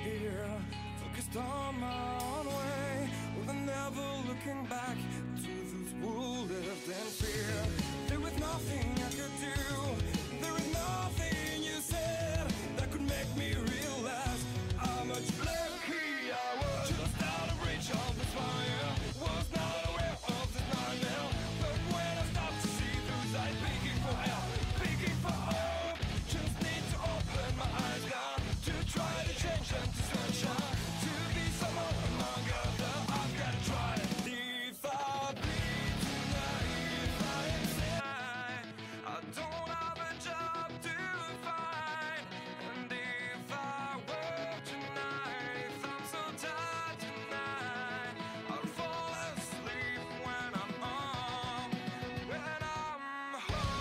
here, focused on my own way, with never looking back to those who lived in fear. There was nothing I could do, there was nothing you said that could make me realize how much lucky I was. Just out of reach of the fire, was not aware of the nightmare. But when I stopped to see through sight, begging for help, begging for hope, just need to open my eyes now to try to change them to sunshine, to be someone among others. I've got to try it. If I bleed tonight, if I am sad, I don't have a job to find. And if I work tonight, if I'm so tired tonight, I'll fall asleep when I'm home, when I'm home.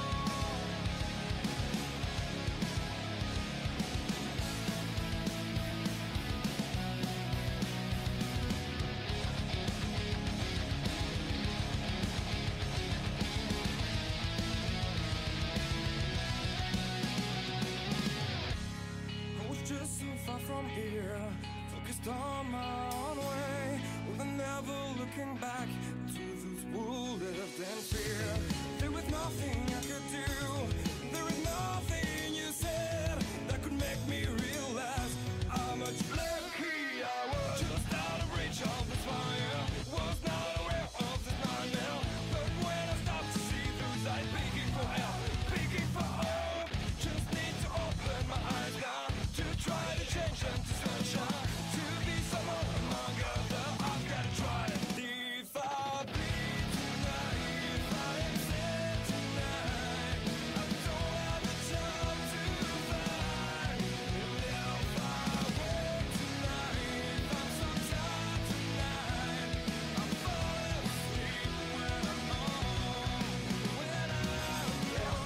I was just so far from here, focused on my own way, with never looking back to those who lived in fear. There was nothing I could do, there was nothing you said that could make me realize how much lucky I was. Just out of reach of the fire, was not aware of the nightmare. But when I stopped to see through sight, begging for help, begging for hope, just need to open my eyes now to try to change them to sunshine, to be someone among others. I've got to try it. If I bleed tonight, if I am sad tonight, I don't have a job to find. And if I work tonight, if I'm so tired tonight, I'll fall asleep when I'm home, when I'm home.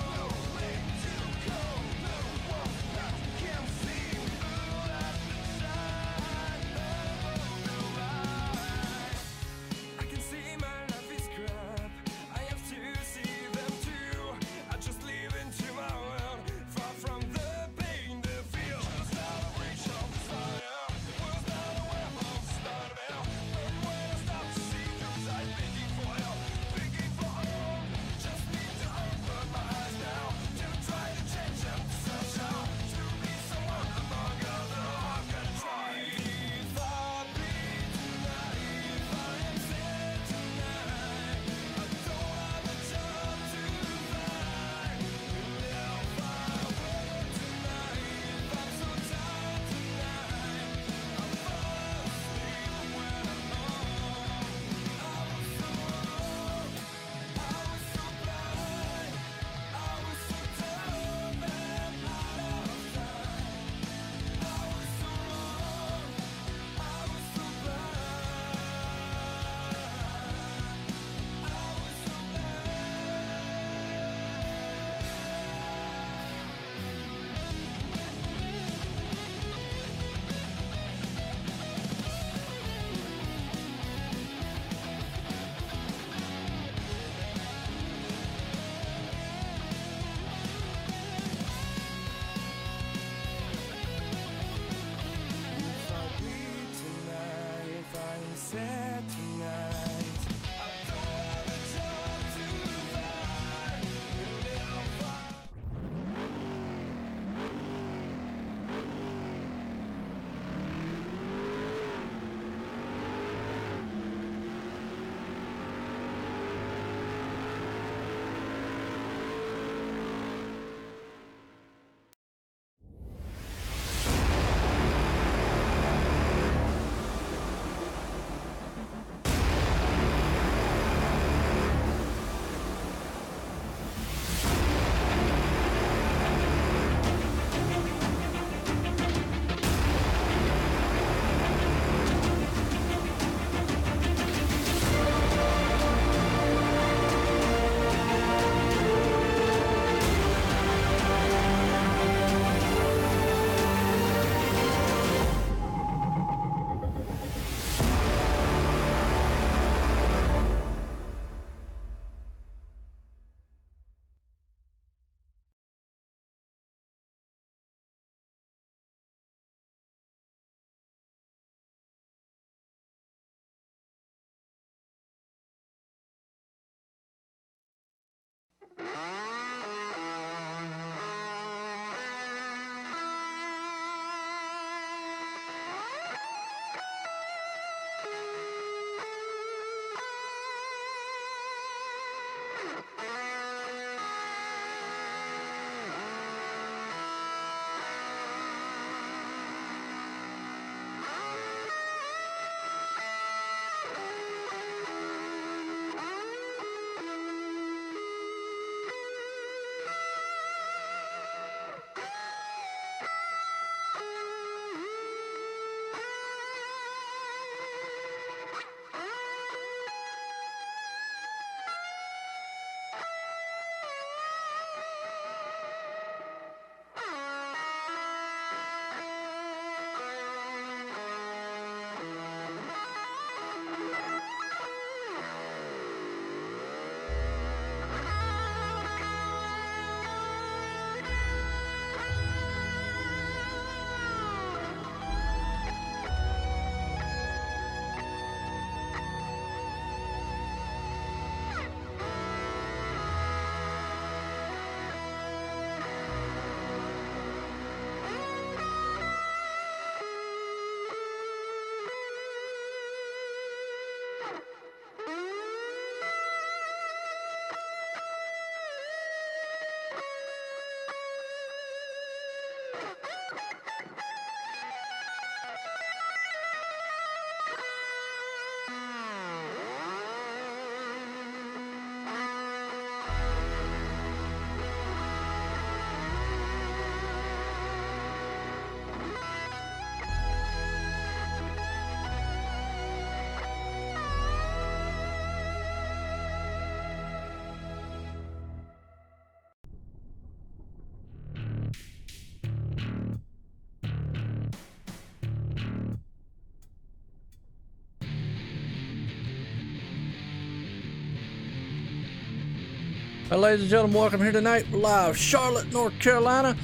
Well, ladies and gentlemen, welcome here tonight. We're live Charlotte, North Carolina.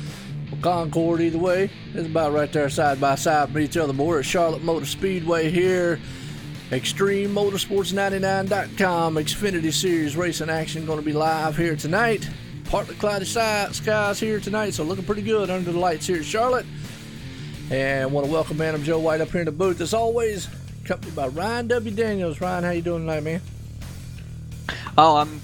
Well, Concord either way. It's about right there side by side from each other. We're at Charlotte Motor Speedway here. ExtremeMotorsports99.com. Xfinity Series racing action going to be live here tonight. Partly cloudy skies here tonight, so looking pretty good under the lights here at Charlotte. And I want to welcome Madam Joe White up here in the booth as always, accompanied by Ryan W. Daniels. Ryan, how you doing tonight, man? Oh, I'm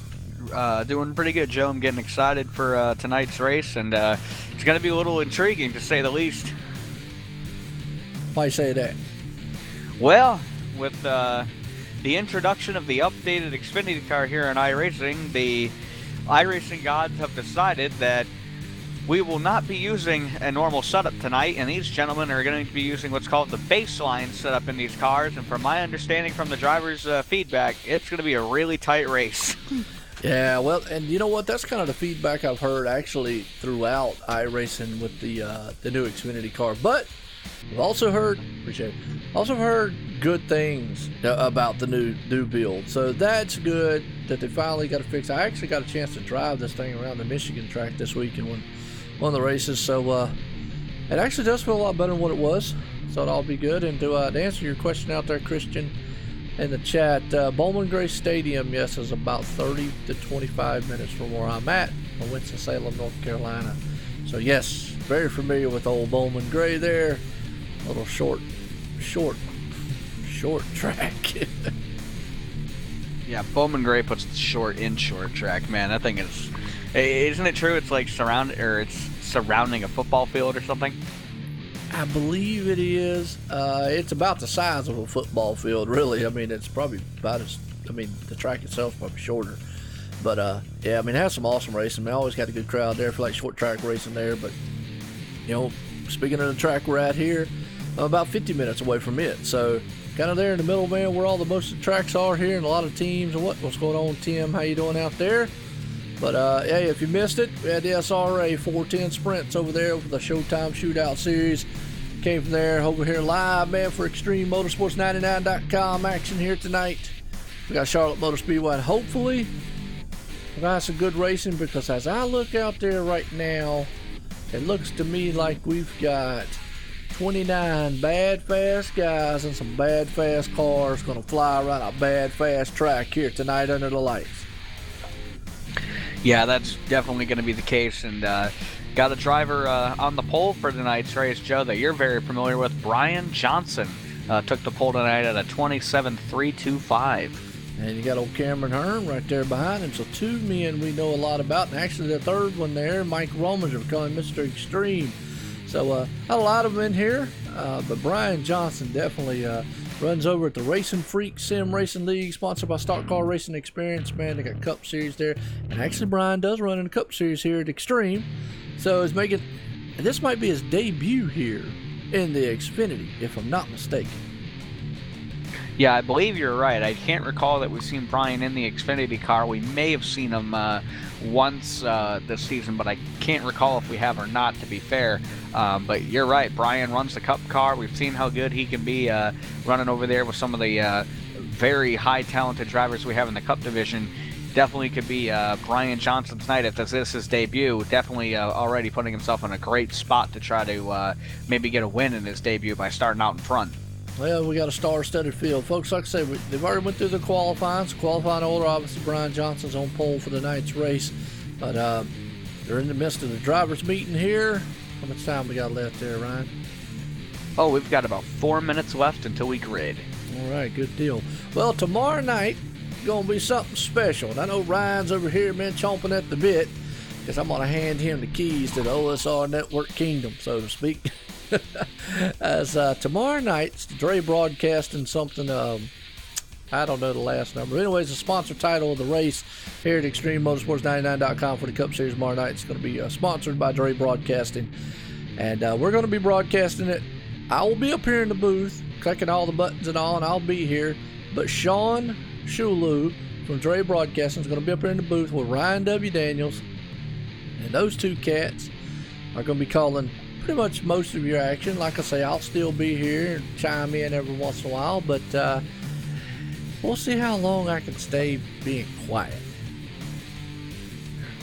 doing pretty good, Joe. I'm getting excited for tonight's race, and it's going to be a little intriguing, to say the least. Why you say that? Well, with the introduction of the updated Xfinity car here in Iracing, the Iracing gods have decided that we will not be using a normal setup tonight, and these gentlemen are going to be using what's called the baseline setup in these cars, and from my understanding from the drivers' feedback, it's going to be a really tight race. Yeah, well, and you know what? That's kind of the feedback I've heard actually throughout iRacing with the new Xfinity car. But I've also heard, good things about the new build. So that's good that they finally got it fixed. I actually got a chance to drive this thing around the Michigan track this week in one of the races. So it actually does feel a lot better than what it was. So it'll all be good. And to answer your question out there, Christian, in the chat, Bowman Gray Stadium, yes, is about 30 to 25 minutes from where I'm at in Winston-Salem, North Carolina. So yes, very familiar with old Bowman Gray there. A little short track. Yeah, Bowman Gray puts the short track, man. That thing isn't it true? It's like surrounding a football field or something. I believe it is. It's about the size of a football field, really. I mean, it's probably about as, the track itself is probably shorter. But, yeah, it has some awesome racing. I always got a good crowd there for like short track racing there. But, speaking of the track we're at here, I'm about 50 minutes away from it. So, kind of there in the middle, man, where all the most of the tracks are here and a lot of teams. And what's going on, Tim? How you doing out there? But, hey, if you missed it, we had the SRA 410 sprints over there with the Showtime Shootout Series. Came from there over here live, man, for ExtremeMotorsports99.com action here tonight. We got Charlotte Motor Speedway, and hopefully we're going to have some good racing, because as I look out there right now, it looks to me like we've got 29 bad, fast guys and some bad, fast cars going to fly around a bad, fast track here tonight under the lights. Yeah, that's definitely going to be the case, and got a driver on the pole for tonight's race, Joe, that you're very familiar with. Brian Johnson took the pole tonight at a 27.325. And you got old Cameron Hearn right there behind him. So two men we know a lot about, and actually the third one there, Mike Rominger, becoming Mr. Extreme. So not a lot of them in here, but Brian Johnson definitely runs over at the Racing Freak Sim Racing League, sponsored by Stock Car Racing Experience. Man, they got Cup Series there, and actually Brian does run in the Cup Series here at Extreme. So this might be his debut here in the Xfinity, if I'm not mistaken. Yeah, I believe you're right. I can't recall that we've seen Brian in the Xfinity car. We may have seen him once this season, but I can't recall if we have or not, to be fair. But you're right. Brian runs the Cup car. We've seen how good he can be running over there with some of the very high talented drivers we have in the Cup division. Definitely could be Brian Johnson tonight if this is his debut. Definitely already putting himself in a great spot to try to maybe get a win in his debut by starting out in front. Well, we got a star-studded field. Folks, like I say, they've already went through the qualifying. So qualifying order, obviously, Brian Johnson's on pole for tonight's race. But they're in the midst of the drivers' meeting here. How much time we got left there, Ryan? Oh, we've got about 4 minutes left until we grid. All right, good deal. Well, tomorrow night, going to be something special. And I know Ryan's over here, man, chomping at the bit. because I'm going to hand him the keys to the OSR Network Kingdom, so to speak. As tomorrow night's Dre broadcasting something, I don't know the last number. Anyways, the sponsor title of the race here at ExtremeMotorsports99.com for the Cup Series tomorrow night is going to be sponsored by Dre Broadcasting. And we're going to be broadcasting it. I will be up here in the booth, clicking all the buttons and all, and I'll be here. But Sean Shulu from Dre Broadcasting is going to be up here in the booth with Ryan W. Daniels. And those two cats are going to be calling pretty much most of your action. Like I say, I'll still be here and chime in every once in a while. But we'll see how long I can stay being quiet.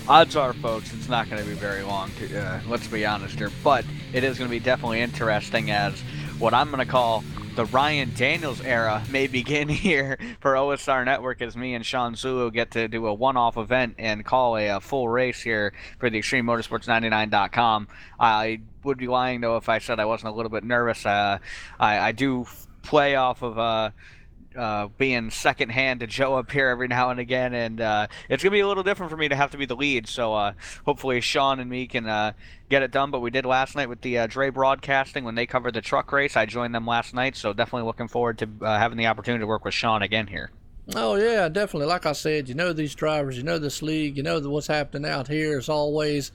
Odds are, folks, it's not going to be very long, let's be honest here. But it is going to be definitely interesting as what I'm going to call the Ryan Daniels era may begin here for OSR Network as me and Sean Zulu get to do a one-off event and call a full race here for the ExtremeMotorsports99.com. I would be lying, though, if I said I wasn't a little bit nervous. I do play off of being second hand to Joe up here every now and again, and it's gonna be a little different for me to have to be the lead, so hopefully Sean and me can get it done. But we did last night with the Dre Broadcasting when they covered the truck race. I joined them last night, so definitely looking forward to having the opportunity to work with Sean again here. Oh yeah, definitely. Like I said, you know these drivers, you know this league, you know what's happening out here as always.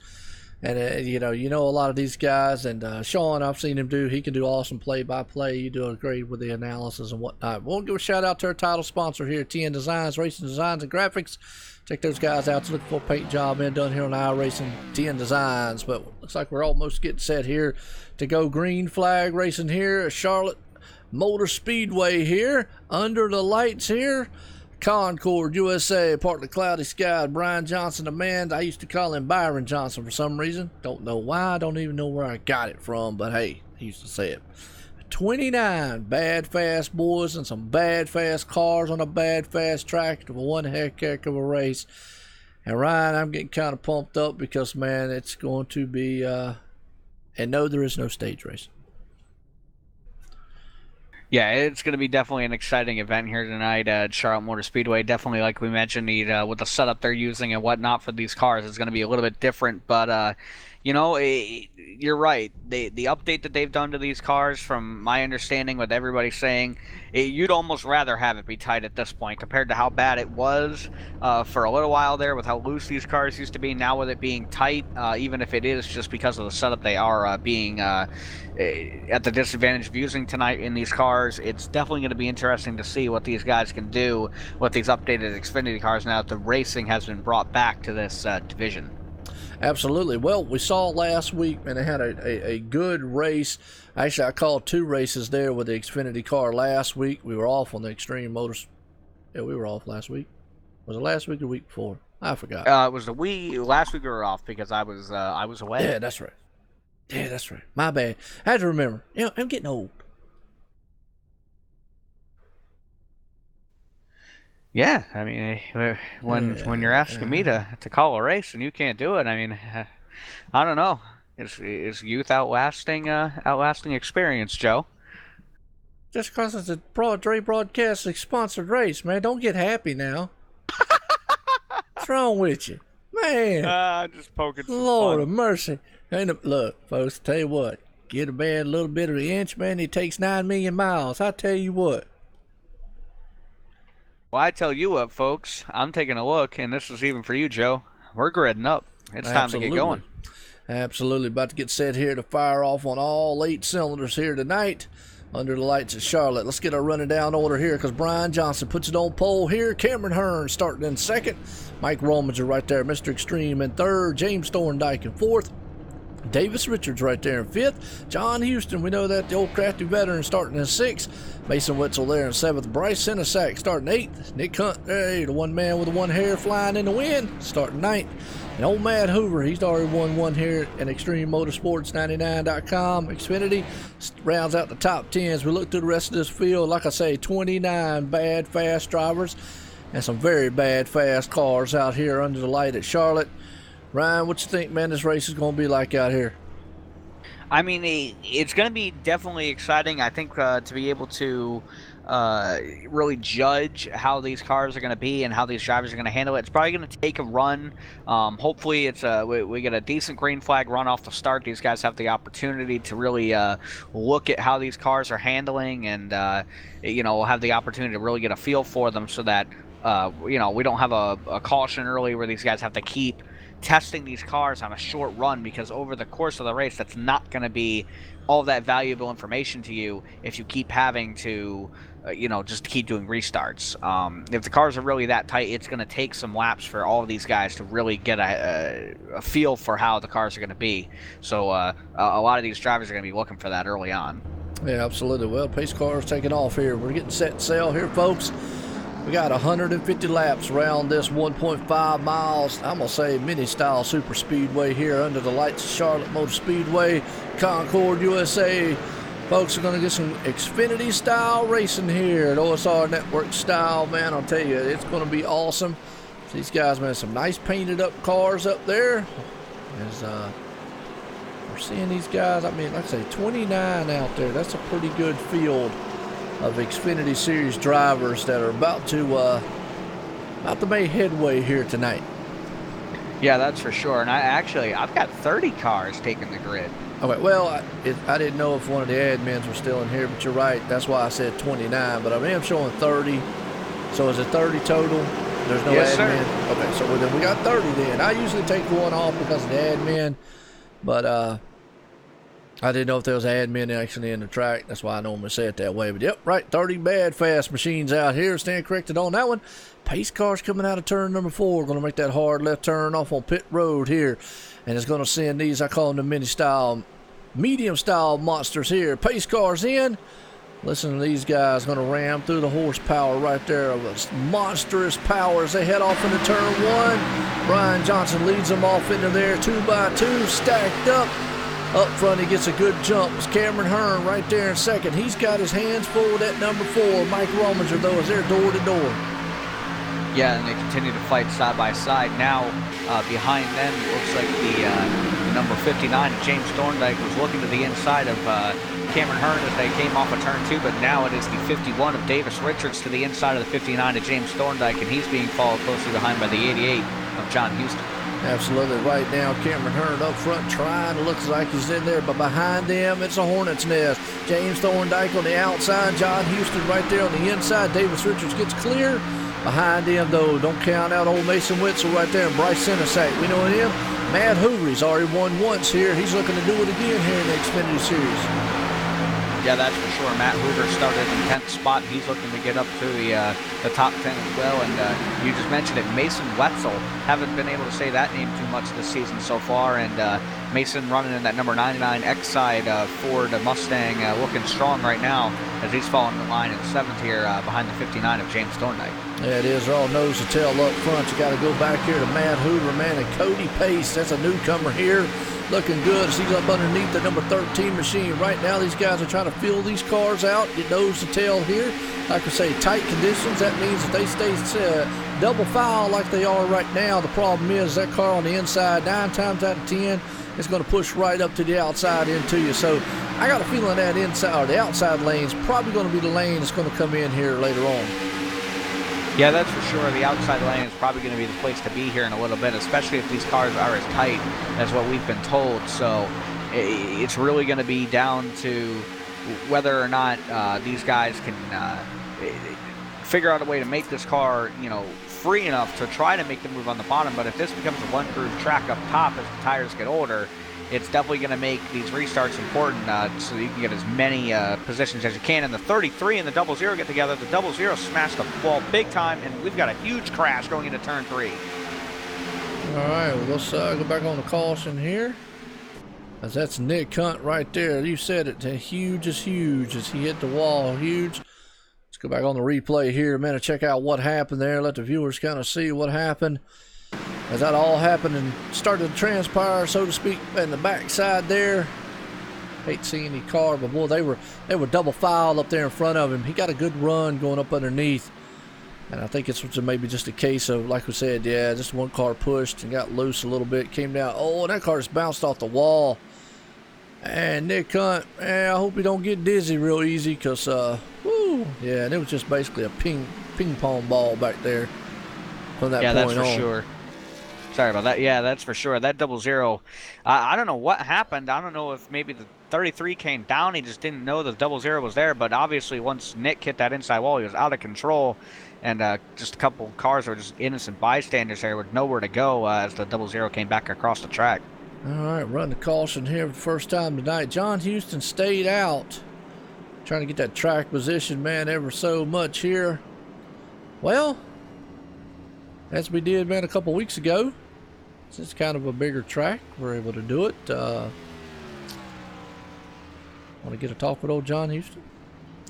And, you know a lot of these guys. And Sean, I've seen him he can do awesome play-by-play. You do great with the analysis and whatnot. We'll give a shout-out to our title sponsor here, TN Designs, Racing Designs and Graphics. Check those guys out to look for a paint job being done here on iRacing, TN Designs. But looks like we're almost getting set here to go green flag racing here at Charlotte Motor Speedway here. Under the lights here. Concord, USA, partly cloudy skies. Brian Johnson, the man. I used to call him Byron Johnson for some reason. Don't know why. Don't even know where I got it from, but hey, he used to say it. 29 bad fast boys and some bad fast cars on a bad fast track. One heck of a race. And Ryan, I'm getting kind of pumped up because, man, it's going to be, and no, there is no stage race. Yeah, it's going to be definitely an exciting event here tonight at Charlotte Motor Speedway. Definitely, like we mentioned, with the setup they're using and whatnot for these cars, it's going to be a little bit different. But, you're right. The update that they've done to these cars, from my understanding, with everybody saying, you'd almost rather have it be tight at this point compared to how bad it was for a little while there with how loose these cars used to be. Now with it being tight, even if it is just because of the setup they are being at the disadvantage of using tonight in these cars, it's definitely going to be interesting to see what these guys can do with these updated Xfinity cars now that the racing has been brought back to this division. Absolutely. Well, we saw last week, and they had a good race. Actually, I called two races there with the Xfinity car last week. We were off on the Extreme Motors. Yeah, we were off last week. Was it last week or the week before? I forgot. It was last week we were off because I was away. Yeah, that's right. Yeah, that's right. My bad. I had to remember. I'm getting old. Yeah, I mean, when you're asking me to call a race and you can't do it, I mean, I don't know. Is youth outlasting experience, Joe? Just because it's a Dre Broadcasting sponsored race, man. Don't get happy now. What's wrong with you, man? Just poking some Lord fun. of mercy. Look, folks, tell you what. Get a man a little bit of the inch, man. He takes 9 million miles. I tell you what. Well, I tell you what, folks, I'm taking a look, and this is even for you, Joe. We're gridding up. It's time to get going. Absolutely. About to get set here to fire off on all 8 cylinders here tonight under the lights at Charlotte. Let's get our running down order here because Brian Johnson puts it on pole here. Cameron Hearn starting in second. Mike Rominger right there, Mr. Extreme in third. James Thorndike in fourth. Davis Richards right there in fifth. John Houston, we know that, the old crafty veteran, starting in sixth. Mason Witzel there in seventh. Bryce Senesack starting eighth. Nick Hunt, hey, the one man with the one hair flying in the wind, starting ninth. And old Matt Hoover, he's already won one here at ExtremeMotorsports99.com. Xfinity rounds out the top 10 as we look through the rest of this field. Like I say, 29 bad, fast drivers and some very bad, fast cars out here under the light at Charlotte. Ryan, what you think, man, this race is going to be like out here? I mean, it's going to be definitely exciting. I think to be able to really judge how these cars are going to be and how these drivers are going to handle it. It's probably going to take a run. Hopefully, we get a decent green flag run off the start. These guys have the opportunity to really look at how these cars are handling, and we'll have the opportunity to really get a feel for them, so that we don't have a caution early where these guys have to keep testing these cars on a short run, because over the course of the race, that's not going to be all that valuable information to you if you keep having to just keep doing restarts. If the cars are really that tight, it's going to take some laps for all of these guys to really get a feel for how the cars are going to be. So a lot of these drivers are going to be looking for that early on. Yeah, absolutely. Well, pace cars taking off here. We're getting set to sail here, folks. We got 150 laps around this 1.5 miles, I'm going to say, mini-style super speedway here under the lights of Charlotte Motor Speedway, Concord, USA. Folks, are going to get some Xfinity-style racing here at OSR Network style, man. I'll tell you, it's going to be awesome. These guys, man, some nice painted-up cars up there. As we're seeing these guys, I mean, like I say, 29 out there. That's a pretty good field of Xfinity Series drivers that are about to make headway here tonight. Yeah, that's for sure. And I've got 30 cars taking the grid. Okay, well, I didn't know if one of the admins was still in here, but you're right. That's why I said 29, but I am showing 30. So is it 30 total? There's no yes, admin? Sir. Okay, so then we got 30 then. I usually take one off because of the admin, but I didn't know if there was an admin actually in the track. That's why I normally say it that way. But, yep, right, 30 bad fast machines out here. Stand corrected on that one. Pace cars coming out of turn number 4. Going to make that hard left turn off on pit road here. And it's going to send these, I call them the mini-style, medium-style monsters here. Pace cars in. Listen to these guys. Going to ram through the horsepower right there of a monstrous power as they head off into turn 1. Brian Johnson leads them off into there 2x2, stacked up. Up front, he gets a good jump. It's Cameron Hearn right there in second. He's got his hands full with that number 4. Mike Rominger, though, is there door to door. Yeah, and they continue to fight side by side. Now, behind them, it looks like the number 59, James Thorndike, was looking to the inside of Cameron Hearn as they came off of turn 2, but now it is the 51 of Davis Richards to the inside of the 59 of James Thorndike, and he's being followed closely behind by the 88 of John Houston. Absolutely. Right now, Cameron Hearn up front trying to look like he's in there, but behind them, it's a hornet's nest. James Thorndike on the outside, John Houston right there on the inside. Davis Richards gets clear. Behind him, though, don't count out old Mason Witzel right there and Bryce Senesack. We know him. Matt Hoover's already won once here. He's looking to do it again here in the Xfinity Series. Yeah, that's for sure. Matt Hoover started in 10th spot. He's looking to get up to the top 10 as well. And you just mentioned it, Mason Wetzel. Haven't been able to say that name too much this season so far. And Mason running in that number 99 X-Side Ford Mustang, looking strong right now as he's falling in line in 7th here behind the 59 of James Thorndike. Yeah, it is. They're all nose to tail up front. You got to go back here to Matt Hoover, man, and Cody Pace. That's a newcomer here. Looking good as he's up underneath the number 13 machine. Right now, these guys are trying to fill these cars out, get nose to tail here. Like I say, tight conditions. That means if they stay double foul like they are right now, the problem is that car on the inside, 9 times out of 10, is going to push right up to the outside into you. So I got a feeling that inside or the outside lane is probably going to be the lane that's going to come in here later on. Yeah, that's for sure. The outside lane is probably going to be the place to be here in a little bit, especially if these cars are as tight as what we've been told. So it's really going to be down to whether or not these guys can figure out a way to make this car, free enough to try to make the move on the bottom. But if this becomes a one-groove track up top as the tires get older, it's definitely going to make these restarts important so you can get as many positions as you can. And the 33 and the 00 get together. The 00 smashed the ball big time, and we've got a huge crash going into turn 3. All right, well, let's go back on the caution here. As that's Nick Hunt right there. You said it, huge as he hit the wall, huge. Let's go back on the replay here a minute, check out what happened there. Let the viewers kind of see what happened. As that all happened and started to transpire, so to speak, in the backside there. Hate seeing any car, but boy, they were double filed up there in front of him. He got a good run going up underneath. And I think it's maybe just a case of, like we said, yeah, just one car pushed and got loose a little bit, came down. Oh, and that car just bounced off the wall. And Nick Hunt, I hope he don't get dizzy real easy because, cool. Yeah, and it was just basically a ping pong ball back there from that Yeah, point that's for on. sure. Sorry about that. Yeah, that's for sure. That 00, I don't know what happened. I don't know if maybe the 33 came down. He just didn't know the 00 was there. But obviously, once Nick hit that inside wall, he was out of control. And just a couple cars were just innocent bystanders there with nowhere to go as the 00 came back across the track. All right, run the caution here for the first time tonight. John Houston stayed out. Trying to get that track position, man, ever so much here. Well, as we did, man, a couple weeks ago. It's kind of a bigger track. We're able to do it. Want to get a talk with old John Houston?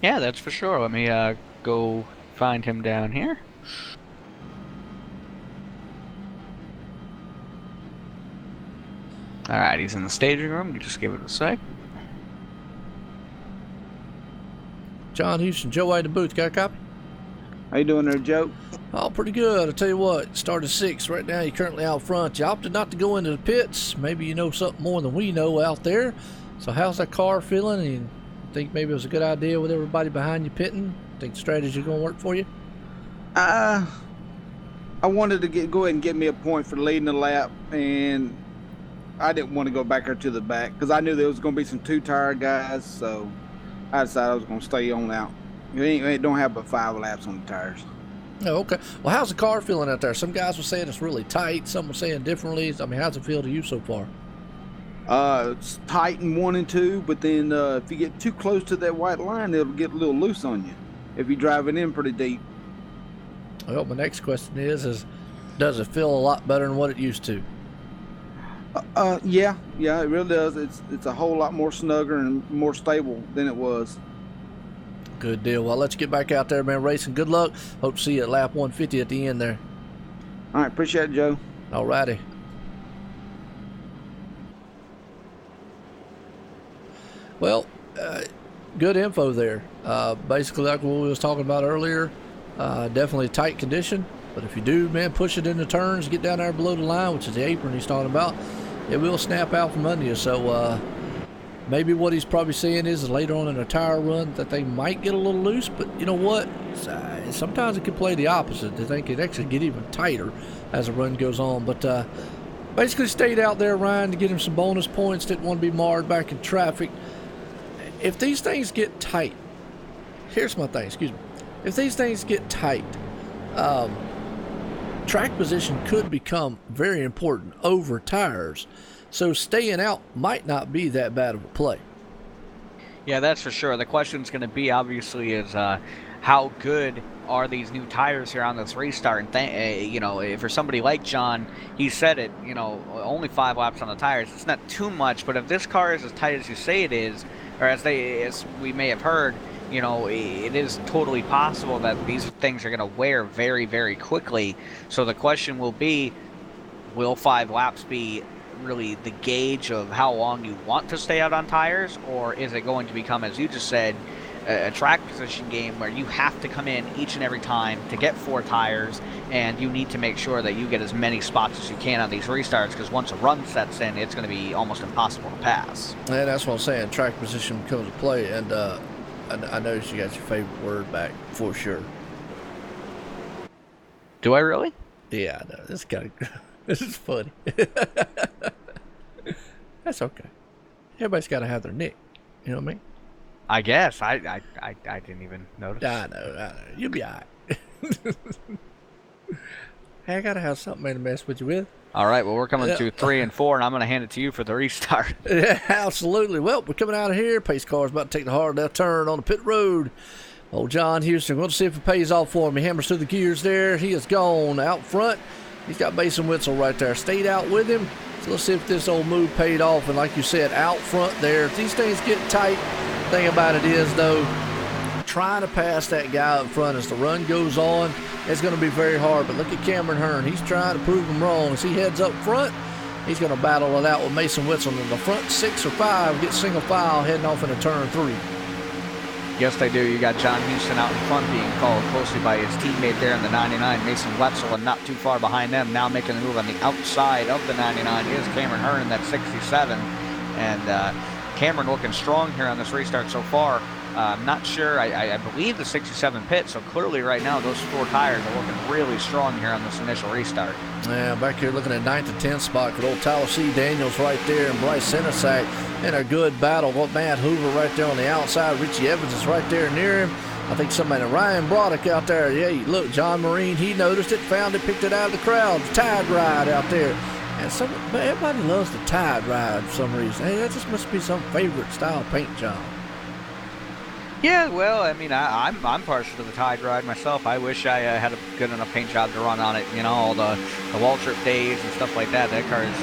Yeah, that's for sure. Let me go find him down here. All right, he's in the staging room. Just give it a sec. John Houston, Joe White in the booth. Got a copy? How you doing there, Joe? Oh, pretty good. I'll tell you what, started 6th. Right now, you're currently out front. You opted not to go into the pits. Maybe you know something more than we know out there. So how's that car feeling? And you think maybe it was a good idea with everybody behind you pitting? Think the strategy going to work for you? I wanted to go ahead and get me a point for leading the lap, and I didn't want to go back there to the back because I knew there was going to be some 2-tire guys, so I decided I was going to stay on out. It don't have but 5 laps on the tires. Oh, okay. Well, how's the car feeling out there? Some guys were saying it's really tight. Some were saying differently. I mean, how's it feel to you so far? It's tight in 1 and 2, but then if you get too close to that white line, it'll get a little loose on you if you drive it in pretty deep. Well, my next question is does it feel a lot better than what it used to? Yeah, it really does. It's a whole lot more snugger and more stable than it was. Good deal. Well, let's get back out there, man, racing. Good luck. Hope to see you at lap 150 at the end there. All right, appreciate it, Joe. All righty. Well, good info there. Basically, like what we was talking about earlier, definitely tight condition. But if you do, man, push it into turns, get down there below the line, which is the apron he's talking about, it will snap out from under you. So maybe what he's probably saying is later on in a tire run that they might get a little loose. But you know what? Sometimes it can play the opposite. They think it actually get even tighter as the run goes on. But basically stayed out there, Ryan, to get him some bonus points. Didn't want to be marred back in traffic. If these things get tight, here's my thing, excuse me. If these things get tight, track position could become very important over tires. So staying out might not be that bad of a play. Yeah, that's for sure. The question's going to be, obviously, is how good are these new tires here on this restart? And, you know, for somebody like John, he said it, you know, only 5 laps on the tires. It's not too much, but if this car is as tight as you say it is, or as we may have heard, you know, it is totally possible that these things are going to wear very, very quickly. So the question will be, will 5 laps be really the gauge of how long you want to stay out on tires, or is it going to become, as you just said, a track position game where you have to come in each and every time to get 4 tires, and you need to make sure that you get as many spots as you can on these restarts, because once a run sets in, it's going to be almost impossible to pass. And that's what I'm saying. Track position becomes a play, and I noticed you got your favorite word back for sure. Do I really? Yeah, I know. This is funny. That's okay. Everybody's got to have their nick. You know what I mean? I guess. I didn't even notice. I know. You'll be all right. Hey, I got to have something to mess with you with. All right, well, we're coming to 3 and 4, and I'm going to hand it to you for the restart. Yeah, absolutely. Well, we're coming out of here. Pace car's about to take the hard left turn on the pit road. Old John Houston, we'll see if it pays off for him. He hammers through the gears there. He is gone out front. He's got Mason Witzel right there. Stayed out with him. So let's see if this old move paid off. And like you said, out front there, if these things get tight, the thing about it is, though, trying to pass that guy up front as the run goes on, it's going to be very hard. But look at Cameron Hearn. He's trying to prove him wrong. As he heads up front, he's going to battle it out with Mason Witzel. In the front 6 or 5 get single file heading off into turn 3. Yes, they do. You got John Houston out in front being followed closely by his teammate there in the 99, Mason Wetzel, and not too far behind them. Now making the move on the outside of the 99 is Cameron Hearn, that 67. And Cameron looking strong here on this restart so far. I'm not sure. I believe the 67 pit, so clearly right now those 4 tires are looking really strong here on this initial restart. Yeah, back here looking at 9th to 10th spot. Good old Tyler C. Daniels right there, and Bryce Senesack in a good battle. Well, Matt Hoover right there on the outside. Richie Evans is right there near him. I think somebody, Ryan Broderick out there. Yeah, look, John Marine, he noticed it, found it, picked it out of the crowd. The Tide Ride out there. And everybody loves the Tide Ride for some reason. Hey, that just must be some favorite style paint job. Yeah, well, I mean, I'm partial to the Tide Ride myself. I wish I had a good enough paint job to run on it. You know, all the wall trip days and stuff like that. That car is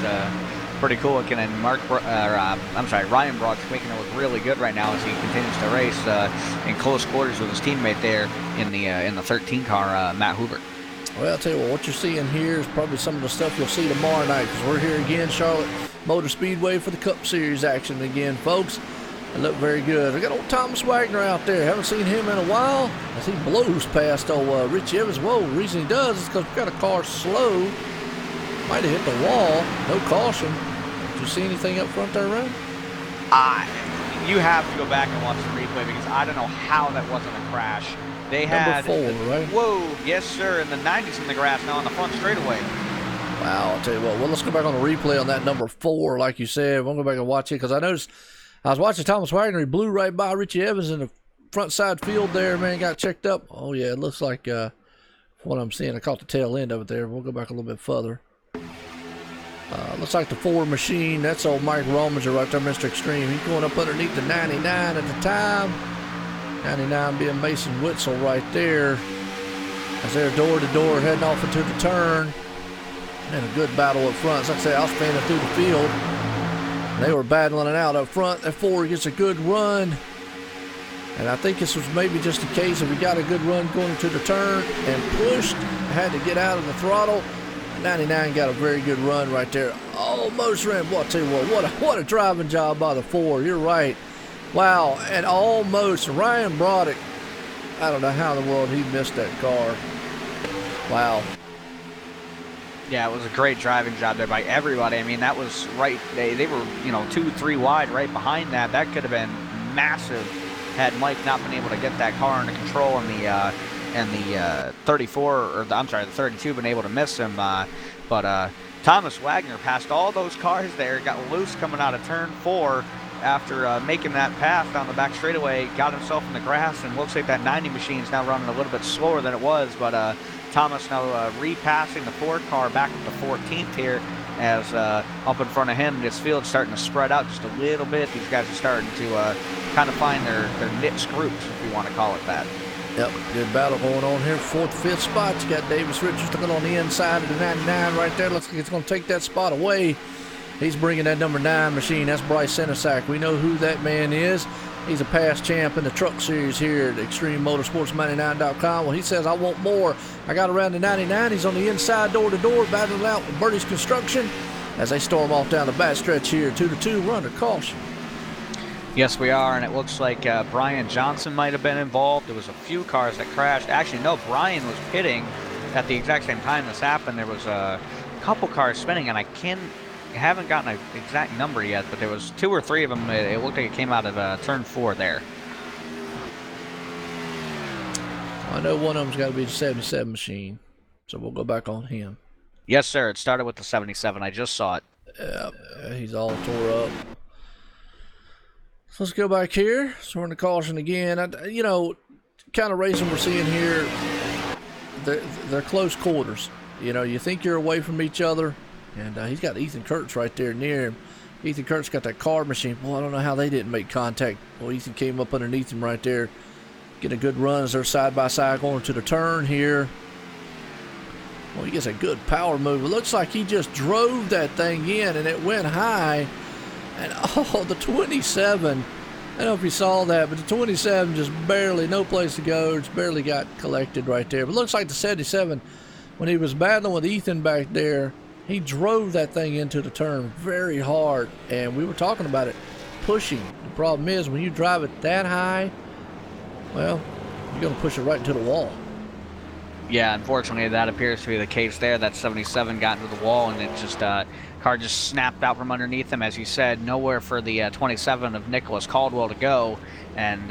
pretty cool looking. And Ryan Brock's making it look really good right now as he continues to race in close quarters with his teammate there in the 13 car, Matt Hoover. Well, I'll tell you what you're seeing here is probably some of the stuff you'll see tomorrow night, because we're here again, Charlotte Motor Speedway, for the Cup Series action again, folks. It looked very good. I got old Thomas Wagner out there. Haven't seen him in a while as he blows past old Richie Evans. Whoa, the reason he does is because we've got a car slow. Might have hit the wall. No caution. Did you see anything up front there, Ryan? You have to go back and watch the replay, because I don't know how that wasn't a crash. They had number 4, right? Whoa, yes, sir. In the 90s in the grass now on the front straightaway. Wow, I'll tell you what. Well, let's go back on the replay on that number 4, like you said. We'll go back and watch it, because I noticed I was watching Thomas Wagner. He blew right by Richie Evans in the front side field there, man. Got checked up. Oh, yeah, it looks like what I'm seeing. I caught the tail end of it there. We'll go back a little bit further. Looks like the Ford machine. That's old Mike Rominger right there, Mr. Extreme. He's going up underneath the 99 at the time. 99 being Mason Witzel right there. As they're door to door heading off into the turn. And a good battle up front. So like I say, I was fanning through the field. And they were battling it out up front. That Ford gets a good run. And I think this was maybe just a case of he got a good run going to the turn and pushed. Had to get out of the throttle. 99 got a very good run right there. Almost ran. Well, I'll tell you what a driving job by the Ford. You're right. Wow, and almost Ryan Broderick. I don't know how in the world he missed that car. Wow. Yeah, it was a great driving job there by everybody. I mean, that was right. They were, 2-3 wide right behind that. That could have been massive had Mike not been able to get that car under control and the 34, or the 32 been able to miss him. But Thomas Wagner passed all those cars there, got loose coming out of turn 4 after making that pass down the back straightaway, got himself in the grass, and looks like that 90 machine is now running a little bit slower than it was. But Thomas now repassing the Ford car back up to 14th here, as up in front of him, this field's starting to spread out just a little bit. These guys are starting to kind of find their niche groups, if you want to call it that. Yep, good battle going on here. 4th, 5th spot. You got Davis Richards looking on the inside of the 99 right there. Looks like it's going to take that spot away. He's bringing that number 9 machine. That's Bryce Senesack. We know who that man is. He's a past champ in the truck series here at Extreme Motorsports 99.com. Well, he says, I want more. I got around the 99. He's on the inside door-to-door, battling out with Birdie's Construction as they storm off down the back stretch here. 2-2, we're under caution. Yes, we are, and it looks like Brian Johnson might have been involved. There was a few cars that crashed. Actually, no, Brian was pitting at the exact same time this happened. There was a couple cars spinning, and I haven't gotten an exact number yet, but there was 2 or 3 of them. It looked like it came out of turn 4 there. I know one of them's got to be the 77 machine, so we'll go back on him. Yes, sir. It started with the 77. I just saw it. Yeah, he's all tore up. So let's go back here. So we're in the caution again. Kind of racing we're seeing here, they're close quarters. You think you're away from each other. And he's got Ethan Kurtz right there near him. Ethan Kurtz got that car machine. Boy, I don't know how they didn't make contact. Well, Ethan came up underneath him right there. Getting a good run as they're side by side going to the turn here. Well, he gets a good power move. It looks like he just drove that thing in and it went high. And the 27. I don't know if you saw that, but the 27 just barely, no place to go. It's barely got collected right there. But it looks like the 77, when he was battling with Ethan back there, he drove that thing into the turn very hard, and we were talking about it, pushing. The problem is when you drive it that high, well, you're going to push it right into the wall. Yeah, unfortunately, that appears to be the case there. That 77 got into the wall, and it just car just snapped out from underneath him. As you said, nowhere for the 27 of Nicholas Caldwell to go, and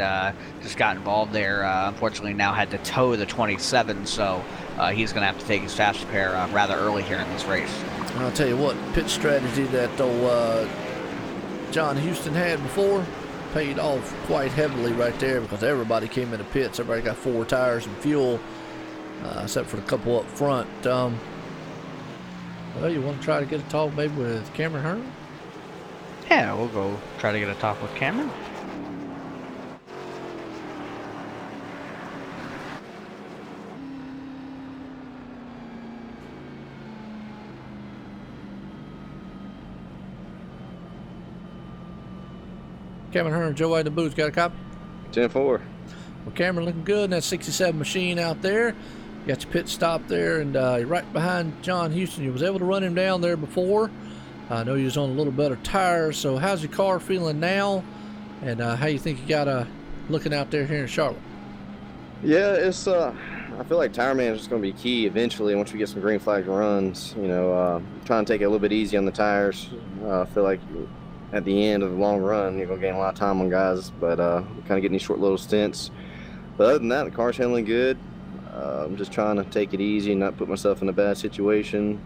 just got involved there. Unfortunately, now had to tow the 27, so he's going to have to take his fast repair rather early here in this race. I'll tell you what, pit strategy that old John Houston had before paid off quite heavily right there, because everybody came into pits. Everybody got 4 tires and fuel. Except for the couple up front. Well, you want to try to get a talk maybe with Cameron Hearn? Yeah, we'll go try to get a talk with Cameron. Cameron Hearn, Joe White in the booth. Got a copy? 10-4. Well, Cameron looking good in that 67 machine out there. You got your pit stop there, and you're right behind John Houston. You was able to run him down there before. I know you was on a little better tires. So how's your car feeling now? And how you think you got looking out there here in Charlotte? Yeah, it's I feel like tire management is going to be key eventually once we get some green flag runs. You know, trying to take it a little bit easy on the tires. I feel like at the end of the long run, you're going to gain a lot of time on guys, but kind of getting these short little stints. But other than that, the car's handling good. I'm just trying to take it easy and not put myself in a bad situation,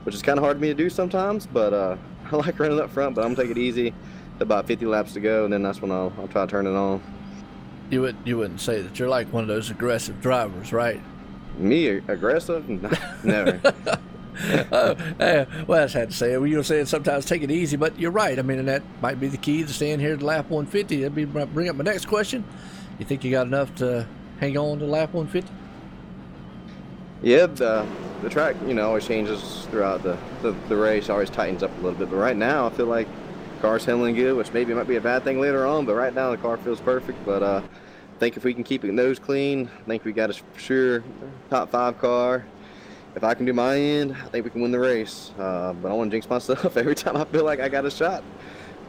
which is kind of hard for me to do sometimes, but I like running up front, but I'm going to take it easy. About 50 laps to go, and then that's when I'll try to turn it on. You wouldn't say that you're like one of those aggressive drivers, right? Me, aggressive? Never. Well, I just had to say it. Well, you were saying sometimes take it easy, but you're right. I mean, and that might be the key to staying here at lap 150. That'd bring up my next question. You think you got enough to hang on to lap 150? Yeah, the track, always changes throughout the race. Always tightens up a little bit. But right now, I feel like the car's handling good, which maybe might be a bad thing later on. But right now, the car feels perfect. But I think if we can keep it nose clean, I think we got a for sure top 5 car. If I can do my end, I think we can win the race. But I don't want to jinx myself every time I feel like I got a shot.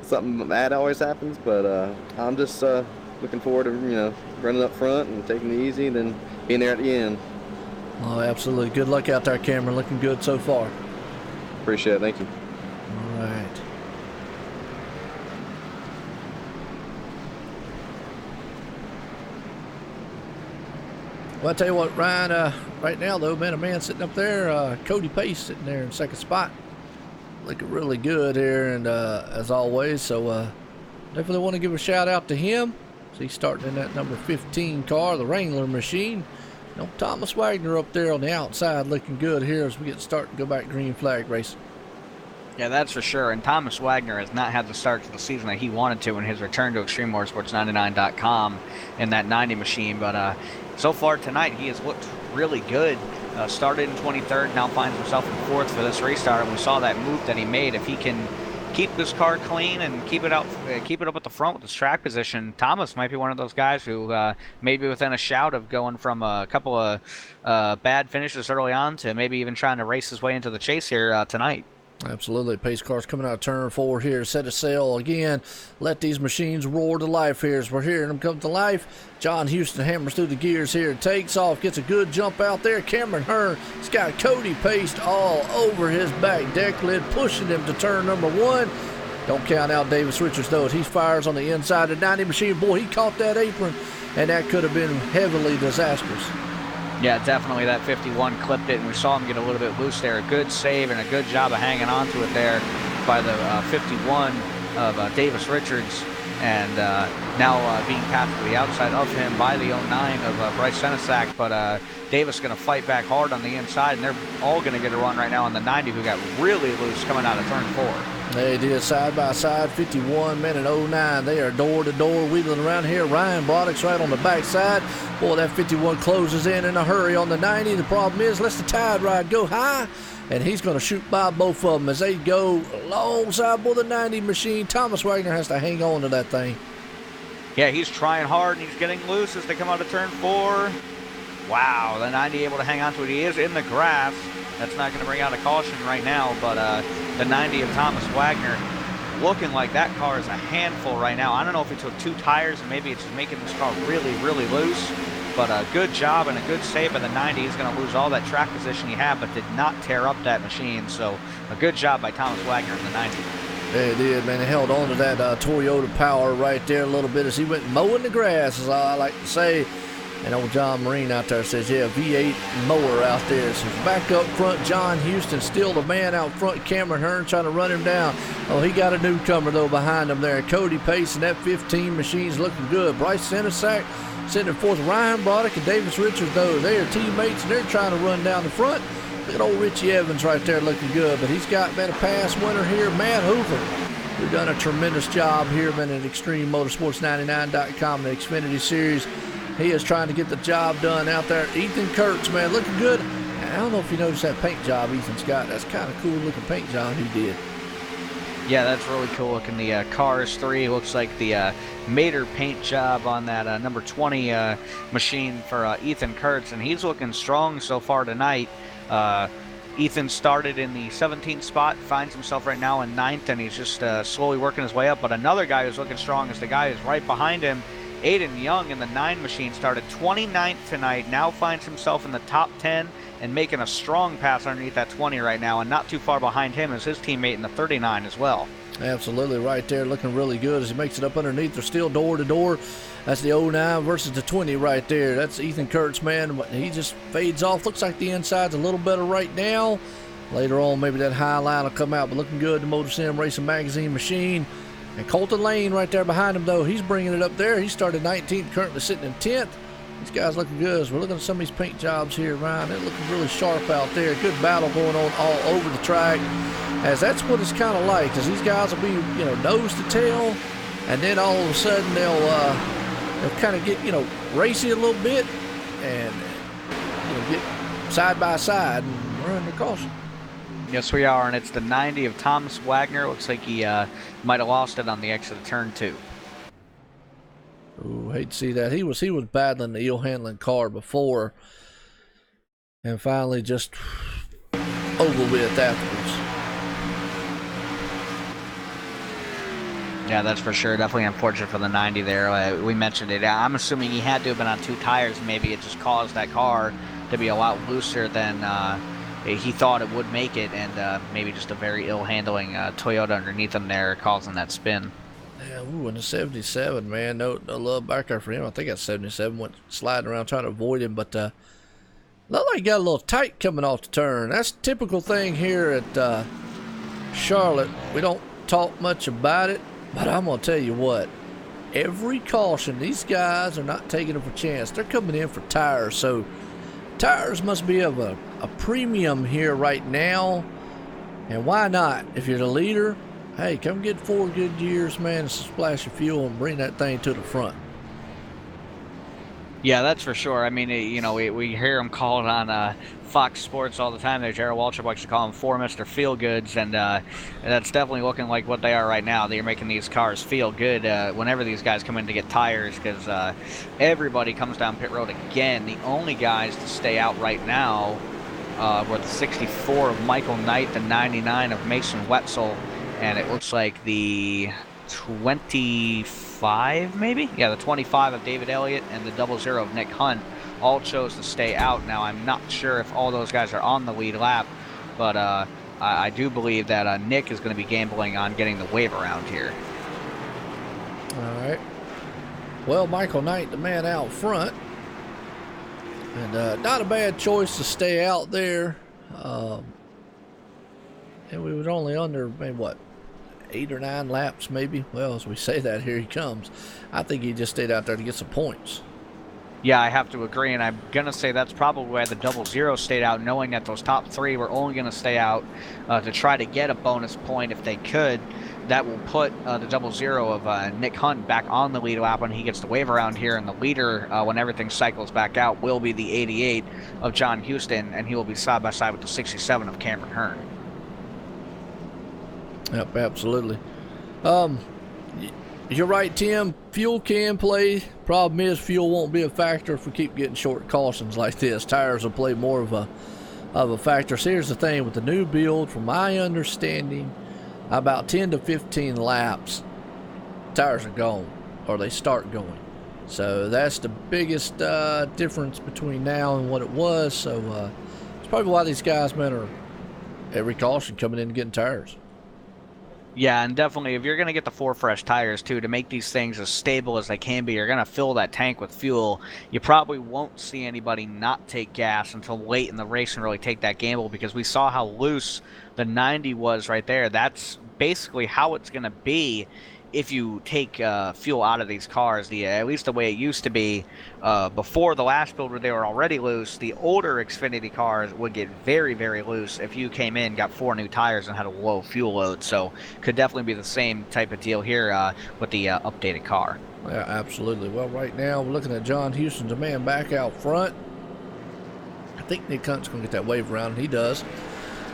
Something bad always happens. But I'm just looking forward to running up front and taking it easy, and then being there at the end. Oh, absolutely. Good luck out there, Cameron. Looking good so far. Appreciate it. Thank you. All right. Well, I tell you what, Ryan, right now, though, man, a man sitting up there, Cody Pace sitting there in second spot. Looking really good here, and as always, so definitely want to give a shout out to him. So he's starting in that number 15 car, the Wrangler machine. Thomas Wagner up there on the outside looking good here as we get started to go back green flag racing. Yeah, that's for sure. And Thomas Wagner has not had the start to the season that he wanted to in his return to ExtremeMotorsports99.com in that 90 machine. But so far tonight, he has looked really good. Started in 23rd, now finds himself in 4th for this restart. And we saw that move that he made. If he can keep this car clean and keep it up at the front with his track position, Thomas might be one of those guys who may be within a shout of going from a couple of bad finishes early on to maybe even trying to race his way into the chase here tonight. Absolutely. Pace car's coming out of turn 4 here. Set a sail again. Let these machines roar to life here as we're hearing them come to life. John Houston hammers through the gears here. Takes off. Gets a good jump out there. Cameron Hearn. He's got Cody Pace all over his back deck lid, pushing him to turn number 1. Don't count out Davis Richards, though, as he fires on the inside of the 90 machine. Boy, he caught that apron, and that could have been heavily disastrous. Yeah, definitely that 51 clipped it, and we saw him get a little bit loose there. A good save and a good job of hanging on to it there by the 51 of Davis Richards, and now being passed to the outside of him by the 09 of Bryce Senesac, but Davis going to fight back hard on the inside, and they're all going to get a run right now on the 90, who got really loose coming out of turn 4. They did side by side, 51 minute 09. They are door to door wheeling around here. Ryan Broddick's right on the backside. Boy, that 51 closes in a hurry on the 90. The problem is, lets the tide ride go high, and he's going to shoot by both of them as they go alongside with the 90 machine. Thomas Wagner has to hang on to that thing. Yeah, he's trying hard, and he's getting loose as they come out of turn 4. Wow, the 90 able to hang on to it. He is in the grass. That's not going to bring out a caution right now, but the 90 of Thomas Wagner looking like that car is a handful right now. I don't know if he took 2 tires and maybe it's just making this car really, really loose, But a good job and a good save by the 90. He's going to lose all that track position he had, but did not tear up that machine. So a good job by Thomas Wagner in the 90. Yeah, he did, man. He held on to that Toyota power right there a little bit as he went mowing the grass, as I like to say. And old John Marine out there says, yeah, V8 mower out there. So back up front, John Houston, still the man out front. Cameron Hearn trying to run him down. Oh, he got a newcomer, though, behind him there. Cody Pace and that 15 machine's looking good. Bryce Senesack sitting in fourth. Ryan Broderick and Davis Richards, though, they are teammates, and they're trying to run down the front. Look at old Richie Evans right there looking good. But he's got, man, a past winner here, Matt Hoover, who's done a tremendous job here, man, at ExtremeMotorsports99.com, the Xfinity Series. He is trying to get the job done out there. Ethan Kurtz, man, looking good. I don't know if you noticed that paint job Ethan's got. That's kind of cool looking paint job he did. Yeah, that's really cool looking. The Cars 3 looks like the Mater paint job on that number 20 machine for Ethan Kurtz, and he's looking strong so far tonight. Ethan started in the 17th spot, finds himself right now in 9th, and he's just slowly working his way up. But another guy who's looking strong is the guy who's right behind him. Aiden Young in the 9 machine started 29th tonight, now finds himself in the top 10 and making a strong pass underneath that 20 right now, and not too far behind him is his teammate in the 39 as well. Absolutely right there, looking really good as he makes it up underneath. They're still door to door. That's the 09 versus the 20 right there. That's Ethan Kurtz, man. He just fades off. Looks like the inside's a little better right now. Later on, maybe that high line will come out, but looking good, the Motor Sim Racing Magazine machine. And Colton Lane right there behind him, though, he's bringing it up there. He started 19th, currently sitting in 10th. These guys looking good. As we're looking at some of these paint jobs here, Ryan. They're looking really sharp out there. Good battle going on all over the track. As that's what it's kind of like, because these guys will be, nose to tail, and then all of a sudden they'll kind of get, racy a little bit, and get side by side and run the caution. Yes, we are, and it's the 90 of Thomas Wagner. Looks like he might have lost it on the exit of turn 2. Ooh, hate to see that. He was battling the eel handling car before, and finally just over with afterwards. Yeah, that's for sure. Definitely unfortunate for the 90 there. We mentioned it. I'm assuming he had to have been on 2 tires. Maybe it just caused that car to be a lot looser than he thought it would make it, and maybe just a very ill-handling Toyota underneath him there causing that spin. Yeah, ooh, and the 77, man, no love back there for him. I think that 77 went sliding around trying to avoid him, but looked like he got a little tight coming off the turn. That's a typical thing here at Charlotte. We don't talk much about it, but I'm going to tell you what. Every caution, these guys are not taking it for chance. They're coming in for tires, so tires must be of a premium here right now, and why not? If you're the leader, hey, come get 4 good years, man, and splash of fuel and bring that thing to the front. Yeah, that's for sure. I mean, we hear him calling on Fox Sports all the time. There, Jared Waltrip likes to call him 4 Mr. Feel Goods, and that's definitely looking like what they are right now. They're making these cars feel good whenever these guys come in to get tires, because everybody comes down pit road again. The only guys to stay out right now were the 64 of Michael Knight, the 99 of Mason Wetzel, and it looks like the 25, maybe? Yeah, the 25 of David Elliott and the 00 of Nick Hunt all chose to stay out. Now, I'm not sure if all those guys are on the lead lap, but I do believe that Nick is going to be gambling on getting the wave around here. All right. Well, Michael Knight, the man out front, and not a bad choice to stay out there. And we was only under, maybe, what, 8 or 9 laps, maybe? Well, as we say that, here he comes. I think he just stayed out there to get some points. Yeah, I have to agree, and I'm going to say that's probably why the 00 stayed out, knowing that those top 3 were only going to stay out to try to get a bonus point if they could. That will put the 00 of Nick Hunt back on the lead lap when he gets the wave around here, and the leader, when everything cycles back out, will be the 88 of John Houston, and he will be side-by-side with the 67 of Cameron Hearn. Yep, absolutely. You're right, Tim. Fuel can play. Problem is, fuel won't be a factor if we keep getting short cautions like this. Tires will play more of a factor. So here's the thing with the new build, from my understanding, about 10 to 15 laps, tires are gone, or they start going. So that's the biggest difference between now and what it was. So it's probably why these guys, man, are every caution coming in and getting tires. Yeah, and definitely if you're going to get the 4 fresh tires too to make these things as stable as they can be, you're going to fill that tank with fuel. You probably won't see anybody not take gas until late in the race and really take that gamble, because we saw how loose the 90 was right there. That's basically how it's going to be if you take fuel out of these cars. At least the way it used to be before the last build where they were already loose. The older Xfinity cars would get very, very loose if you came in, got 4 new tires, and had a low fuel load. So could definitely be the same type of deal here with the updated car. Yeah, absolutely. Well, right now we're looking at John Houston's a man back out front. I think Nick Hunt's going to get that wave around, and he does.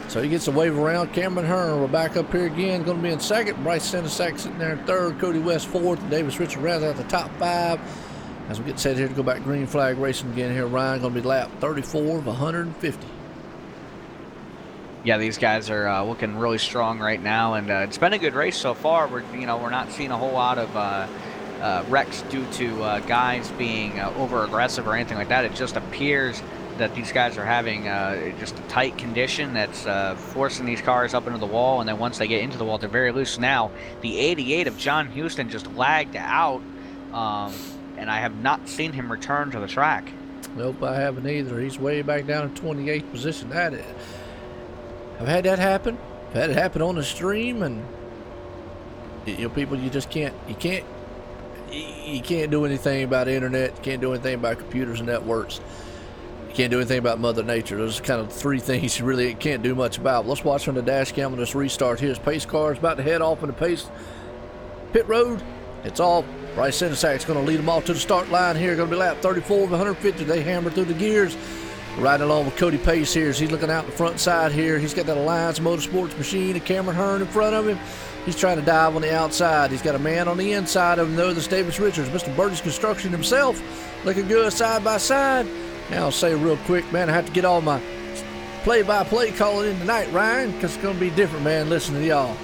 So he gets a wave around. Cameron Hearn will back up here again, going to be in second. Bryce Senasack sitting there in third. Cody West fourth. And Davis Richard rounds out the top 5. As we get set here to go back green flag racing again here, Ryan, going to be lap 34 of 150. Yeah, these guys are looking really strong right now, and it's been a good race so far. We're not seeing a whole lot of wrecks due to guys being over aggressive or anything like that. It just appears that these guys are having just a tight condition that's forcing these cars up into the wall, and then once they get into the wall, they're very loose. Now, the 88 of John Houston just lagged out, and I have not seen him return to the track. Nope, I haven't either. He's way back down in 28th position. I've had that happen. I've had it happen on the stream, and people, you can't do anything about the internet. You can't do anything about computers and networks. Can't do anything about Mother Nature. Those are kind of 3 things you really can't do much about. Let's watch from the dash cam on this restart here. His pace car is about to head off in the pace pit road. It's all Bryce Senasack's going to lead them off to the start line here. Going to be lap 34 of 150. They hammer through the gears. Riding along with Cody Pace here as he's looking out the front side here. He's got that Alliance Motorsports machine and Cameron Hearn in front of him. He's trying to dive on the outside. He's got a man on the inside of him, though. That's Davis Richards, Mr. Birdie's Construction himself. Looking good side by side. Now I'll say real quick, man, I have to get all my play-by-play calling in tonight, Ryan, because it's going to be different, man, listening to y'all.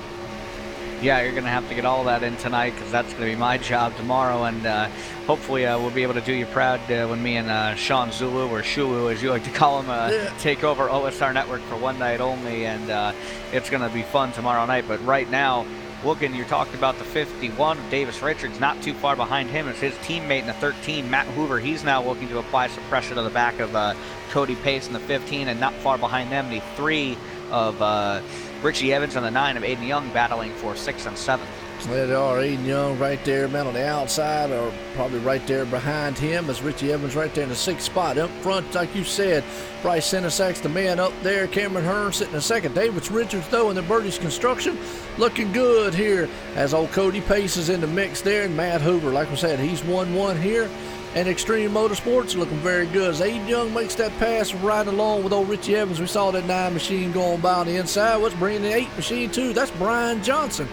Yeah, you're going to have to get all that in tonight, because that's going to be my job tomorrow, and hopefully we'll be able to do you proud when me and Sean Zulu, or Shulu as you like to call him, take over OSR Network for one night only, and it's going to be fun tomorrow night. But right now, you talked about the 51 of Davis Richards. Not too far behind him is his teammate in the 13, Matt Hoover. He's now looking to apply some pressure to the back of Cody Pace in the 15, and not far behind them, the 3 of Richie Evans and the 9 of Aiden Young battling for 6th and 7th. There they are, Aiden Young right there, man, on the outside, or probably right there behind him as Richie Evans right there in the 6th spot. Up front, like you said, Bryce Senasack's the man up there. Cameron Hearn sitting in second. Davis Richards, though, in the Birdie's Construction, looking good here as old Cody Pace is in the mix there. And Matt Hoover, like I said, he's 1-1 here. And Extreme Motorsports looking very good as Aiden Young makes that pass riding along with old Richie Evans. We saw that 9 machine going by on the inside. What's bringing the 8 machine, too? That's Brian Johnson.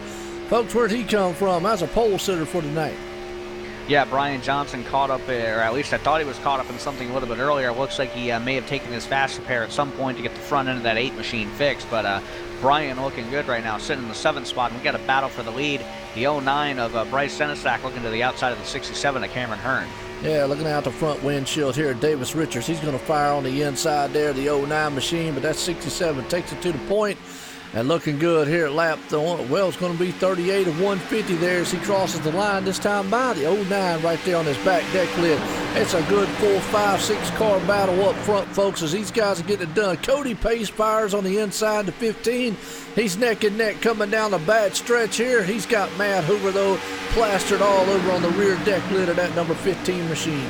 Folks, where'd he come from? As a pole sitter for tonight. Yeah, Brian Johnson caught up, or at least I thought he was caught up in something a little bit earlier. It looks like he may have taken his fast repair at some point to get the front end of that 8 machine fixed. But Brian looking good right now, sitting in the 7th spot. And we got a battle for the lead. The 09 of Bryce Senasack looking to the outside of the 67 of Cameron Hearn. Yeah, looking out the front windshield here, Davis Richards. He's going to fire on the inside there, the 09 machine, but that 67 takes it to the point. And looking good here at lap, well, it's going to be 38 of 150 there as he crosses the line this time by the 09 right there on his back deck lid. It's a good 4, 5, 6 car battle up front, folks, as these guys are getting it done. Cody Pace fires on the inside to 15. He's neck and neck coming down the back stretch here. He's got Matt Hoover, though, plastered all over on the rear deck lid of that number 15 machine.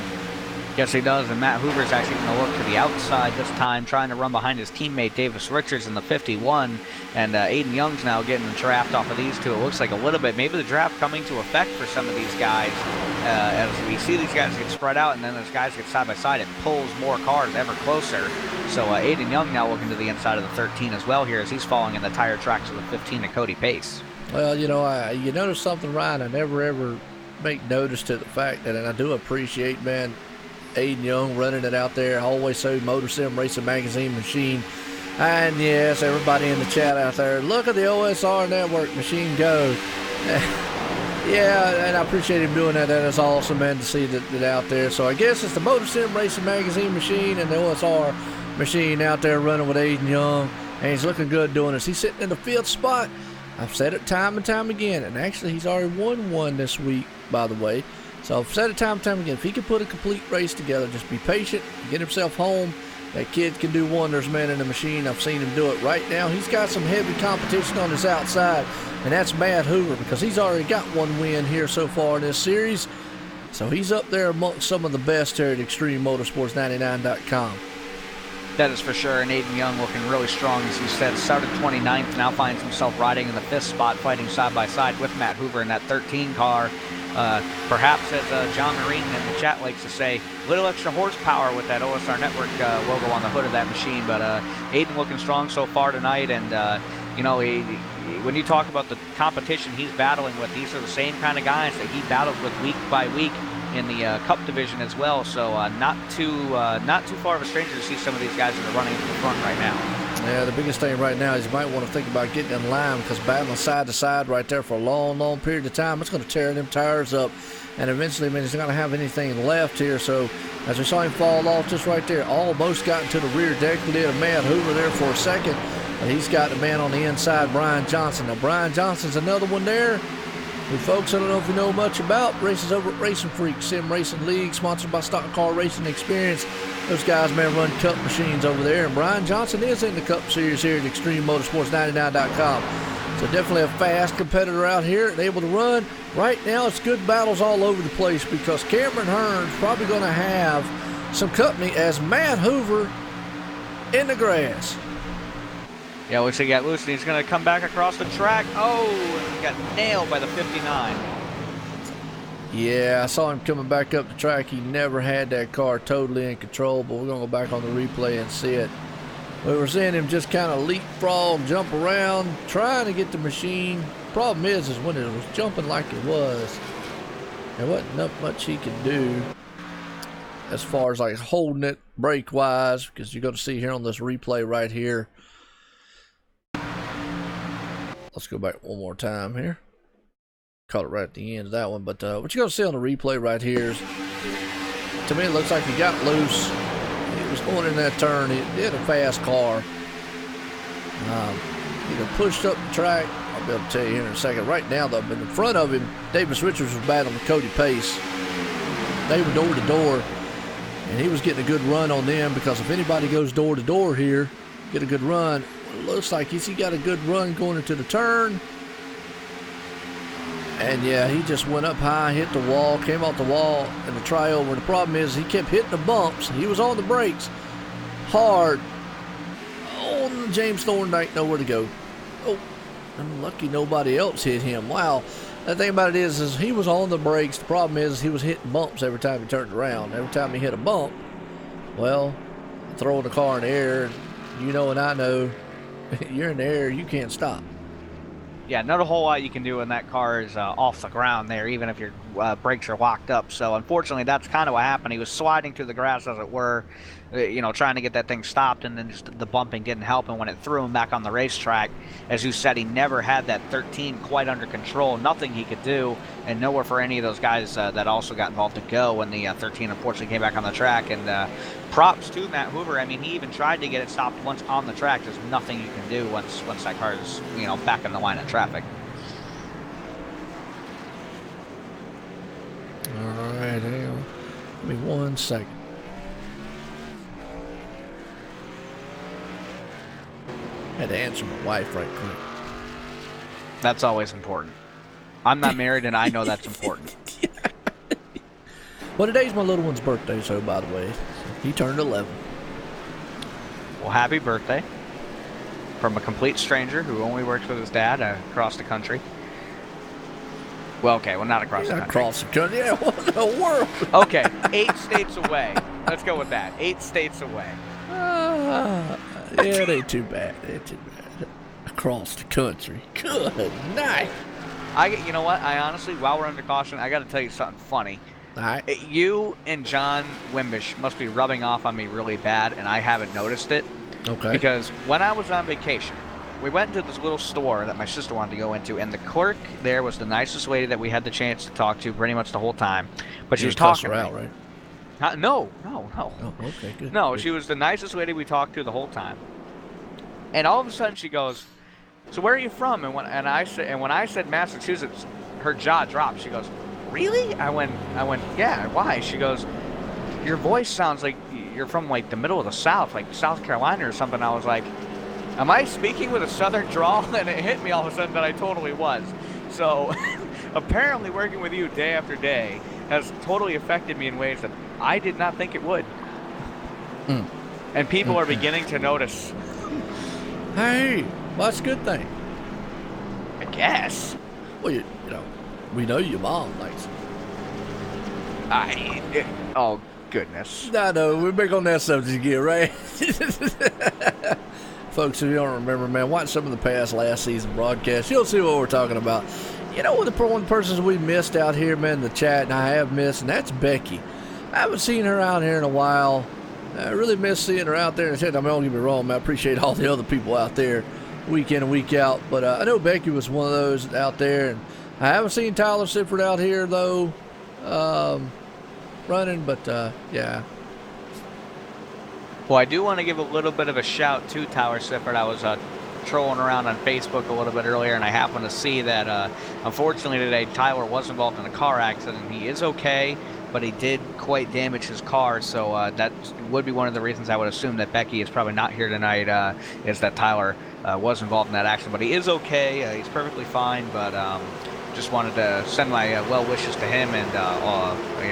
Yes, he does, and Matt Hoover's actually going to look to the outside this time, trying to run behind his teammate Davis Richards in the 51, and Aiden Young's now getting the draft off of these two. It looks like a little bit, maybe the draft coming to effect for some of these guys. As we see these guys get spread out, and then as guys get side by side, it pulls more cars ever closer. So Aiden Young now looking to the inside of the 13 as well here, as he's falling in the tire tracks of the 15 to Cody Pace. Well, you notice something, Ryan, I never ever make notice to the fact that, and I do appreciate, man, Aiden Young running it out there, always so Motor Sim Racing Magazine machine. And yes, everybody in the chat out there, look at the OSR Network machine go. Yeah, and I appreciate him doing that. That is awesome, man, to see that out there. So I guess it's the Motor Sim Racing Magazine machine and the OSR machine out there running with Aiden Young, and he's looking good doing this. He's sitting in the 5th spot. I've said it time and time again, and actually he's already won one this week, by the way. So I've said it time and time again. If he can put a complete race together, just be patient, get himself home. That kid can do wonders, man, in the machine. I've seen him do it right now. He's got some heavy competition on his outside, and that's Matt Hoover, because he's already got one win here so far in this series. So he's up there amongst some of the best here at ExtremeMotorsports99.com. That is for sure, and Aiden Young looking really strong, as you said. Started 29th, now finds himself riding in the 5th spot, fighting side by side with Matt Hoover in that 13 car. Perhaps, as John Marine in the chat likes to say, a little extra horsepower with that OSR Network logo on the hood of that machine. But Aiden looking strong so far tonight, and you know, when you talk about the competition he's battling with, these are the same kind of guys that he battled with week by week in the Cup division as well. So not too far of a stranger to see some of these guys that are running in the front right now. Yeah, the biggest thing right now is you might want to think about getting in line, because battling side to side right there for a long, long period of time, it's going to tear them tires up. And eventually, I mean, he's not going to have anything left here. So as we saw him fall off just right there, almost got into the rear deck. We did a Matt Hoover there for a second. But he's got the man on the inside, Brian Johnson. Now, Brian Johnson's another one there. Who, folks, I don't know if you know much about, races over at Racing Freak Sim Racing League, sponsored by Stock Car Racing Experience. Those guys, man, run Cup machines over there. And Brian Johnson is in the Cup Series here at ExtremeMotorsports99.com. So definitely a fast competitor out here and able to run. Right now, it's good battles all over the place, because Cameron Hearn's probably going to have some company as Matt Hoover in the grass. Yeah, looks like he got loose, and he's going to come back across the track. Oh, and he got nailed by the 59. Yeah, I saw him coming back up the track. He never had that car totally in control, but we're going to go back on the replay and see it. We were seeing him just kind of leapfrog, jump around, trying to get the machine. Problem is when it was jumping like it was, there wasn't much he could do as far as like holding it brake-wise, because you're going to see here on this replay right here. Let's go back one more time here. Caught it right at the end of that one. But what you're going to see on the replay right here is, to me, it looks like he got loose. He was going in that turn. He had a fast car. Either pushed up the track. I'll be able to tell you here in a second. Right now, though, in front of him, Davis Richards was battling with Cody Pace. They were door to door. And he was getting a good run on them, because if anybody goes door to door here, get a good run. It looks like he got a good run going into the turn. And yeah, he just went up high, hit the wall, came off the wall in the tryover. The problem is he kept hitting the bumps. He was on the brakes hard. Oh, James Thorndike nowhere to go. Oh, I'm lucky nobody else hit him. Wow. The thing about it is he was on the brakes. The problem is he was hitting bumps every time he turned around. Every time he hit a bump, well, throwing the car in the air, you know and I know, you're in the air, you can't stop. Yeah, not a whole lot you can do when that car is off the ground there, even if your brakes are locked up. So unfortunately, that's kind of what happened. He was sliding through the grass, as it were, you know, trying to get that thing stopped, and then just the bumping didn't help. And when it threw him back on the racetrack, as you said, he never had that 13 quite under control. Nothing he could do, and nowhere for any of those guys that also got involved to go when the 13 unfortunately came back on the track. And props to Matt Hoover. I mean, he even tried to get it stopped once on the track. There's nothing you can do once that car is, you know, back in the line of traffic. All right, hang on. Give me 1 second. Had to answer my wife right quick. That's always important. I'm not married, and I know that's important. Well, today's my little one's birthday, so by the way, he turned 11. Well, happy birthday from a complete stranger who only works with his dad across the country. Well, okay, well, not across the country. Across the country? Yeah, what in the world? Okay, 8 states away. Let's go with that. 8 states away. Yeah, it ain't too bad. It ain't too bad. Across the country. Good night. You know what? I honestly, while we're under caution, I got to tell you something funny. All right. You and John Wimbish must be rubbing off on me really bad, and I haven't noticed it. Okay. Because when I was on vacation, we went into this little store that my sister wanted to go into, and the clerk there was the nicest lady that we had the chance to talk to pretty much the whole time. But she was talking her to out, me. right? No. Oh, okay, good. No, good. she was the nicest lady we talked to the whole time. And all of a sudden she goes, "So where are you from?" And when I said Massachusetts, her jaw dropped. She goes, "Really?" I went, "Yeah, why?" She goes, "Your voice sounds like you're from like the middle of the South, like South Carolina or something." I was like, "Am I speaking with a Southern drawl?" And it hit me all of a sudden that I totally was. So apparently working with you day after day has totally affected me in ways that I did not think it would. And people are beginning to notice. Hey, well, that's a good thing. I guess. Well, you know, we know your mom likes it. Oh, goodness. I know, we're big on that subject again, right? Folks, if you don't remember, man, watch some of the past last season broadcasts. You'll see what we're talking about. You know, one of the persons we missed out here, man, in the chat, and I have missed, and that's Becky. I haven't seen her out here in a while. I really miss seeing her out there in the chat. I mean, don't get me wrong, man, I appreciate all the other people out there week in and week out. But I know Becky was one of those out there, and I haven't seen Tyler Sifford out here, though, running, but yeah. Well, I do want to give a little bit of a shout to Tyler Sifford. I was trolling around on Facebook a little bit earlier, and I happened to see that unfortunately today Tyler was involved in a car accident. He is okay, but he did quite damage his car, so that would be one of the reasons I would assume that Becky is probably not here tonight, is that Tyler was involved in that accident. But he is okay. He's perfectly fine, but just wanted to send my well wishes to him and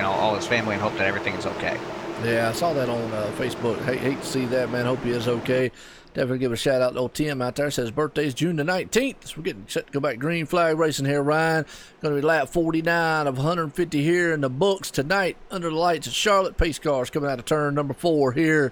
all his family, and hope that everything is okay. Yeah, I saw that on Facebook. Hate to see that, man. Hope he is okay. Definitely give a shout out to old Tim out there. Says birthday's June the 19th. So we're getting set to go back green flag racing here, Ryan. Going to be lap 49 of 150 here in the books tonight under the lights of Charlotte. Pace cars coming out of turn number 4 here.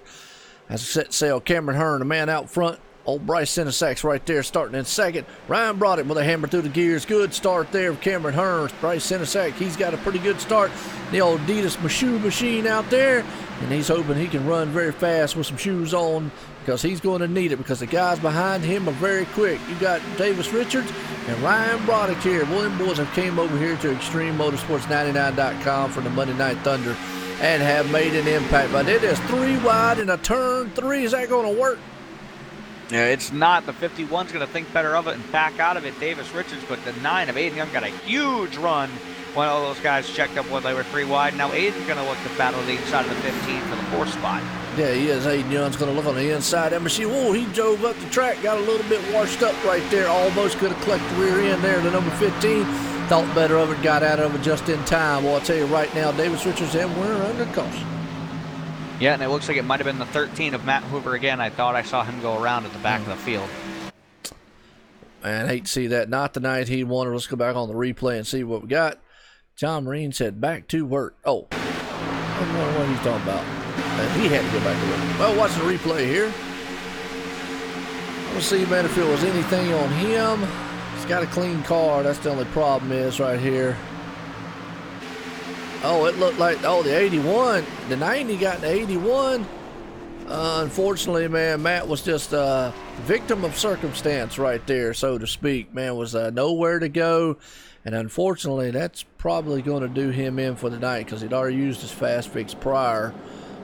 As a set sail, Cameron Hearn, the man out front. Old Bryce Sinisax right there starting in second. Ryan brought it with a hammer through the gears. Good start there of Cameron Hearn. Bryce Sinisax, he's got a pretty good start. The old Adidas shoe machine out there. And he's hoping he can run very fast with some shoes on, because he's going to need it, because the guys behind him are very quick. You got Davis Richards and Ryan Broderick here. Well, them boys have came over here to ExtremeMotorsports99.com for the Monday Night Thunder and have made an impact. But it is 3 wide in a turn 3. Is that going to work? Yeah, it's not. The 51's going to think better of it and back out of it, Davis Richards, but the 9 of Aiden Young got a huge run when all those guys checked up when they were 3 wide. Now Aiden's going to look to battle the inside of the 15 for the 4th spot. Yeah, he is. Aiden Young's going to look on the inside of that machine. Whoa, he drove up the track, got a little bit washed up right there. Almost could have collected the rear end there to number 15. Thought better of it, got out of it just in time. Well, I'll tell you right now, Davis Richards and Winner under caution. Yeah, and it looks like it might have been the 13 of Matt Hoover again. I thought I saw him go around at the back of the field. Man, I hate to see that. Not the night he wanted. Let's go back on the replay and see what we got. John Marine said back to work. Oh, I don't know what he's talking about. He had to go back to work. Well, watch the replay here. Let's see, man, if it was anything on him. He's got a clean car. That's the only problem is right here. Oh, it looked like, the 81. The 90 got the 81. Unfortunately, man, Matt was just a victim of circumstance right there, so to speak. Man, was nowhere to go. And unfortunately, that's probably going to do him in for the night, because he'd already used his fast fix prior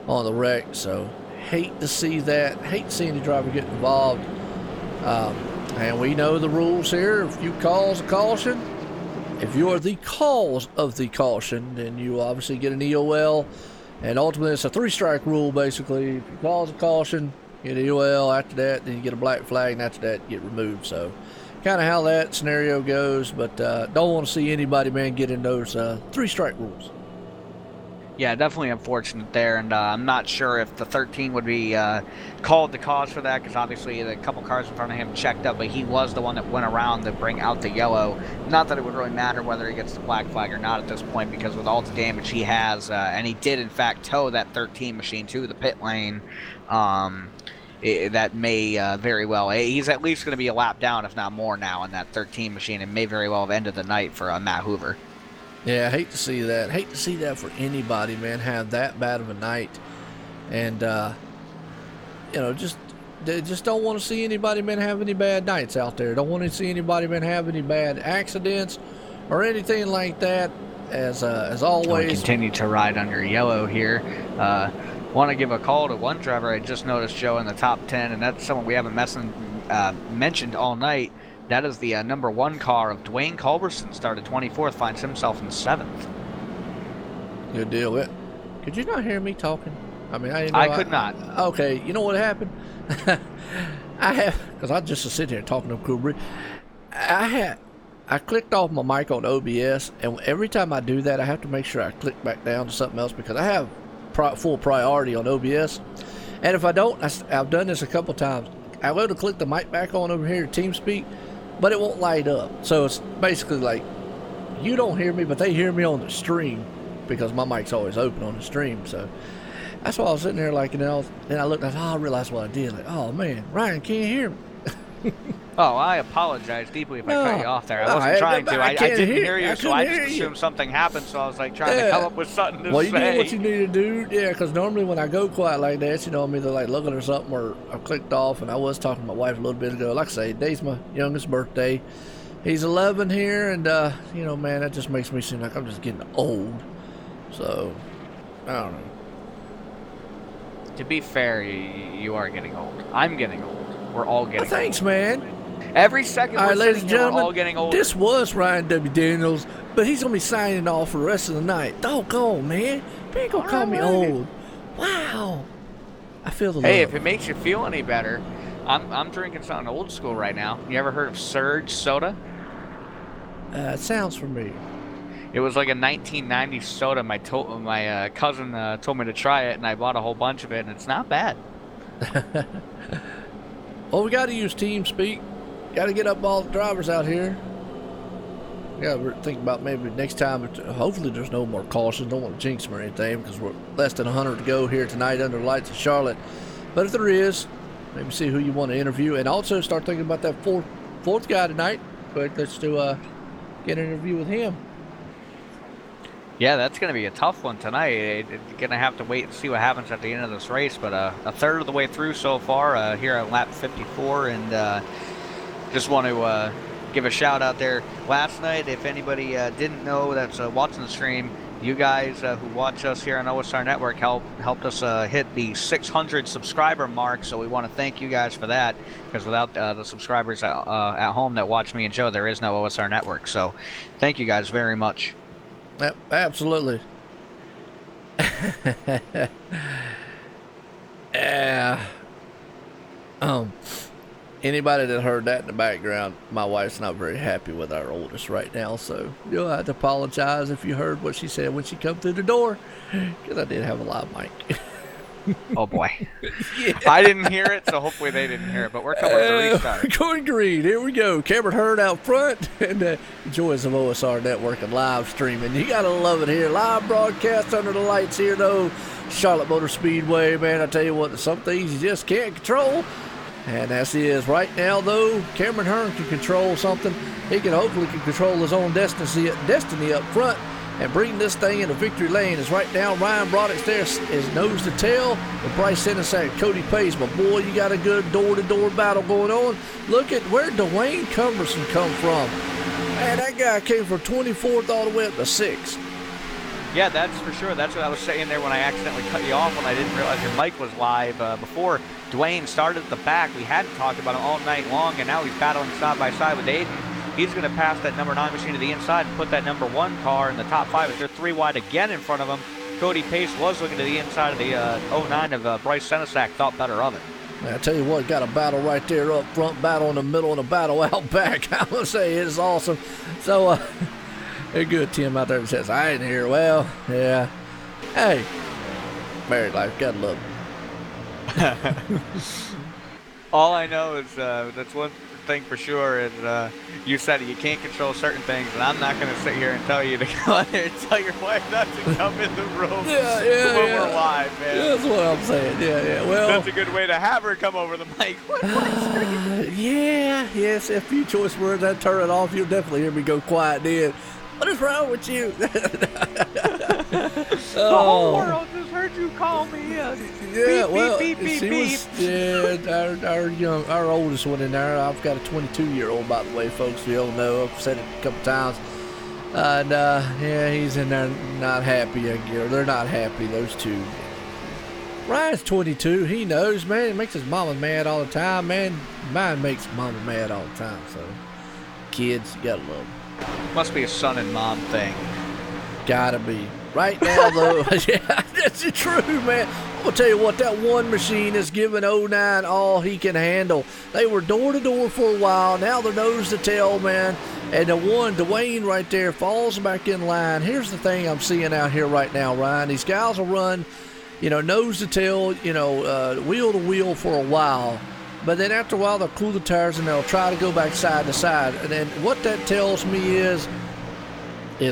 on the wreck. So, hate to see that. Hate to see any driver get involved. And we know the rules here. If you cause a caution, if you are the cause of the caution, then you obviously get an EOL. And ultimately, it's a 3-strike rule, basically. If you cause a caution, you get an EOL. After that, then you get a black flag, and after that, you get removed. So, kind of how that scenario goes. But don't want to see anybody, man, get in those 3-strike rules. Yeah, definitely unfortunate there, and I'm not sure if the 13 would be called the cause for that, because obviously the couple cars in front of him checked up, but he was the one that went around to bring out the yellow. Not that it would really matter whether he gets the black flag or not at this point, because with all the damage he has, and he did in fact tow that 13 machine to the pit lane, that may very well, he's at least going to be a lap down, if not more now, in that 13 machine, and may very well have ended the night for Matt Hoover. Yeah, I hate to see that. Hate to see that for anybody, man, have that bad of a night. And, just They just don't want to see anybody, man, have any bad nights out there. Don't want to see anybody, man, have any bad accidents or anything like that. As always, we continue to ride under yellow here. Want to give a call to one driver I just noticed, Joe, in the top 10, and that's someone we haven't mentioned all night. That is the number 1 car of Dwayne Culberson, started 24th, finds himself in 7th. Good deal. Could you not hear me talking? I mean, I could not. Okay, you know what happened? Because I just sit here talking to Kubrick. I clicked off my mic on OBS, and every time I do that, I have to make sure I click back down to something else because I have full priority on OBS. And if I don't, I've done this a couple times. I go to click the mic back on over here to TeamSpeak, but it won't light up. So it's basically like you don't hear me, but they hear me on the stream because my mic's always open on the stream. So that's why I was sitting there like, then I looked and I realized what I did. Like, oh man, Ryan can't hear me. Oh, I apologize deeply if I cut you off there. I wasn't trying to. I didn't hear you, so I just assumed something happened, so I was like trying to come up with something to say. Well, you do what you need to do, yeah, because normally when I go quiet like that, I'm either like looking or something or I clicked off, and I was talking to my wife a little bit ago. Like I say, today's my youngest birthday. He's 11 here, and, man, that just makes me seem like I'm just getting old. So, I don't know. To be fair, you are getting old. I'm getting old. We're all getting Thanks, old. man. Every second all right, we're ladies sitting and here, gentlemen, we're all getting older. This was Ryan W. Daniels, but he's going to be signing off for the rest of the night. Doggone, man. You ain't going to call me old. Wow. I feel the love. Hey, if it makes you feel any better, I'm drinking something old school right now. You ever heard of Surge soda? It sounds familiar. It was like a 1990 soda. My cousin told me to try it, and I bought a whole bunch of it, and it's not bad. Well, we got to use TeamSpeak. Got to get up all the drivers out here. Yeah, we're thinking about maybe next time. Hopefully, there's no more cautions. Don't want to jinx them or anything because we're less than 100 to go here tonight under the lights of Charlotte. But if there is, maybe see who you want to interview, and also start thinking about that fourth guy tonight. But let's do get an interview with him. Yeah, that's going to be a tough one tonight. You're going to have to wait and see what happens at the end of this race. But a third of the way through so far here at lap 54. And just want to give a shout out there. Last night, if anybody didn't know that's watching the stream, you guys who watch us here on OSR Network helped us hit the 600 subscriber mark. So we want to thank you guys for that. Because without the subscribers at home that watch me and Joe, there is no OSR Network. So thank you guys very much. Yep, absolutely. Yeah. Anybody that heard that in the background, my wife's not very happy with our oldest right now, so you'll have to apologize if you heard what she said when she come through the door, because I did have a live mic. Oh boy. Yeah. I didn't hear it, so hopefully they didn't hear it, but we're coming to restart. Going green, here we go. Cameron Hurd out front, and joys of OSR Network and live streaming. You gotta love it here. Live broadcast under the lights here, though. Charlotte Motor Speedway, man, I tell you what, some things you just can't control. And as he is right now, though, Cameron Hearn can control something. He can hopefully control his own destiny up front and bring this thing into victory lane. As right now, Ryan Broddick's there is nose to tail with Bryce Senasack, Cody Pace. But boy, you got a good door-to-door battle going on. Look at where Dwayne Cumberson come from. Man, that guy came from 24th all the way up to 6th. Yeah, that's for sure. That's what I was saying there when I accidentally cut you off when I didn't realize your mic was live. Before Dwayne started at the back, we hadn't talked about him all night long, and now he's battling side by side with Aiden. He's going to pass that number 9 machine to the inside and put that number 1 car in the top 5 as they're 3 wide again in front of him. Cody Pace was looking to the inside of the 09 of Bryce Senasack, thought better of it. Man, I tell you what, got a battle right there up front, battle in the middle, and a battle out back. I'm going to say it is awesome. So, a good Tim out there that says, I ain't here. Well, yeah. Hey, married life, gotta love it. All I know is that's one thing for sure is you said you can't control certain things, and I'm not going to sit here and tell you to go out there and tell your wife not to come in the room when we're live, man. That's what I'm saying. Yeah. Well, that's a good way to have her come over the mic. Yes, a few choice words. I turn it off. You'll definitely hear me go quiet then. What is wrong with you? The whole world just heard you call me. Yeah, beep, well, beep, beep, she beep, was, yeah, our oldest one in there. I've got a 22-year-old, by the way, folks. You all know. I've said it a couple times. And, yeah, he's in there not happy, I guess. They're not happy, those two. Ryan's 22. He knows, man. It makes his mama mad all the time, man. Mine makes mama mad all the time, so. Kids, you gotta love them. Must be a son and mom thing. Gotta be. Right now, though, yeah, that's true, man. I'm gonna tell you what, that one machine is giving 09 all he can handle. They were door to door for a while. Now they're nose to tail, man. And the one, Dwayne right there, falls back in line. Here's the thing I'm seeing out here right now, Ryan. These guys will run, nose to tail, wheel to wheel for a while. But then after a while, they'll cool the tires and they'll try to go back side to side. And then what that tells me is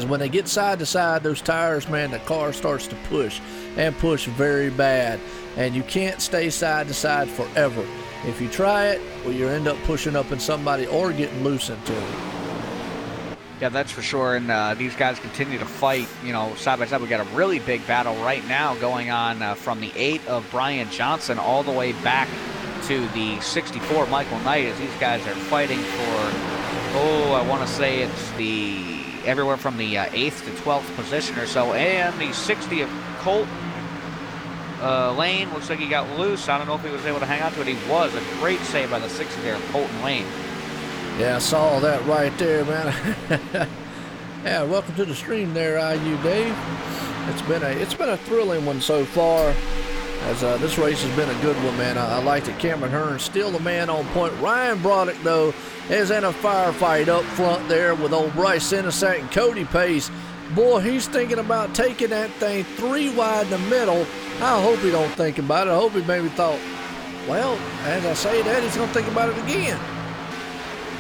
when they get side to side, those tires, man, the car starts to push and push very bad. And you can't stay side to side forever. If you try it, well, you end up pushing up in somebody or getting loose into it. Yeah, that's for sure. And these guys continue to fight, side by side. We got a really big battle right now going on from the 8 of Brian Johnson all the way back to the 64 Michael Knight, as these guys are fighting for, I want to say it's everywhere from the 8th to 12th position or so. And the 60 of Colt Lane, looks like he got loose. I don't know if he was able to hang on to it. He was. A great save by the 60 there of Colton Lane. Yeah, I saw that right there, man. Yeah, welcome to the stream there, IU Dave. It's been a thrilling one so far. As this race has been a good one, man. I liked it. Cameron Hearn still the man on point. Ryan Broderick, though, is in a firefight up front there with old Bryce Senesac and Cody Pace. Boy, he's thinking about taking that thing 3 wide in the middle. I hope he don't think about it. I hope he maybe thought, well, as I say that, he's going to think about it again.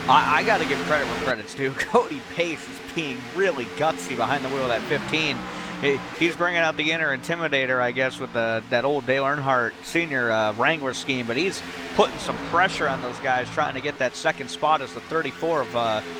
I got to give credit where credit's due. Cody Pace is being really gutsy behind the wheel of that 15. He's bringing out the inner intimidator, I guess, with that old Dale Earnhardt Sr. Wrangler scheme, but he's putting some pressure on those guys trying to get that second spot as the 34 of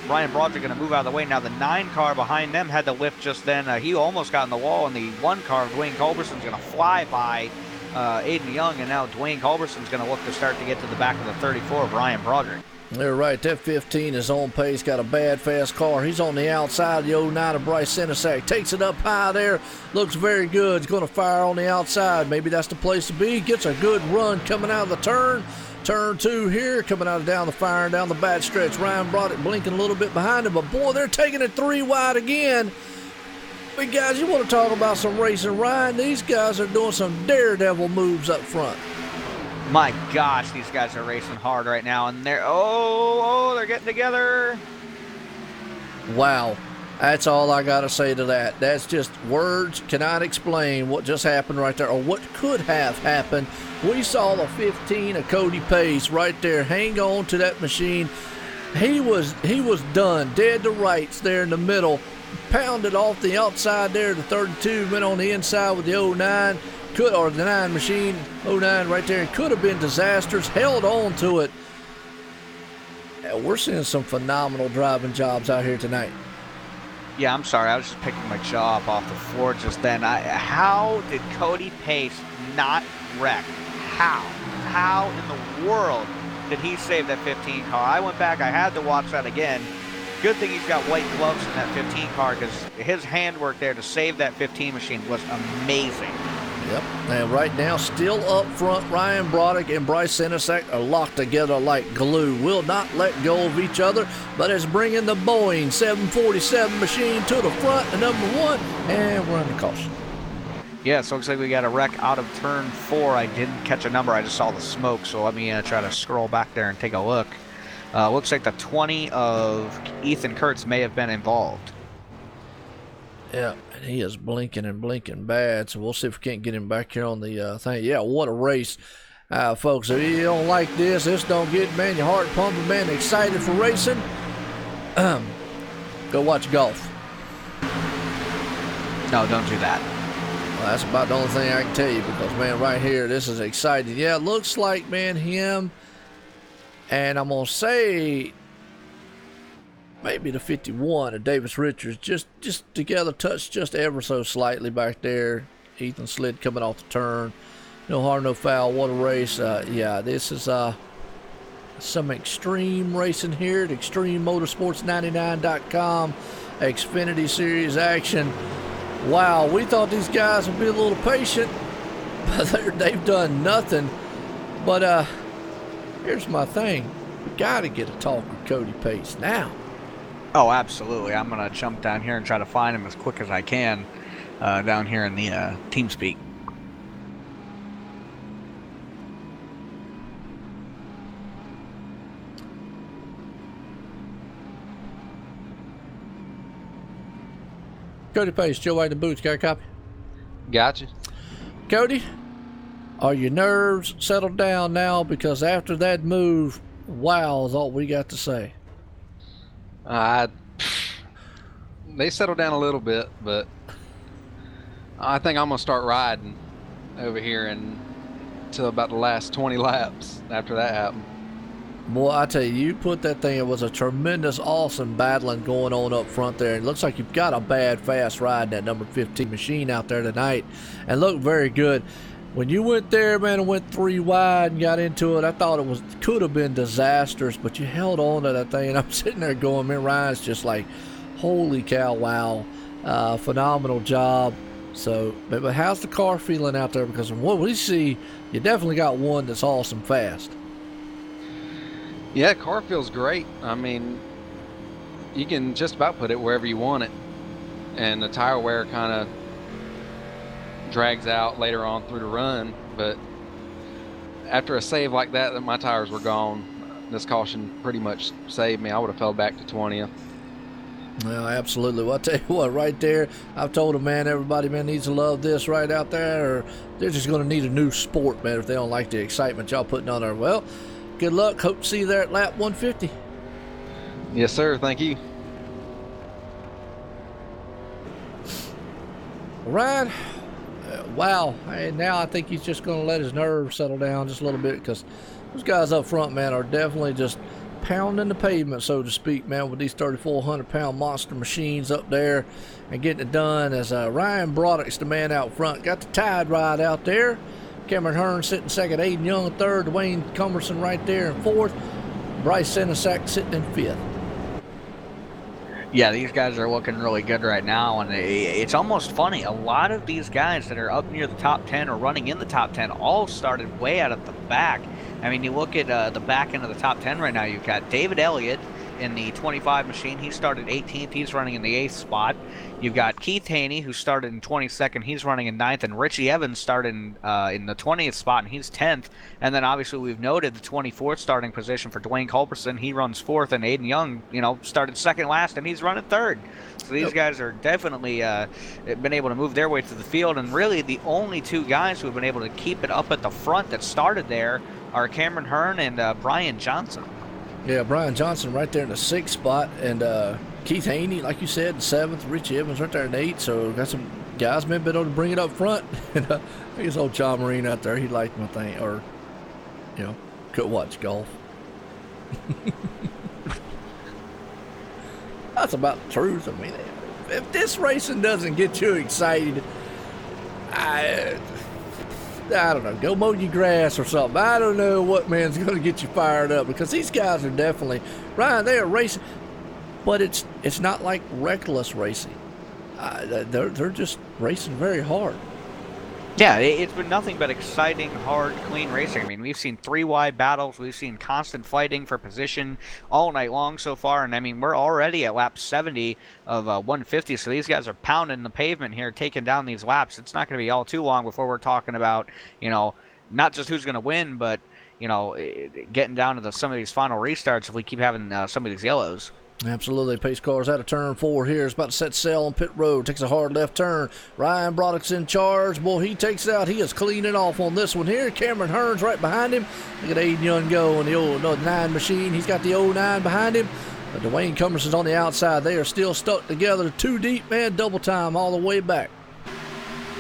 Ryan Broderick going to move out of the way. Now the 9 car behind them had to lift just then. He almost got in the wall, and the 1 car of Dwayne Culberson's going to fly by Aiden Young, and now Dwayne Culberson's going to look to start to get to the back of the 34 of Ryan Broderick. They're right. That 15 is on pace. Got a bad, fast car. He's on the outside of the 09 of Bryce Senesac. Takes it up high there. Looks very good. He's going to fire on the outside. Maybe that's the place to be. Gets a good run coming out of the turn. Turn 2 here. Coming out of down the fire and down the bad stretch. Ryan Broderick blinking a little bit behind him. But, boy, they're taking it 3 wide again. But, guys, you want to talk about some racing, Ryan? These guys are doing some daredevil moves up front. My gosh, these guys are racing hard right now, and they're they're getting together. Wow, that's all I gotta say to that. That's just words cannot explain what just happened right there, or what could have happened. We saw the 15 of Cody Pace right there hang on to that machine. He was done, dead to rights there in the middle. Pounded off the outside there. The 32 went on the inside with the 09. Or the 9 machine, 09 right there. It could have been disastrous. Held on to it. We're seeing some phenomenal driving jobs out here tonight. Yeah, I'm sorry. I was just picking my jaw up off the floor just then. How did Cody Pace not wreck? How in the world did he save that 15 car? I went back. I had to watch that again. Good thing he's got white gloves in that 15 car, because his handwork there to save that 15 machine was amazing. Yep, and right now, still up front, Ryan Broderick and Bryce Senesac are locked together like glue. Will not let go of each other, but is bringing the Boeing 747 machine to the front, the number 1, and we're under caution. Yeah, so it looks like we got a wreck out of turn 4. I didn't catch a number. I just saw the smoke, so let me try to scroll back there and take a look. Looks like the 20 of Ethan Kurtz may have been involved. Yeah, and he is blinking and blinking bad, so we'll see if we can't get him back here on the thing. Yeah, what a race. Folks, if you don't like this don't get, man, your heart pumping, man, excited for racing, go watch golf. No, don't do that. Well, that's about the only thing I can tell you, because, man, right here, this is exciting. Yeah, it looks like, man, him, and I'm going to say, maybe the 51 of Davis Richards, just together, touched just ever so slightly back there. Ethan slid coming off the turn. No harm, no foul. What a race. Yeah, this is some extreme racing here at ExtremeMotorsports99.com. Xfinity Series action. Wow, we thought these guys would be a little patient, but they've done nothing. But here's my thing. We got to get a talk with Cody Pace now. Oh, absolutely. I'm going to jump down here and try to find him as quick as I can down here in the TeamSpeak. Cody Pace, Joe White and Boots, got a copy? Gotcha. Cody, are your nerves settled down now? Because after that move, wow is all we got to say. They settled down a little bit, but I think I'm going to start riding over here until about the last 20 laps after that happened. Boy, I tell you, you put that thing, it was a tremendous, awesome battling going on up front there. It looks like you've got a bad, fast ride in that number 15 machine out there tonight and looked very good. When you went there, man, and went 3 wide and got into it, I thought it could have been disastrous, but you held on to that thing. And I'm sitting there going, man, Ryan's just like, holy cow, wow, phenomenal job. So, but how's the car feeling out there? Because from what we see, you definitely got one that's awesome fast. Yeah, car feels great. I mean, you can just about put it wherever you want it. And the tire wear kind of drags out later on through the run. But after a save like that my tires were gone, this caution pretty much saved me. I would have fell back to 20th. Well, absolutely. Well, I'll tell you what, right there, I've told them, man, everybody, man, needs to love this right out there, or they're just going to need a new sport, man, if they don't like the excitement y'all putting on there. Well, good luck. Hope to see you there at lap 150. Yes, sir. Thank you. Ryan, wow. And now I think he's just going to let his nerves settle down just a little bit, because those guys up front, man, are definitely just pounding the pavement, so to speak, man, with these 3,400-pound monster machines up there and getting it done. As Ryan Broderick's the man out front. Got the Tide ride out there. Cameron Hearn sitting second, Aiden Young third, Dwayne Cumberson right there in fourth, Bryce Senesack sitting in fifth. Yeah, these guys are looking really good right now, and it's almost funny. A lot of these guys that are up near the top 10 or running in the top 10 all started way out at the back. I mean, you look at the back end of the top 10 right now, you've got David Elliott in the 25 machine. He started 18th. He's running in the 8th spot. You've got Keith Haney, who started in 22nd. He's running in 9th. And Richie Evans started in the 20th spot, and he's 10th. And then, obviously, we've noted the 24th starting position for Dwayne Culberson. He runs 4th. And Aiden Young, started second last, and he's running 3rd. So these guys are definitely been able to move their way through the field. And really, the only 2 guys who have been able to keep it up at the front that started there are Cameron Hearn and Brian Johnson. Yeah, Brian Johnson right there in the 6th spot, and Keith Haney, like you said, in 7th. Richie Evans right there in 8th. So got some guys maybe able to bring it up front. And I think it's old John Marine out there. He liked my thing, or could watch golf. That's about the truth. I mean, if this racing doesn't get you excited, I don't know, go mow your grass or something. I don't know what, man's going to get you fired up, because these guys are definitely, Ryan, they are racing, but it's not like reckless racing. They're just racing very hard. Yeah, it's been nothing but exciting, hard, clean racing. I mean, we've seen 3 wide battles. We've seen constant fighting for position all night long so far. And, I mean, we're already at lap 70 of 150. So these guys are pounding the pavement here, taking down these laps. It's not going to be all too long before we're talking about, not just who's going to win, but, getting down to some of these final restarts if we keep having some of these yellows. Absolutely. Pace car's out of turn 4 here. It's about to set sail on pit road. Takes a hard left turn. Ryan Broderick's in charge. Boy, he takes it out. He is cleaning off on this one here. Cameron Hearn's right behind him. Look at Aiden Young go in the old 9 machine. He's got the 09 behind him. But Dwayne Cumberson's on the outside. They are still stuck together. 2 deep, man. Double time all the way back.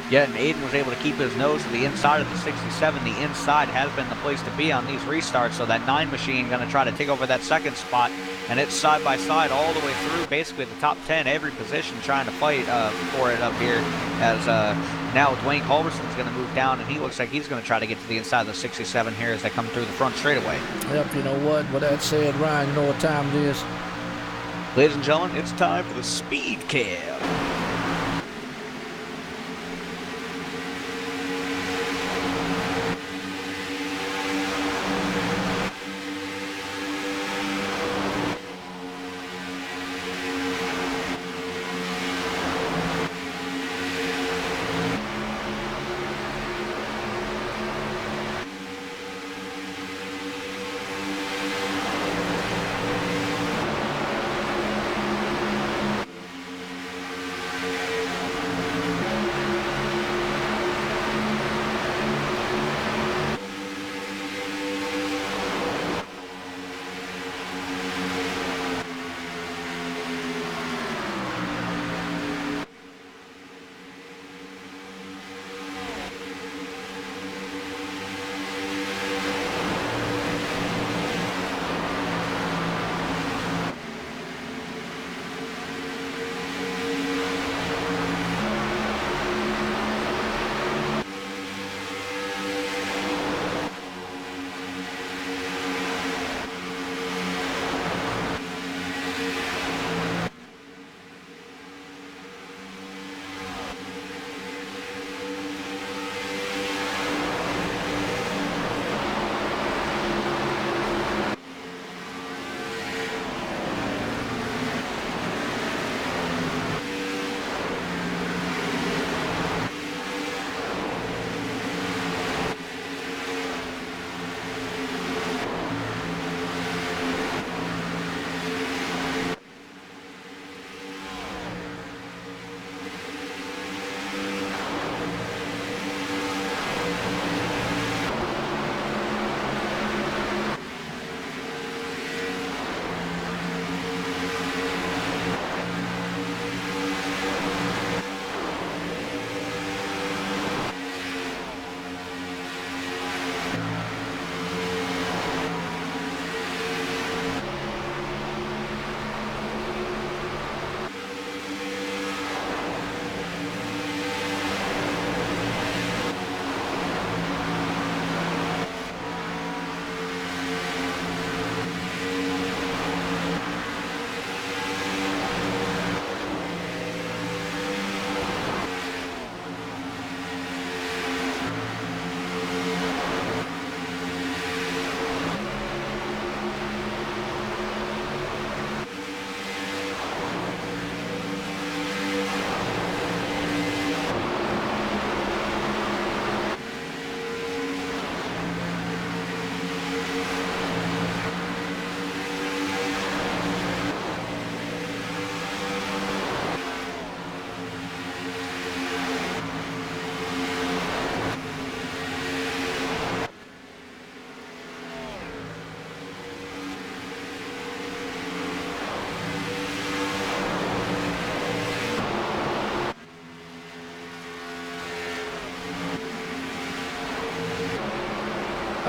Yeah, and Aiden was able to keep his nose to the inside of the 67. The inside has been the place to be on these restarts, so that 9 machine going to try to take over that second spot, and it's side by side all the way through basically the top 10, every position trying to fight for it up here, as now Dwayne Culberson's going to move down, and he looks like he's going to try to get to the inside of the 67 here as they come through the front straightaway. Yep, you know what? With that said, Ryan, you know what time it is? Ladies and gentlemen, it's time for the Speed Cam.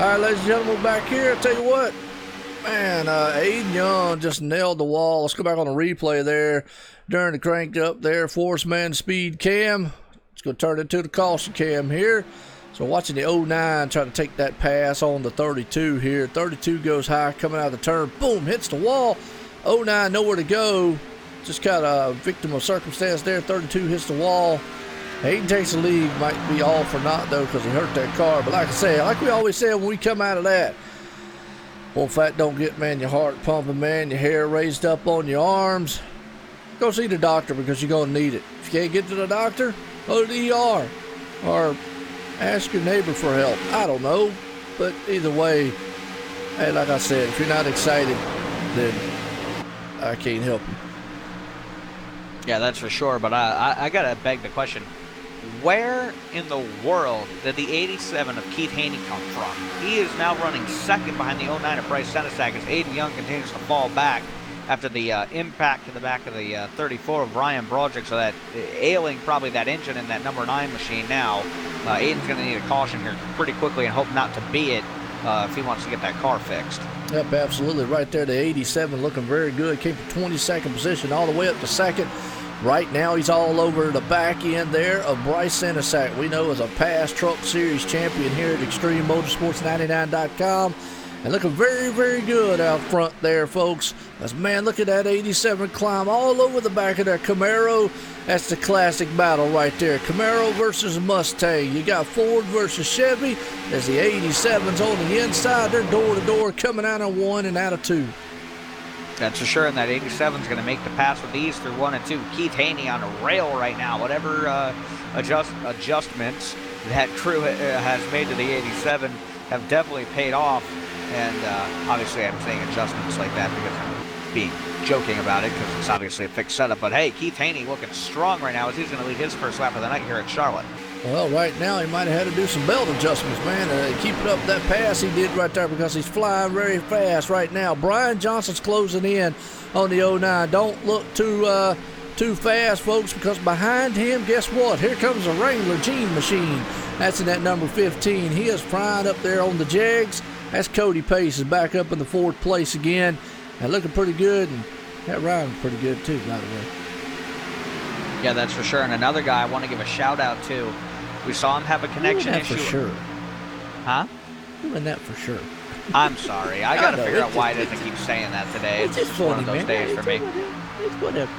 All right, ladies and gentlemen, we're back here. I'll tell you what, man, Aiden Young just nailed the wall. Let's go back on the replay there during the cranked up there. Force man speed cam. Let's go turn it to the caution cam here. So watching the 09 try to take that pass on the 32 here. 32 goes high coming out of the turn. Boom, hits the wall. 09 nowhere to go. Just kind of victim of circumstance there. 32 hits the wall. Aiden takes the lead. Might be all for naught though because he hurt that car. But like I said, like we always said when we come out of that, well, if that don't get, man, your heart pumping, man, your hair raised up on your arms, go see the doctor because you're going to need it. If you can't get to the doctor, go to the ER or ask your neighbor for help. I don't know. But either way, hey, like I said, if you're not excited, then I can't help you. Yeah, that's for sure. But I got to beg the question. Where in the world did the 87 of Keith Haney come from? He is now running second behind the 09 of Bryce Sennesack as Aiden Young continues to fall back. after the impact to the back of the 34 of Ryan Broderick, so that ailing probably that engine in that number 9 machine now. Aiden's going to need a caution here pretty quickly and hope not to be it if he wants to get that car fixed. Yep, absolutely. Right there, the 87 looking very good. Came from 22nd position all the way up to 2nd. Right now, he's all over the back end there of Bryce Senesac. We know as a past Truck Series champion here at ExtremeMotorsports99.com. And looking very, very good out front there, folks. As man, look at that 87 climb all over the back of that Camaro. That's the classic battle right there. Camaro versus Mustang. You got Ford versus Chevy. As the 87's on the inside, they're door to door, coming out of 1 and out of 2. That's for sure, and that 87's going to make the pass with ease through 1 and 2. Keith Haney on a rail right now. Whatever adjustments that crew has made to the 87 have definitely paid off. And obviously I'm saying adjustments like that because I'm being joking about it, because it's obviously a fixed setup. But hey, Keith Haney looking strong right now as he's going to lead his first lap of the night here at Charlotte. Well, right now he might have had to do some belt adjustments, man. Keeping up that pass he did right there, because he's flying very fast right now. Brian Johnson's closing in on the 09. Don't look too fast, folks, because behind him, guess what? Here comes a Wrangler Gene Machine. That's in that number 15. He is flying up there on the Jags. That's Cody Pace is back up in the 4th place again, and looking pretty good. And that Ryan's pretty good too, by the way. Yeah, that's for sure. And another guy I want to give a shout out to. We saw him have a connection issue. For sure. Huh? Doing that for sure. I'm sorry. I got to figure out why he doesn't keep saying that today. It's just one of those days for me. It's whatever.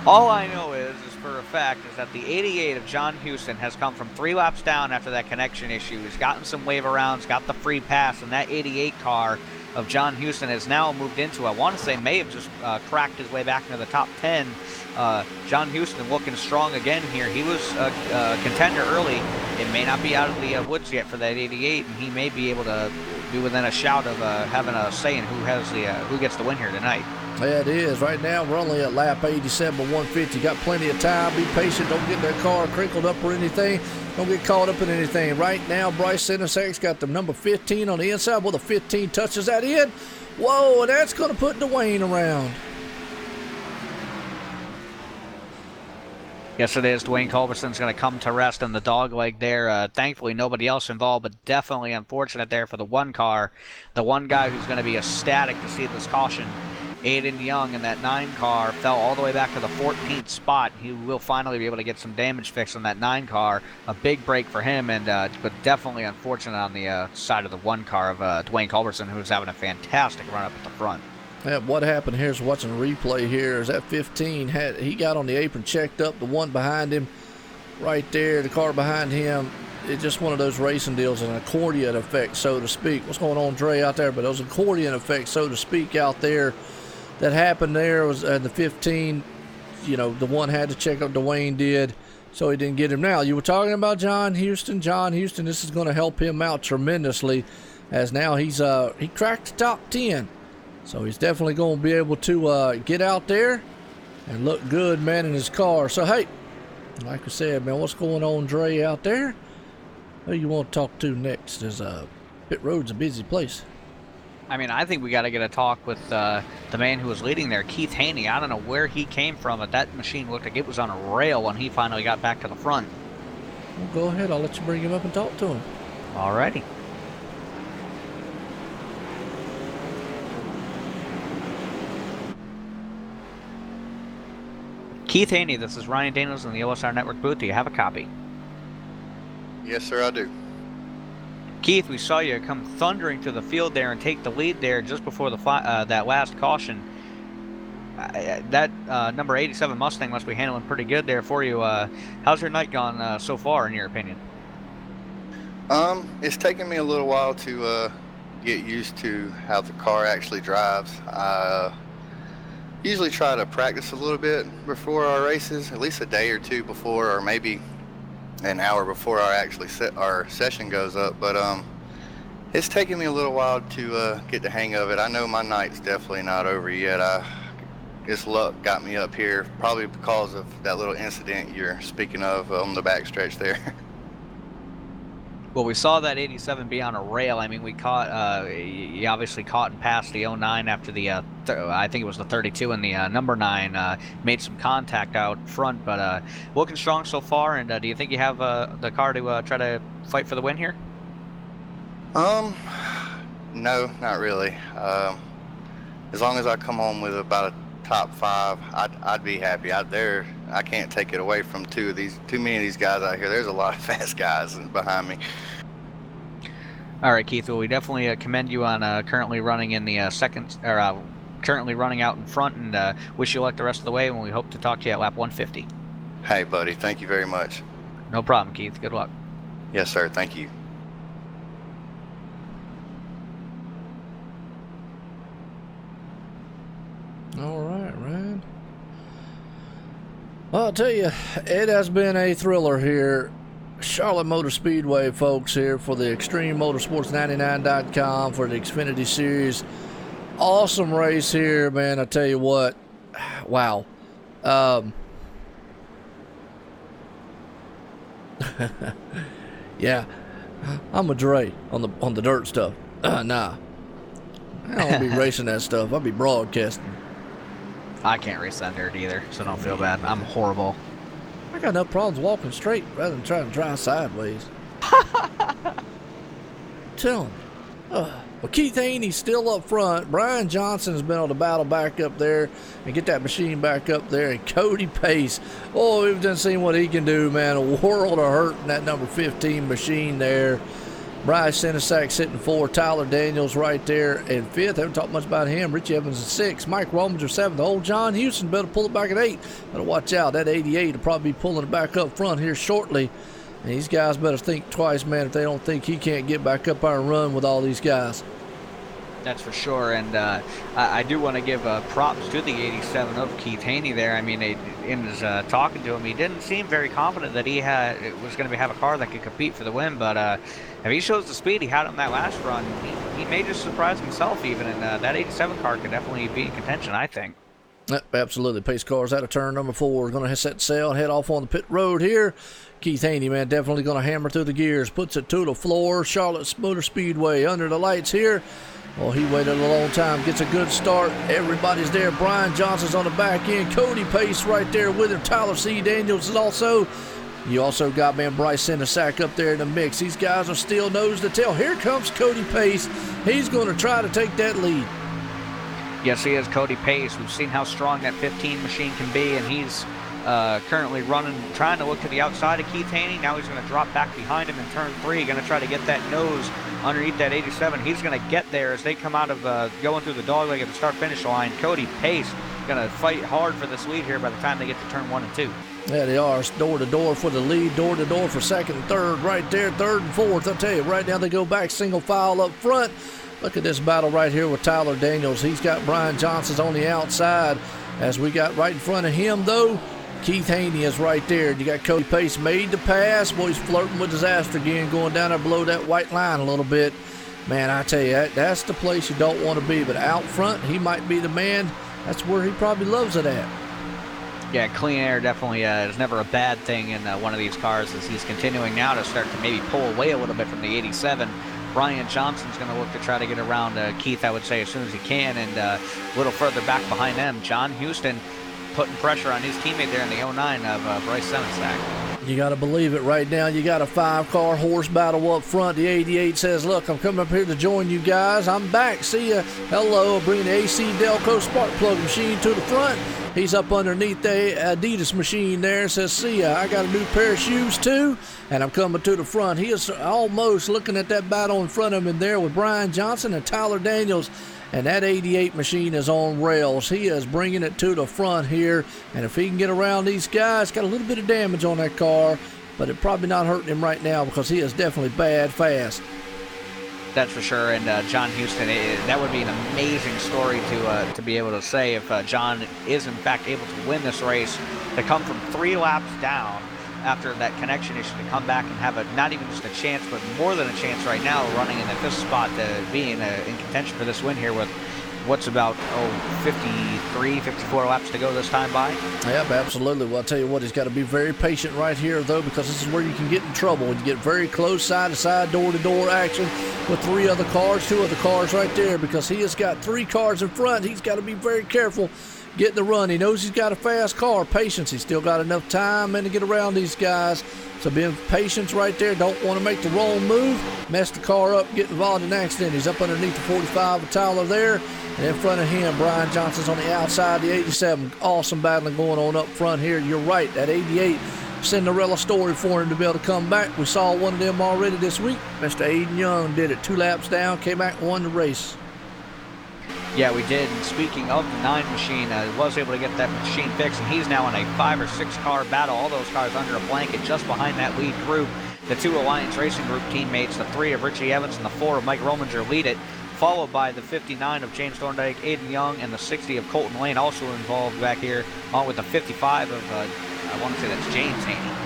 All I know is for a fact is that the 88 of John Houston has come from 3 laps down after that connection issue. He's gotten some wave arounds, got the free pass, and that 88 car of John Houston has now moved into, I want to say, may have just cracked his way back into the top 10. John Houston looking strong again here. He was a contender early. It may not be out of the woods yet for that 88, and he may be able to be within a shout of having a say in who gets the win here tonight. Yeah, it is. Right now, we're only at lap 87 of 150. Got plenty of time. Be patient. Don't get that car crinkled up or anything. Don't get caught up in anything. Right now, Bryce Senesac's got the number 15 on the inside. Well, the 15 touches that in. Whoa, and that's going to put Dwayne around. Yes, it is. Dwayne Culberson's going to come to rest on the dog leg there. Thankfully, nobody else involved, but definitely unfortunate there for the one car. The one guy who's going to be ecstatic to see this caution. Aiden Young in that 9 car fell all the way back to the 14th spot. He will finally be able to get some damage fixed on that 9 car. A big break for him, and but definitely unfortunate on the side of the 1 car of Dwayne Culberson, who's having a fantastic run up at the front. Yeah, what happened here is watching a replay here is that 15 he got on the apron, checked up the one behind him right there, the car behind him. It's just one of those racing deals, an accordion effect, so to speak. What's going on, Dre, out there? But those accordion effects, so to speak, out there that happened there was the 15, you know, the one had to check up, Dwayne did, so he didn't get him. Now, you were talking about John Houston. This is going to help him out tremendously, as now he cracked the top 10. So he's definitely going to be able to get out there and look good, man, in his car. So, hey, like I said, man, what's going on, Dre, out there? Who you want to talk to next? Pit Road's a busy place. I mean, I think we got to get a talk with the man who was leading there, Keith Haney. I don't know where he came from, but that machine looked like it was on a rail when he finally got back to the front. Well, go ahead. I'll let you bring him up and talk to him. Alrighty. Keith Haney, this is Ryan Daniels in the OSR Network booth. Do you have a copy? Yes, sir, I do. Keith, we saw you come thundering to the field there and take the lead there just before the that last caution. That number 87 Mustang must be handling pretty good there for you. How's your night gone so far, in your opinion? It's taken me a little while to get used to how the car actually drives. I usually try to practice a little bit before our races, at least a day or two before, or maybe an hour before our session goes up. But it's taken me a little while to get the hang of it. I know my night's definitely not over yet. This luck got me up here, probably because of that little incident you're speaking of on the backstretch there. Well, we saw that 87 be on a rail. I mean, we caught, he obviously caught and passed the 09 after the, I think it was the 32 and the number 9 made some contact out front, but looking strong so far. And do you think you have the car to try to fight for the win here? No, not really. As long as I come home with about a top 5, I'd be happy. I can't take it away from too many of these guys out here. There's a lot of fast guys behind me. All right, Keith. Well, we definitely commend you on currently running in the currently running out in front, and wish you luck the rest of the way. And we hope to talk to you at lap 150. Hey, buddy. Thank you very much. No problem, Keith. Good luck. Yes, sir. Thank you. All right, Ryan. Well, I'll tell you, it has been a thriller here. Charlotte Motor Speedway, folks, here for the Extreme Motorsports 99.com for the Xfinity Series. Awesome race here, man. I tell you what. Wow. Yeah. I'm a Dre on the dirt stuff. Nah. I don't be racing that stuff. I'll be broadcasting. I can't race that dirt either, so don't feel bad. I'm horrible. I got no problems walking straight rather than trying to drive sideways. Tell him. Well, Keith Haney's still up front. Brian Johnson's been able to battle back up there and get that machine back up there. And Cody Pace, oh, we've done seen what he can do, man. A world of hurt in that number 15 machine there. Bryce Senesac sitting 4th. Tyler Daniels right there in 5th. Haven't talked much about him. Richie Evans in 6th. Mike Rominger 7th. Old John Houston better pull it back at 8th. Better watch out. That 88 will probably be pulling it back up front here shortly. And these guys better think twice, man, if they don't think he can't get back up there and run with all these guys. That's for sure, and I do want to give props to the 87 of Keith Haney there. I mean, in his talking to him, he didn't seem very confident that he was going to have a car that could compete for the win, but if he shows the speed he had on that last run, he may just surprise himself even, and that 87 car could definitely be in contention, I think. Absolutely. Pace car's out of turn number 4. Going to set sail and head off on the pit road here. Keith Haney, man, definitely going to hammer through the gears. Puts it to the floor. Charlotte Motor Speedway under the lights here. Well, he waited a long time. Gets a good start. Everybody's there. Brian Johnson's on the back end. Cody Pace right there with him. Tyler C. Daniels is also. You also got, man, Bryce Senesac up there in the mix. These guys are still nose to tail. Here comes Cody Pace. He's going to try to take that lead. Yes, he is Cody Pace. We've seen how strong that 15 machine can be, and he's currently running, trying to look to the outside of Keith Haney. Now he's going to drop back behind him in turn 3, going to try to get that nose underneath that 87. He's going to get there as they come out of going through the dogleg at the start-finish line. Cody Pace going to fight hard for this lead here by the time they get to turn 1 and 2. Yeah, they are. Door to door for the lead, door to door for 2nd and 3rd, right there, 3rd and 4th. I'll tell you, right now they go back single file up front. Look at this battle right here with Tyler Daniels. He's got Brian Johnson's on the outside. As we got right in front of him, though, Keith Haney is right there. You got Cody Pace made the pass. Boy, he's flirting with disaster again, going down there below that white line a little bit. Man, I tell you, that's the place you don't want to be. But out front, he might be the man. That's where he probably loves it at. Yeah, clean air definitely is never a bad thing in one of these cars, as he's continuing now to start to maybe pull away a little bit from the 87. Brian Johnson's going to look to try to get around Keith, I would say, as soon as he can, and a little further back behind them, John Houston putting pressure on his teammate there in the 09 of Bryce Senesac. You got to believe it right now. You got a 5-car horse battle up front. The 88 says, look, I'm coming up here to join you guys. I'm back. See ya. Hello. Bring the AC Delco spark plug machine to the front. He's up underneath the Adidas machine there. Says, see ya. I got a new pair of shoes too, and I'm coming to the front. He is almost looking at that battle in front of him there with Brian Johnson and Tyler Daniels. And that 88 machine is on rails. He is bringing it to the front here. And if he can get around these guys, got a little bit of damage on that car, but it's probably not hurting him right now because he is definitely bad fast. That's for sure. And John Houston, that would be an amazing story to be able to say if John is in fact able to win this race, to come from 3 laps down after that connection issue, to come back and have not even just a chance, but more than a chance right now, running in the 5th spot to be in contention for this win here with what's about 53, 54 laps to go this time by. Yep, absolutely. Well, I'll tell you what, he's got to be very patient right here, though, because this is where you can get in trouble. When you get very close side-to-side, door-to-door action with 3 other cars, 2 other cars right there, because he has got 3 cars in front. He's got to be very careful getting the run. He knows he's got a fast car. Patience. He's still got enough time, man, to get around these guys. So being patient right there. Don't want to make the wrong move. Mess the car up, get involved in an accident. He's up underneath the 45 with Tyler there. And in front of him, Brian Johnson's on the outside, the 87. Awesome battling going on up front here. You're right, that 88. Cinderella story for him to be able to come back. We saw one of them already this week. Mr. Aiden Young did it 2 laps down, came back and won the race. Yeah, we did. And speaking of the 9 machine, was able to get that machine fixed, and he's now in a 5 or 6 car battle. All those cars under a blanket just behind that lead group. The 2 Alliance Racing Group teammates, the 3 of Richie Evans and the 4 of Mike Rominger lead it, followed by the 59 of James Thorndike, Aiden Young, and the 60 of Colton Lane also involved back here, along with the 55 of, I want to say that's James Haney.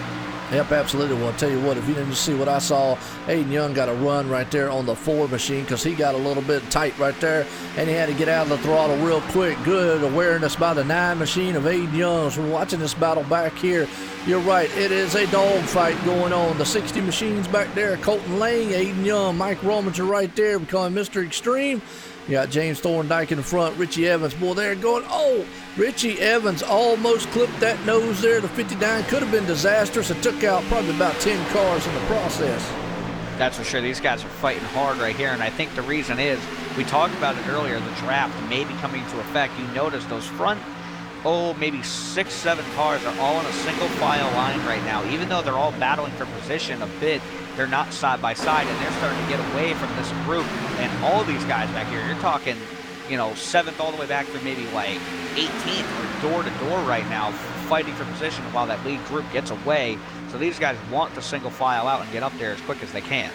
Yep, absolutely. Well, I'll tell you what, if you didn't see what I saw, Aiden Young got a run right there on the 4 machine because he got a little bit tight right there, and he had to get out of the throttle real quick. Good awareness by the 9 machine of Aiden Young. So we're watching this battle back here. You're right, it is a dogfight going on. The 60 machines back there, Colton Lane, Aiden Young, Mike Rominger right there becoming Mr. Extreme. You got James Thorndike in the front, Richie Evans, boy, they're going, oh, Richie Evans almost clipped that nose there. The 59 could have been disastrous. It took out probably about 10 cars in the process. That's for sure. These guys are fighting hard right here, and I think the reason is, we talked about it earlier, the draft may be coming into effect. You notice those front, maybe 6, 7 cars are all in a single file line right now. Even though they're all battling for position a bit, they're not side by side, and they're starting to get away from this group. And all these guys back here, you're talking, 7th all the way back to maybe like 18th or door to door right now, fighting for position while that lead group gets away. So these guys want to single file out and get up there as quick as they can.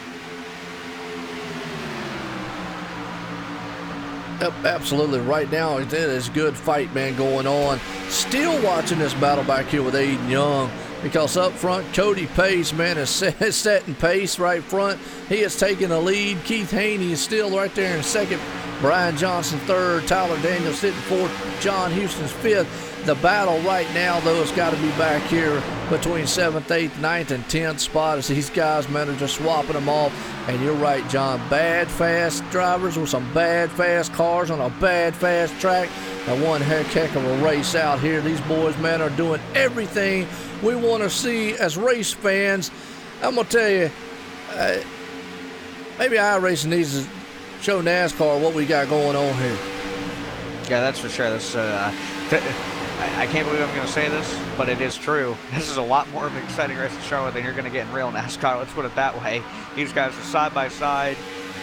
Yep, absolutely. Right now, it is a good fight, man, going on. Still watching this battle back here with Aiden Young, because up front, Cody Pace, man, is setting pace right front. He is taking the lead. Keith Haney is still right there in second. Brian Johnson third. Tyler Daniels sitting fourth. John Houston's fifth. The battle right now, though, has got to be back here between 7th, 8th, 9th, and 10th spot as these guys, man, are just swapping them off. And you're right, John, bad, fast drivers with some bad, fast cars on a bad, fast track. And one heck of a race out here. These boys, man, are doing everything we want to see as race fans. I'm going to tell you, maybe iRacing needs to show NASCAR what we got going on here. Yeah, that's for sure. That's, I can't believe I'm going to say this, but it is true. This is a lot more of an exciting race in Charlotte than you're going to get in real NASCAR. Let's put it that way. These guys are side by side,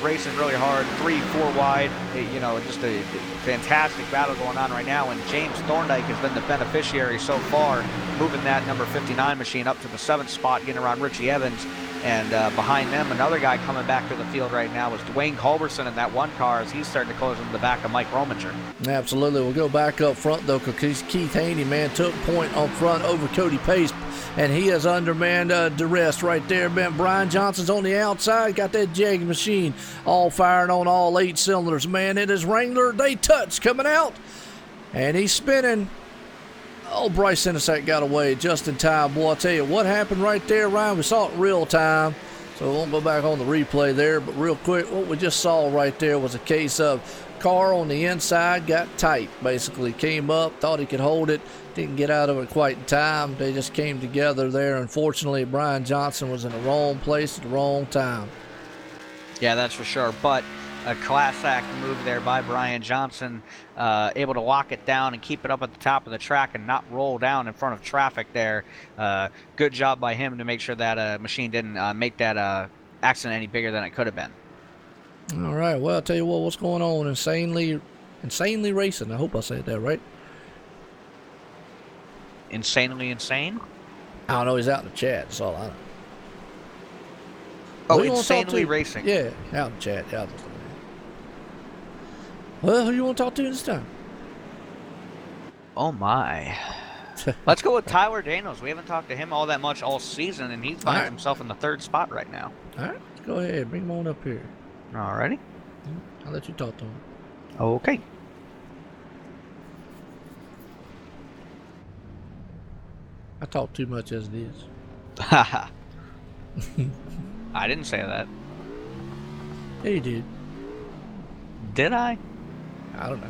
racing really hard, 3, 4 wide. Just a fantastic battle going on right now. And James Thorndike has been the beneficiary so far, moving that number 59 machine up to the 7th spot, getting around Richie Evans. And behind them, another guy coming back to the field right now is Dwayne Culberson in that 1 car as he's starting to close into the back of Mike Rominger. Absolutely. We'll go back up front, though, because Keith Haney, man, took point on front over Cody Pace, and he is under, man, duress right there, man. Brian Johnson's on the outside, got that Jag machine all firing on all 8 cylinders, man. It is Wrangler Day Touch coming out, and he's spinning. Oh, Bryce Sinisek got away just in time. Boy, I'll tell you what happened right there, Ryan. We saw it in real time, so we won't go back on the replay there. But real quick, what we just saw right there was a case of car on the inside got tight, basically. Came up, thought he could hold it, didn't get out of it quite in time. They just came together there. Unfortunately, Brian Johnson was in the wrong place at the wrong time. Yeah, that's for sure. But a class act move there by Brian Johnson, able to lock it down and keep it up at the top of the track and not roll down in front of traffic there. Good job by him to make sure that machine didn't make that accident any bigger than it could have been. All right, well, I'll tell you what's going on. Insanely Racing. I hope I said that right. Insanely Insane? I don't know. He's out in the chat. That's all I know. Oh, Insanely Racing. Yeah, out in the chat. Out in the Well, who you want to talk to this time? Oh, my. Let's go with Tyler Daniels. We haven't talked to him all that much all season, and he finds himself in the 3rd spot right now. All right, go ahead. Bring him on up here. Alrighty. I'll let you talk to him. Okay. I talk too much as it is. Haha. I didn't say that. Yeah, you did. Did I? I don't know.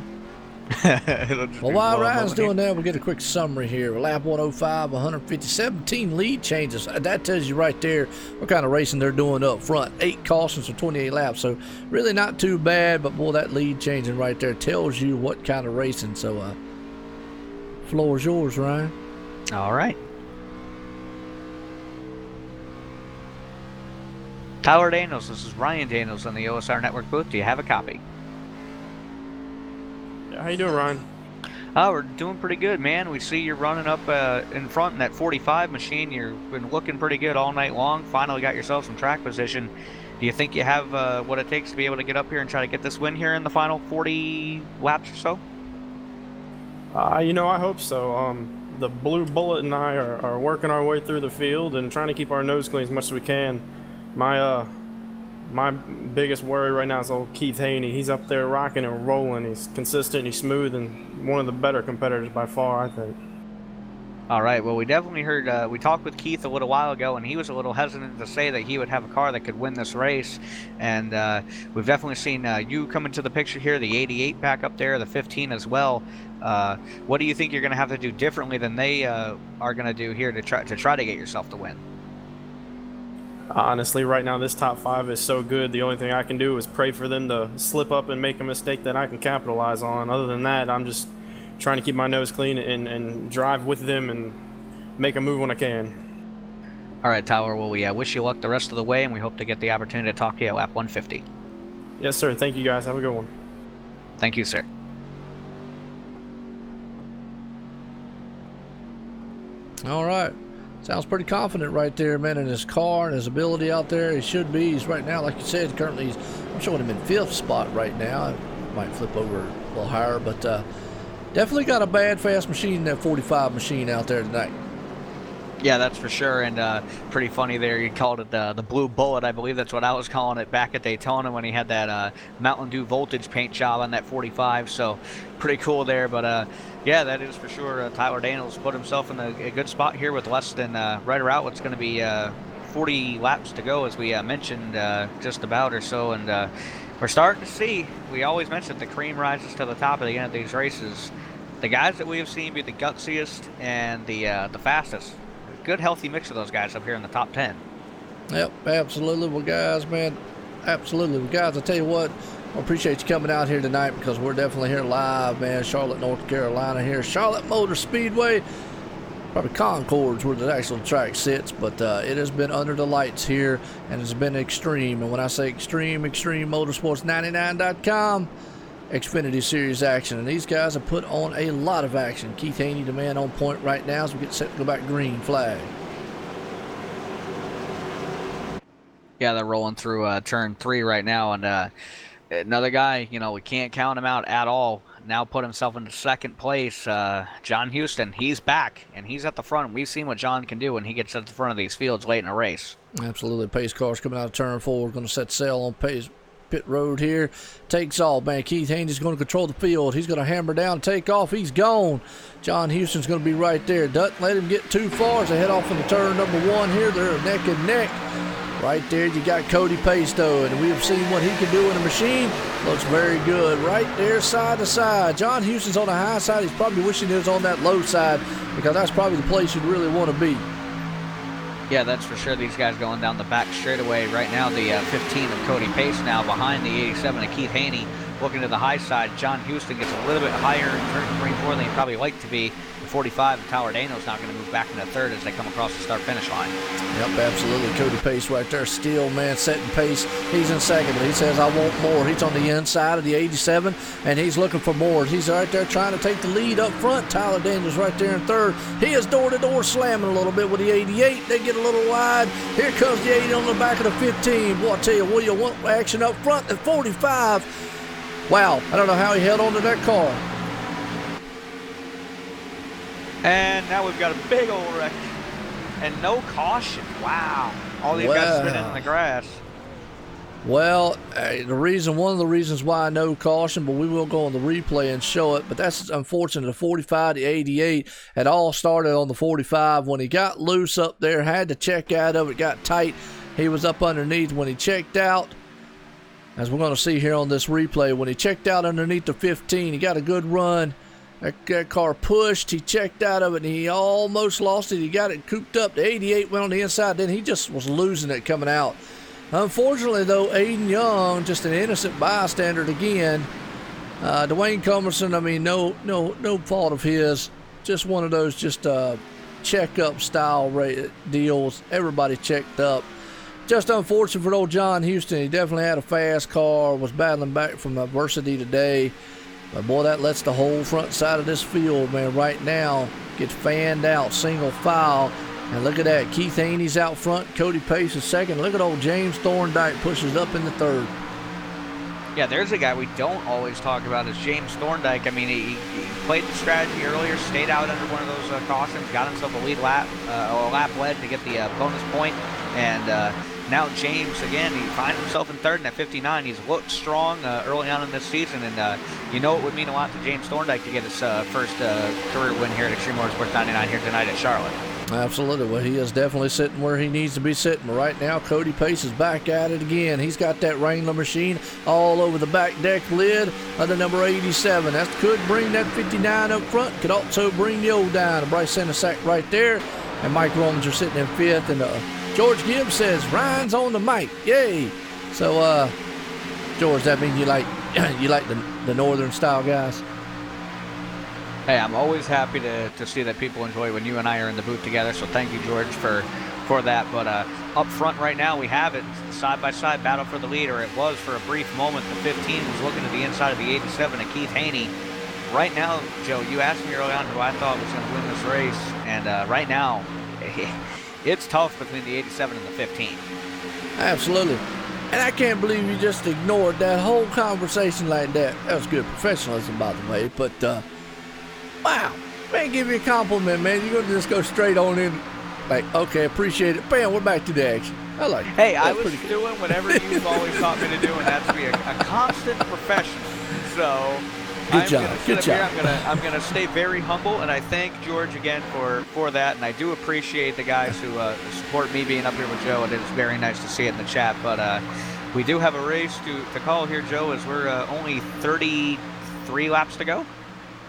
It'll just Well, be while blowing Ryan's over doing here. that, we'll get a quick summary here. Lap 105, 150, 17 lead changes. That tells you right there what kind of racing they're doing up front. 8 cautions for 28 laps, so really not too bad, but boy, that lead changing right there tells you what kind of racing. So, floor's yours, Ryan. All right. Tyler Daniels, this is Ryan Daniels on the OSR Network booth. Do you have a copy? How you doing, Ryan? Oh, we're doing pretty good, man. We see you're running up in front in that 45 machine. You've been looking pretty good all night long. Finally got yourself some track position. Do you think you have what it takes to be able to get up here and try to get this win here in the final 40 laps or so? You know, I hope so. The Blue Bullet and I are working our way through the field and trying to keep our nose clean as much as we can. My biggest worry right now is old Keith Haney. He's up there rocking and rolling. He's consistent, he's smooth, and one of the better competitors by far, I think. All right, well, we definitely heard, we talked with Keith a little while ago, and he was a little hesitant to say that he would have a car that could win this race. And we've definitely seen you come into the picture here, the 88 pack up there, the 15 as well. What do you think you're going to have to do differently than they are going to do here to try to get yourself to win? Honestly, right now, this top 5 is so good. The only thing I can do is pray for them to slip up and make a mistake that I can capitalize on. Other than that, I'm just trying to keep my nose clean and drive with them and make a move when I can. All right, Tyler, well, we wish you luck the rest of the way, and we hope to get the opportunity to talk to you at lap 150. Yes, sir. Thank you, guys. Have a good one. Thank you, sir. All right. Sounds pretty confident right there, man, in his car and his ability out there. He should be. He's right now, like you said, currently I'm showing him in 5th spot right now. I might flip over a little higher, but definitely got a bad fast machine, that 45 machine out there tonight. Yeah, that's for sure, and pretty funny there. You called it the Blue Bullet. I believe that's what I was calling it back at Daytona when he had that Mountain Dew voltage paint job on that 45, so pretty cool there. But yeah, that is for sure. Tyler Daniels put himself in a good spot here with less than right around what's going to be 40 laps to go, as we mentioned just about or so, and we're starting to see, we always mention the cream rises to the top at the end of these races. The guys that we have seen be the gutsiest and the fastest. Good healthy mix of those guys up here in the top 10. Yep, absolutely. Well, guys, man, absolutely. Well, guys, I tell you what, I appreciate you coming out here tonight, because we're definitely here live, man. Charlotte, North Carolina here. Charlotte Motor Speedway. Probably Concord's where the actual track sits, but it has been under the lights here, and it's been extreme. And when I say extreme, extrememotorsports99.com. Xfinity Series action, and these guys have put on a lot of action. Keith Haney, the man on point right now, as we get set to go back green flag. Yeah, they're rolling through turn 3 right now, and another guy, you know, we can't count him out at all. Now put himself into 2nd place. John Houston, he's back, and he's at the front. We've seen what John can do when he gets at the front of these fields late in a race. Absolutely. Pace cars coming out of turn 4. Going to set sail on pace. Pit road here, takes off, man. Keith Haney's going to control the field. He's going to hammer down, take off. He's gone. John Houston's going to be right there. Doesn't let him get too far as they head off into turn number 1 here. They're neck and neck. Right there, you got Cody Pace, though, and we have seen what he can do in a machine. Looks very good. Right there, side to side. John Houston's on the high side. He's probably wishing he was on that low side, because that's probably the place you'd really want to be. Yeah, that's for sure. These guys going down the back straightaway right now. The 15 of Cody Pace now behind the 87 of Keith Haney. Looking to the high side, John Houston gets a little bit higher in turn 3 and 4 than he'd probably like to be. The 45 of Tyler Daniels now going to move back into 3rd as they come across the start-finish line. Yep, absolutely. Cody Pace right there. Still, man, setting pace. He's in 2nd, but he says, I want more. He's on the inside of the 87, and he's looking for more. He's right there trying to take the lead up front. Tyler Daniels right there in 3rd. He is door-to-door slamming a little bit with the 88. They get a little wide. Here comes the 80 on the back of the 15. Boy, I tell you, will you want action up front? The 45. Wow, I don't know how he held on to that car. And now we've got a big old wreck. And no caution. Wow. All these guys spinning in the grass. Well, one of the reasons why I know caution, but we will go on the replay and show it. But that's unfortunate. The 45 to 88 had all started on the 45. When he got loose up there, had to check out of it, got tight. He was up underneath. When he checked out, as we're going to see here on this replay, when he checked out underneath the 15, he got a good run. That car pushed. He checked out of it, and he almost lost it. He got it cooped up. The 88 went on the inside. Then he just was losing it coming out. Unfortunately, though, Aiden Young, just an innocent bystander again. Dwayne Culmerson, I mean, no fault of his. Just one of those check-up style deals. Everybody checked up. Just unfortunate for old John Houston. He definitely had a fast car, was battling back from adversity today. But, boy, that lets the whole front side of this field, man, right now get fanned out, single file. And look at that. Keith Haney's out front. Cody Pace is second. Look at old James Thorndike pushes up in the third. Yeah, there's a guy we don't always talk about is James Thorndike. I mean, he played the strategy earlier, stayed out under one of those cautions, got himself a lead lap, or a lap led to get the bonus point. And now James, again, he finds himself in third in at 59. He's looked strong early on in this season. And you know it would mean a lot to James Thorndike to get his first career win here at Extreme Motorsports 99 here tonight at Charlotte. Absolutely. Well, he is definitely sitting where he needs to be sitting. But right now, Cody Pace is back at it again. He's got that Wrangler machine all over the back deck lid of the number 87. That could bring that 59 up front. Could also bring the old down. Bryce Senasack right there. And Mike Rominger sitting in fifth. And George Gibbs says, Ryan's on the mic. Yay. So, George, that mean you like the northern style guys? Hey, I'm always happy to see that people enjoy when you and I are in the booth together, so thank you, George, for that. But up front right now, we have it, side-by-side battle for the lead, or it was for a brief moment. The 15 was looking to the inside of the 87 of Keith Haney. Right now, Joe, you asked me early on who I thought was going to win this race, and right now, it's tough between the 87 and the 15. Absolutely. And I can't believe you just ignored that whole conversation like that. That was good professionalism, by the way, but... wow, man, give you a compliment, man. You're going to just go straight on in. Like, okay, appreciate it. Bam, we're back to the action. I like it. Hey, I was doing whatever you've always taught me to do, and that's be a constant professional. So, good job. I'm gonna stay very humble, and I thank George again for that. And I do appreciate the guys who support me being up here with Joe, and it's very nice to see it in the chat. But we do have a race to call here, Joe, as we're only 33 laps to go.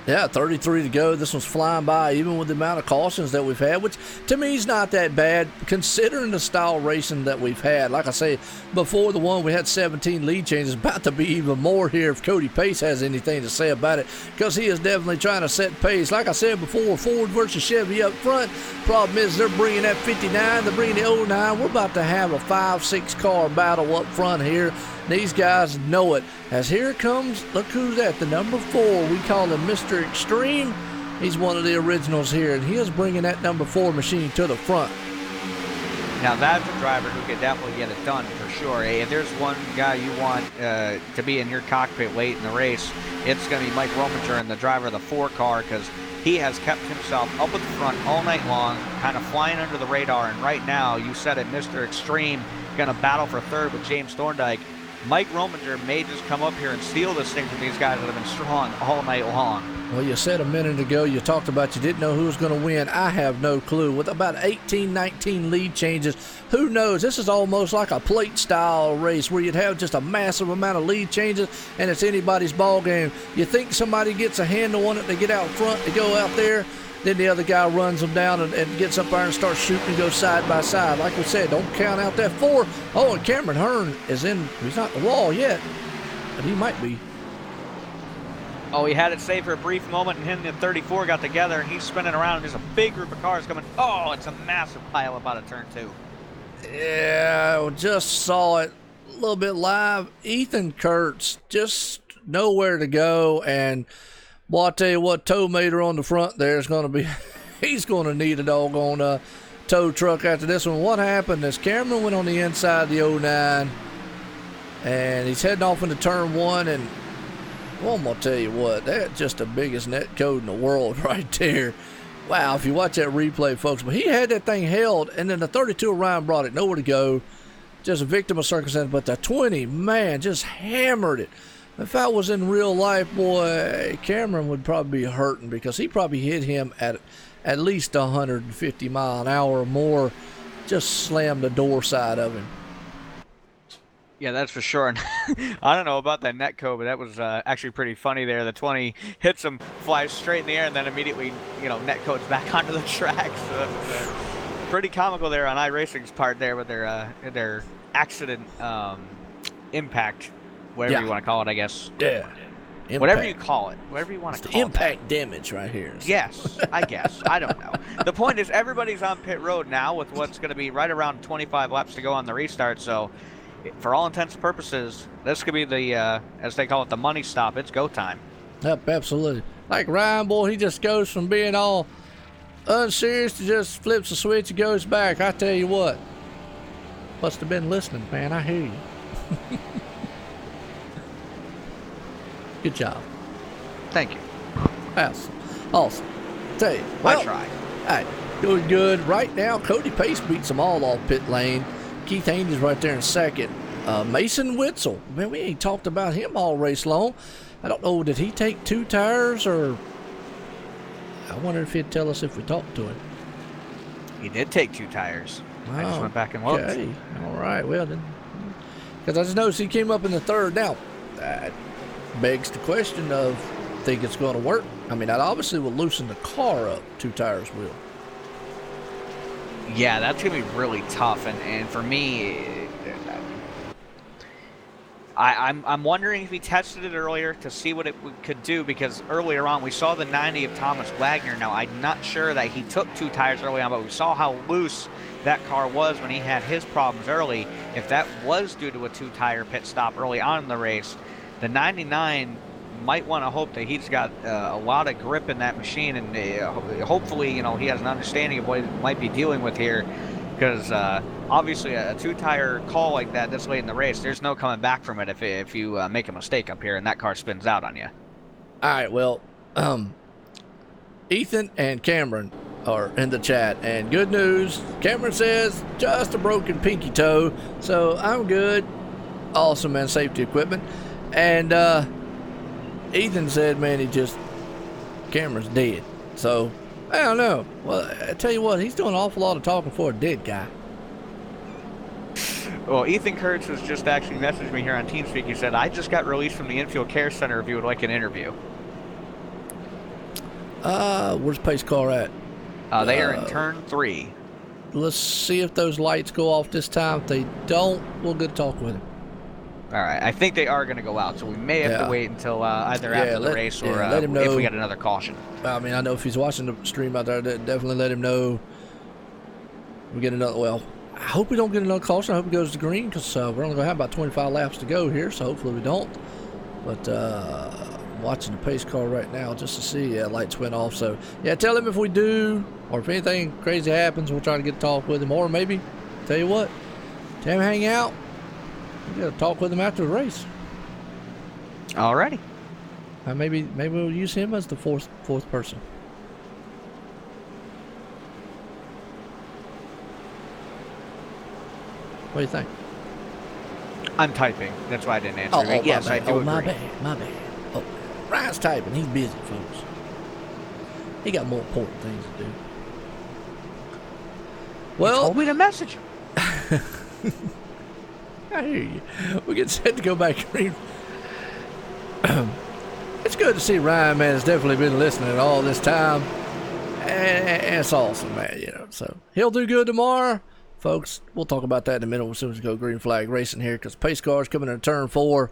Yeah, 33 to go. This one's flying by, even with the amount of cautions that we've had, which to me is not that bad, considering the style racing that we've had. Like I say, before the one, we had 17 lead changes. About to be even more here if Cody Pace has anything to say about it, because he is definitely trying to set pace. Like I said before, Ford versus Chevy up front. Problem is they're bringing that 59, they're bringing the 09. We're about to have a 5-6 car battle up front here. These guys know it. As here comes, look who's at the number 4. We call him Mr. Extreme. He's one of the originals here, and he is bringing that number 4 machine to the front. Now that's a driver who could definitely get it done for sure. Hey, if there's one guy you want to be in your cockpit late in the race, it's going to be Mike Rominger and the driver of the 4 car, because he has kept himself up at the front all night long, kind of flying under the radar. And right now, you said it, Mr. Extreme going to battle for third with James Thorndike. Mike Rominger may just come up here and steal this thing from these guys that have been strong all night long. Well, you said a minute ago, you talked about you didn't know who was going to win. I have no clue. With about 18, 19 lead changes, who knows? This is almost like a plate-style race where you'd have just a massive amount of lead changes, and it's anybody's ball game. You think somebody gets a handle on it, they get out front, they go out there, then the other guy runs them down and gets up there and starts shooting and goes side by side. Like we said, don't count out that 4. Oh, and Cameron Hearn is in. He's not the wall yet, but he might be. Oh, he had it saved for a brief moment, and him and 34 got together, and he's spinning around, and there's a big group of cars coming. Oh, it's a massive pile up out of turn 2. Yeah, just saw it a little bit live. Ethan Kurtz, just nowhere to go, and... well, I'll tell you what, tow mater on the front there is going to be, he's going to need a doggone tow truck after this one. What happened is Cameron went on the inside of the 09, and he's heading off into turn 1, and well, I'm going to tell you what, that's just the biggest net code in the world right there. Wow, if you watch that replay, folks, but he had that thing held, and then the 32 of Ryan brought it nowhere to go. just a victim of circumstance, but the 20, man, just hammered it. If that was in real life, boy, Cameron would probably be hurting because he probably hit him at least 150 mile an hour or more, just slammed the door side of him. Yeah, that's for sure. And I don't know about that netcode, but that was actually pretty funny there. The 20 hits him, flies straight in the air, and then immediately, netcode's back onto the track. So that's pretty comical there on iRacing's part there with their accident impact, whatever you want to call it, I guess. Yeah. Impact. Whatever you call it, whatever you want to call it. Impact damage right here. Yes, I guess. I don't know. The point is everybody's on pit road now with what's going to be right around 25 laps to go on the restart, so for all intents and purposes, this could be the, as they call it, the money stop. It's go time. Yep, absolutely. Like Ryan, boy, he just goes from being all unserious to just flips a switch and goes back. I tell you what, must have been listening, man. I hear you. Good job. Thank you. Awesome. Tell you, well, I tried. Hey, doing good. Right now, Cody Pace beats them all off pit lane. Keith Haney's right there in second. Mason Witzel, man, we ain't talked about him all race long. I don't know, did he take 2 tires, or I wonder if he'd tell us if we talked to him. He did take 2 tires. I just went back and looked. Okay, all right, well then, because I just noticed he came up in the third. Now, that begs the question of, think it's going to work? I mean, that obviously will loosen the car up. 2 tires will. Yeah, that's going to be really tough. And for me, I'm wondering if he tested it earlier to see what it could do, because earlier on we saw the 90 of Thomas Wagner. Now, I'm not sure that he took 2 tires early on, but we saw how loose that car was when he had his problems early. If that was due to a 2-tire pit stop early on in the race, the 99 might want to hope that he's got a lot of grip in that machine, and hopefully, he has an understanding of what he might be dealing with here, because obviously a 2-tire call like that this late in the race, there's no coming back from it if you make a mistake up here and that car spins out on you. All right, well, Ethan and Cameron are in the chat, and good news, Cameron says just a broken pinky toe, so I'm good. Awesome, man, safety equipment. And Ethan said, man, Cameron's dead. So, I don't know. Well, I tell you what, he's doing an awful lot of talking for a dead guy. Well, Ethan Kurtz has just actually messaged me here on TeamSpeak. He said, I just got released from the Infield Care Center if you would like an interview. Where's Pace car at? They are in turn 3. Let's see if those lights go off this time. If they don't, we'll get to talk with him. All right, I think they are going to go out, so we may have to wait until either after the race or let him know if we get another caution. I mean, I know if he's watching the stream out there, definitely let him know we get another. Well, I hope we don't get another caution. I hope it goes to green, because we're only going to have about 25 laps to go here, so hopefully we don't. But watching the pace car right now just to see, lights went off. So, yeah, tell him if we do, or if anything crazy happens, we'll try to get to talk with him. Or maybe, tell you what, tell him hang out. We got to talk with him after the race. Alrighty. Maybe we'll use him as the fourth person. What do you think? I'm typing. That's why I didn't answer. Yes, I do agree. My bad. Oh, Ryan's typing. He's busy, folks. He got more important things to do. Well, you told me to message him. I hear you. We get set to go back green. It's good to see Ryan, man. Has definitely been listening all this time, and it's awesome, man. So he'll do good tomorrow, folks. We'll talk about that in a minute as soon as we go green flag racing here, because pace car's coming in turn 4.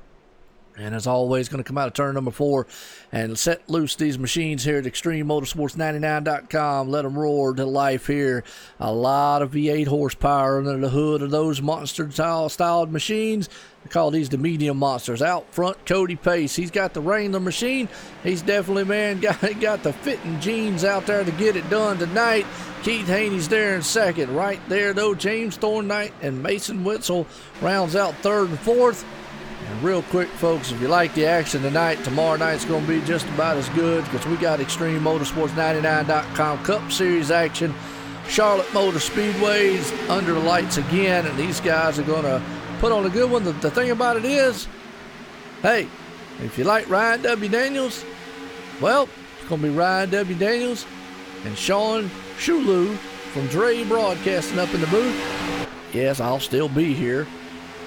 And as always, going to come out of turn number 4 and set loose these machines here at ExtremeMotorsports99.com. Let them roar to life here. A lot of V8 horsepower under the hood of those monster-styled machines. We call these the medium monsters. Out front, Cody Pace. He's got the Wrangler machine. He's definitely, man, got the fitting jeans out there to get it done tonight. Keith Haney's there in second. Right there, though, James Thornnight and Mason Witzel rounds out third and fourth. And real quick, folks, if you like the action tonight, tomorrow night's going to be just about as good, because we got ExtremeMotorsports99.com Cup Series action Charlotte Motor Speedway's under the lights again, and these guys are going to put on a good one. The thing about it is, hey, if you like Ryan W. Daniels, well, it's going to be Ryan W. Daniels and Sean Shulu from Dre Broadcasting up in the booth. Yes, I'll still be here.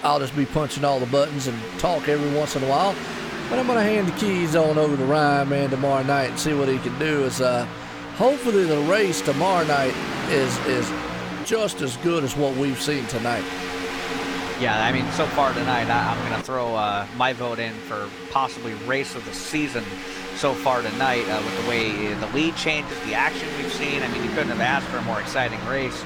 I'll just be punching all the buttons and talk every once in a while. But I'm going to hand the keys on over to Ryan, man, tomorrow night and see what he can do. Hopefully the race tomorrow night is just as good as what we've seen tonight. Yeah, I mean, so far tonight, I'm going to throw my vote in for possibly race of the season so far tonight with the way the lead changes, the action we've seen. I mean, you couldn't have asked for a more exciting race.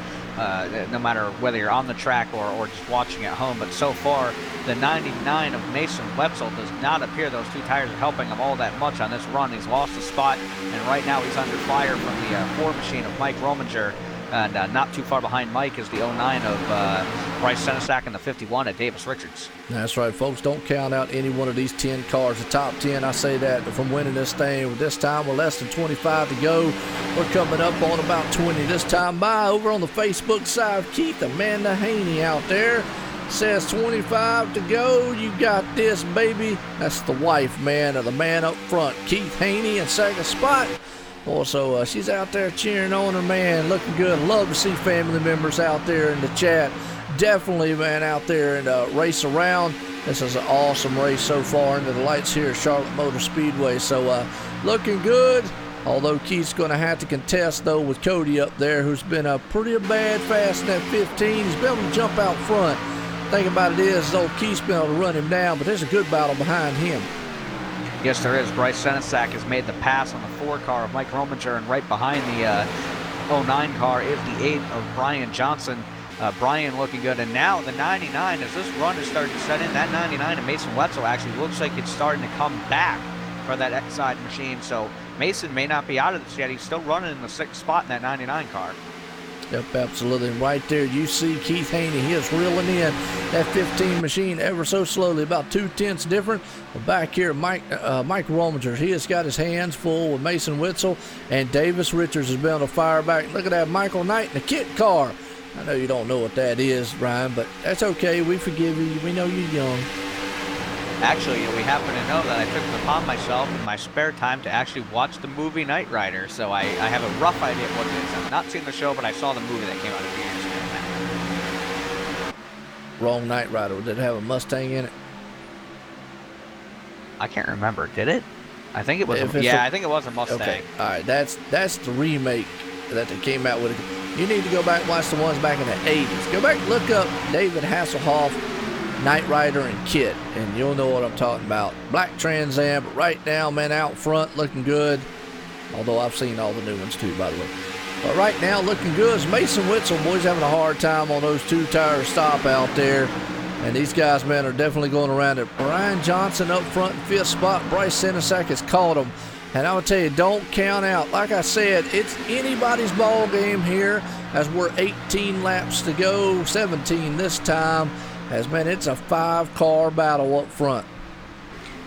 No matter whether you're on the track or just watching at home. But so far, the 99 of Mason Wetzel does not appear those two tires are helping him all that much on this run. He's lost a spot, and right now he's under fire from the 4 machine of Mike Rominger. And not too far behind Mike is the 09 of Bryce Senesack and the 51 at Davis Richards. That's right, folks. Don't count out any one of these 10 cars. The top 10, I say that, from winning this thing. This time, we're less than 25 to go. We're coming up on about 20 this time by. Over on the Facebook side, Keith Amanda Haney out there says 25 to go. You got this, baby. That's the wife, man, of the man up front, Keith Haney, in second spot. Also, she's out there cheering on her, man, looking good. Love to see family members out there in the chat. Definitely, man, out there and race around. This is an awesome race so far into the lights here at Charlotte Motor Speedway. So, looking good. Although Keith's going to have to contest, though, with Cody up there, who's been pretty bad fast in that 15. He's been able to jump out front. Thing about it is, old Keith's been able to run him down, but there's a good battle behind him. Yes, there is. Bryce Senesack has made the pass on the 4 car of Mike Rominger, and right behind the 09 car is the 8 of Brian Johnson. Brian looking good, and now the 99, as this run is starting to set in, that 99 of Mason Wetzel actually looks like it's starting to come back for that X-side machine. So Mason may not be out of this yet. He's still running in the 6th spot in that 99 car. Yep, absolutely. And right there, you see Keith Haney. He is reeling in that 15 machine ever so slowly, about 2/10 different. But back here, Mike Rominger, he has got his hands full with Mason Wetzel, and Davis Richards has been able to fire back. Look at that Michael Knight in the kit car. I know you don't know what that is, Ryan, but that's okay. We forgive you. We know you're young. Actually, we happen to know that I took it upon myself in my spare time to actually watch the movie Knight Rider, so I have a rough idea of what it is. I've not seen the show, but I saw the movie that came out a few years ago. Wrong Knight Rider. Did it have a Mustang in it? I can't remember. Did it? I think it was. I think it was a Mustang. Okay. All right. That's the remake that they came out with. You need to go back and watch the ones back in the 80s. Go back and look up David Hasselhoff, Knight Rider, and Kit, and you'll know what I'm talking about. Black Trans Am, but right now, man, out front, looking good. Although I've seen all the new ones too, by the way. But right now, looking good is Mason Wetzel. Boys having a hard time on those 2-tire stop out there. And these guys, man, are definitely going around it. Brian Johnson up front in 5th spot. Bryce Senesack has caught him. And I will tell you, don't count out. Like I said, it's anybody's ball game here as we're 18 laps to go, 17 this time. As, man, it's a 5-car battle up front.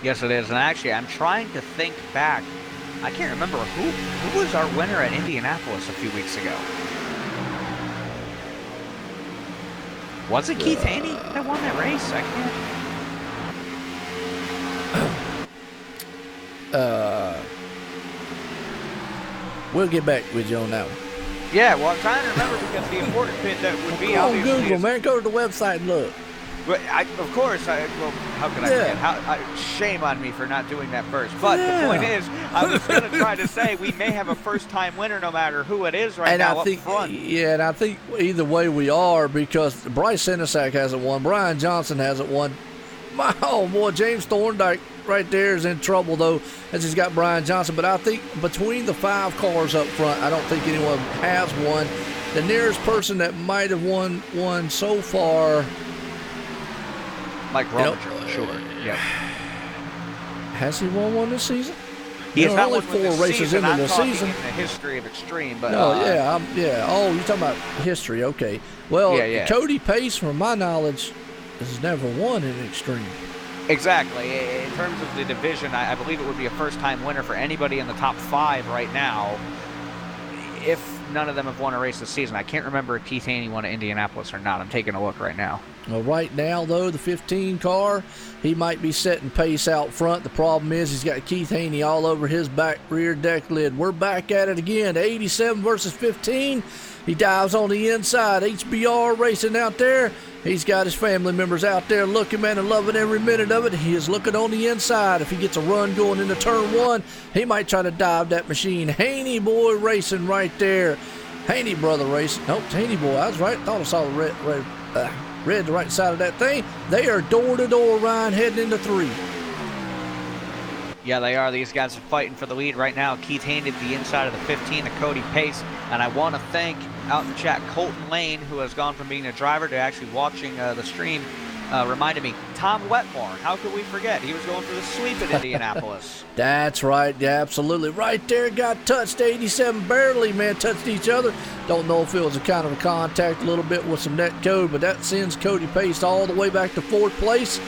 Yes, it is. And actually, I'm trying to think back. I can't remember who was our winner at Indianapolis a few weeks ago. Was it Keith Haney that won that race? I can't. We'll get back with you on that one. Yeah, well, I'm trying to remember because the important bit that would be Go on obviously Google, man. Go to the website and look. But of course, how could I forget? Shame on me for not doing that first. But the point is, I was going to try to say we may have a first-time winner no matter who it is now up front. Yeah, and I think either way we are, because Bryce Senesack hasn't won. Brian Johnson hasn't won. Oh, boy, James Thorndike right there is in trouble, though, as he's got Brian Johnson. But I think between the 5 cars up front, I don't think anyone has won. The nearest person that might have won so far... Mike Rominger, sure. Yeah. Has he won one this season? He has not only won 4 this races season. into I'm the talking season. In the history of Extreme, but Oh, you're talking about history. Okay. Well, Cody Pace, from my knowledge, has never won in Extreme. Exactly. In terms of the division, I believe it would be a first-time winner for anybody in the top 5 right now. If none of them have won a race this season. I can't remember if Keith Haney won at Indianapolis or not. I'm taking a look right now. Well, right now, though, the 15 car, he might be setting pace out front. The problem is he's got Keith Haney all over his back rear deck lid. We're back at it again. 87 versus 15. He dives on the inside. HBR racing out there. He's got his family members out there looking, man, and loving every minute of it. He is looking on the inside. If he gets a run going into turn one, he might try to dive that machine. Haney boy racing right there. Haney brother racing. Nope, Haney boy. I was right. Thought I saw the red the right side of that thing. They are door to door, Ryan, heading into 3. Yeah, they are. These guys are fighting for the lead right now. Keith Haney the inside of the 15 to Cody Pace. And I want to thank out in the chat Colton Lane, who has gone from being a driver to actually watching the stream. Reminded me, Tom Wetmore. How could we forget? He was going for the sweep at Indianapolis. That's right. Yeah, absolutely. Right there, got touched. 87 barely, man, touched each other. Don't know if it was a kind of a contact a little bit with some net code, but that sends Cody Pace all the way back to 4th place.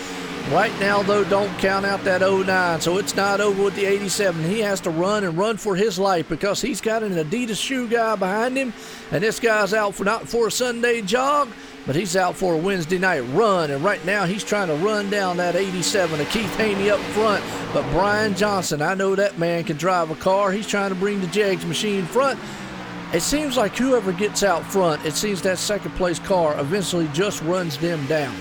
Right now, though, don't count out that 09, so it's not over with the 87. He has to run and run for his life because he's got an Adidas shoe guy behind him, and this guy's out for not for a Sunday jog, but he's out for a Wednesday night run, and right now he's trying to run down that 87 to Keith Haney up front. But Brian Johnson, I know that man can drive a car. He's trying to bring the Jags machine front. It seems like whoever gets out front, it seems that second place car eventually just runs them down.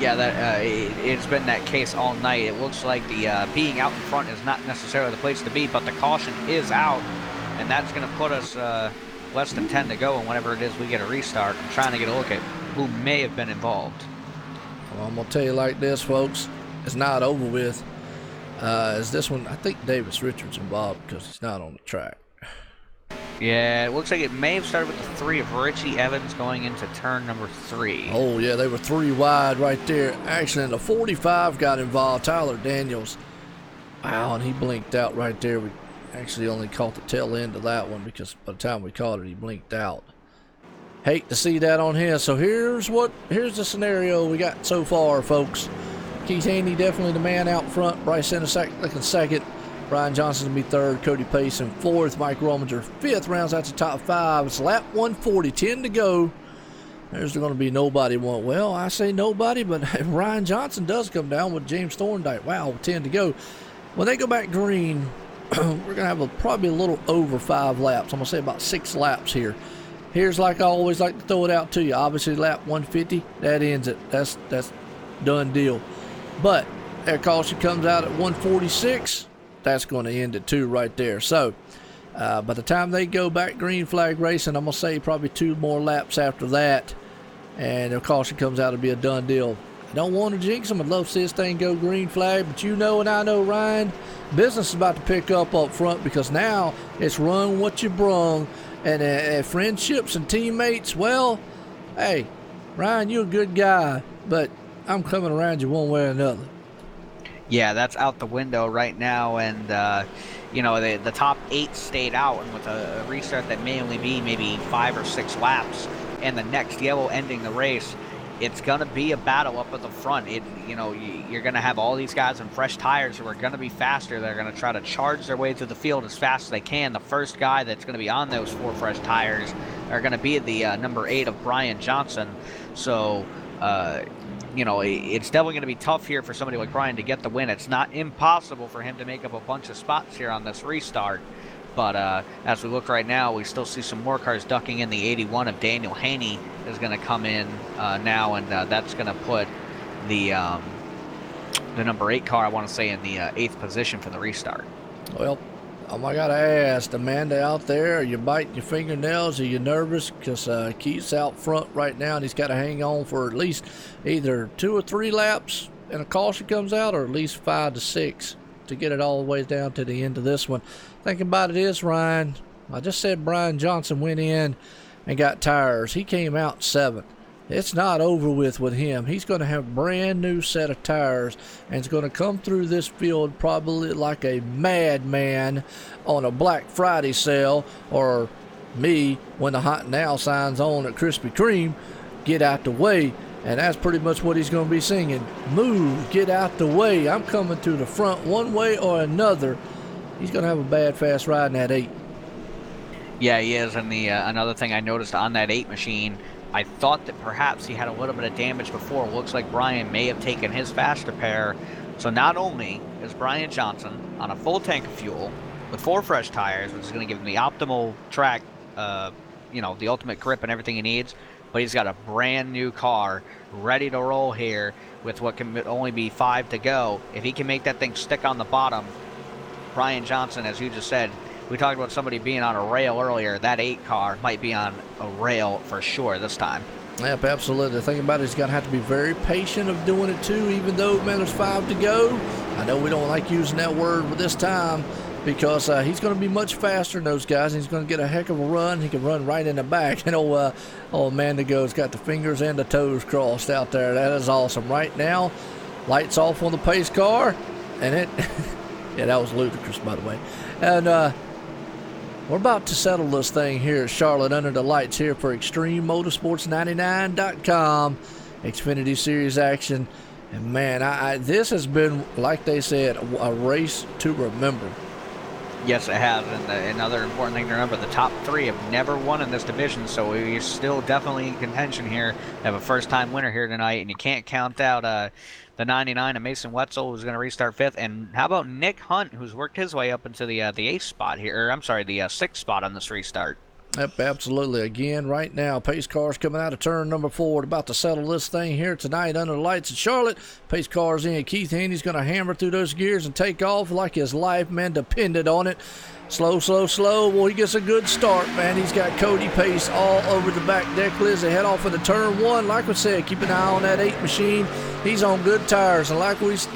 Yeah, that it's been that case all night. It looks like the being out in front is not necessarily the place to be, but the caution is out, and that's going to put us less than 10 to go, and whenever it is we get a restart, I'm trying to get a look at who may have been involved. Well, I'm going to tell you like this, folks. It's not over with. Is this one, I think Davis Richards involved because he's not on the track. Yeah, it looks like it may have started with the 3 of Richie Evans going into turn number 3. Oh, yeah, they were 3 wide right there. Actually, the 45 got involved, Tyler Daniels. Wow, and he blinked out right there. We actually only caught the tail end of that one because by the time we caught it, he blinked out. Hate to see that on him. So here's the scenario we got so far, folks. Keith Haney definitely the man out front. Bryce in second. Brian Johnson to be 3rd, Cody Pace in 4th, Mike Rominger 5th, rounds out the top 5. It's lap 140, 10 to go. There's going to be nobody one. Well, I say nobody, but Ryan Johnson does come down with James Thorndike. Wow, 10 to go. When they go back green, we're going to have probably a little over 5 laps. I'm going to say about 6 laps here. Here's like I always like to throw it out to you. Obviously, lap 150, that ends it. That's done deal. But that caution comes out at 146. That's going to end it too right there. So by the time they go back green flag racing, I'm going to say probably 2 more laps after that, and their caution comes out to be a done deal. I don't want to jinx them. I'd love to see this thing go green flag, but you know and I know, Ryan, business is about to pick up front because now it's run what you brung, and friendships and teammates, well, hey, Ryan, you're a good guy, but I'm coming around you one way or another. Yeah, that's out the window right now, and the top 8 stayed out, and with a restart that may only be maybe 5 or 6 laps, and the next yellow ending the race, it's going to be a battle up at the front. You're going to have all these guys on fresh tires who are going to be faster. They're going to try to charge their way through the field as fast as they can. The first guy that's going to be on those 4 fresh tires are going to be the number 8 of Brian Johnson. So it's definitely going to be tough here for somebody like Brian to get the win. It's not impossible for him to make up a bunch of spots here on this restart. But as we look right now, we still see some more cars ducking in. The 81 of Daniel Haney is going to come in now, and that's going to put the number 8 car, I want to say, in the 8th position for the restart. Well, I got to ask, Amanda out there, are you biting your fingernails? Are you nervous? Because Keith's out front right now, and he's got to hang on for at least either 2 or 3 laps, and a caution comes out, or at least 5 to 6 to get it all the way down to the end of this one. Thinking about it is, Ryan, I just said Brian Johnson went in and got tires. He came out 7th. It's not over with him. He's going to have a brand new set of tires, and he's going to come through this field probably like a madman on a Black Friday sale, or me when the hot now sign's on at Krispy Kreme. Get out the way. And that's pretty much what he's going to be singing. Move, get out the way. I'm coming to the front one way or another. He's going to have a bad, fast ride in that 8. Yeah, he is. And the another thing I noticed on that 8 machine, I thought that perhaps he had a little bit of damage before. Looks like Brian may have taken his faster pair. So not only is Brian Johnson on a full tank of fuel with 4 fresh tires, which is going to give him the optimal track, the ultimate grip and everything he needs, but he's got a brand new car ready to roll here with what can only be 5 to go. If he can make that thing stick on the bottom, Brian Johnson, as you just said, we talked about somebody being on a rail earlier. That 8 car might be on a rail for sure this time. Yep, absolutely. The thing about it is he's going to have to be very patient of doing it too, even though, man, there's 5 to go. I know we don't like using that word but this time because he's going to be much faster than those guys, and he's going to get a heck of a run. He can run right in the back. And old Mandigo's got the fingers and the toes crossed out there. That is awesome. Right now, lights off on the pace car, and it... yeah, that was ludicrous, by the way. And we're about to settle this thing here at Charlotte under the lights here for ExtremeMotorsports99.com. Xfinity Series action. And, man, this has been, like they said, a race to remember. Yes, it has. And another important thing to remember, the top 3 have never won in this division, so we're still definitely in contention here. We have a first-time winner here tonight, and you can't count out the 99 and Mason Wetzel, who's going to restart 5th. And how about Nick Hunt, who's worked his way up into the 8th spot here, or I'm sorry, the 6th spot on this restart. Yep, absolutely. Again, right now, pace cars coming out of turn number 4. About to settle this thing here tonight under the lights in Charlotte. Pace cars in. Keith Haney's going to hammer through those gears and take off like his life, man, depended on it. Slow, slow, slow. Well, he gets a good start, man. He's got Cody Pace all over the back deck as they head off into turn 1. Like we said, keep an eye on that 8 machine. He's on good tires, and like we was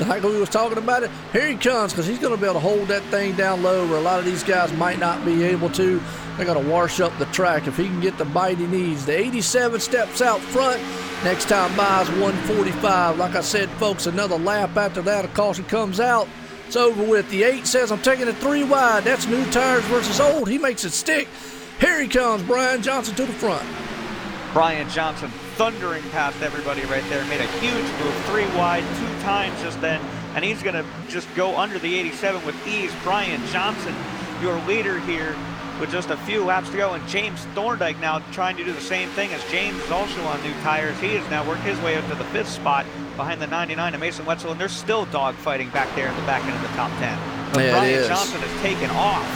talking about it, here he comes, because he's going to be able to hold that thing down low where a lot of these guys might not be able to. They're going to wash up the track if he can get the bite he needs. The 87 steps out front. Next time by is 145. Like I said, folks, another lap after that. A caution comes out. It's over with. The 8 says, I'm taking it 3 wide. That's new tires versus old. He makes it stick. Here he comes, Brian Johnson to the front. Brian Johnson thundering past everybody right there. Made a huge move, 3 wide, 2 times just then. And he's going to just go under the 87 with ease. Brian Johnson, your leader here, with just a few laps to go. And James Thorndike now trying to do the same thing, as James is also on new tires. He has now worked his way up to the 5th spot behind the 99 of Mason Wetzel, and they're still dogfighting back there in the back end of the top 10. But yeah, Brian Johnson has taken off.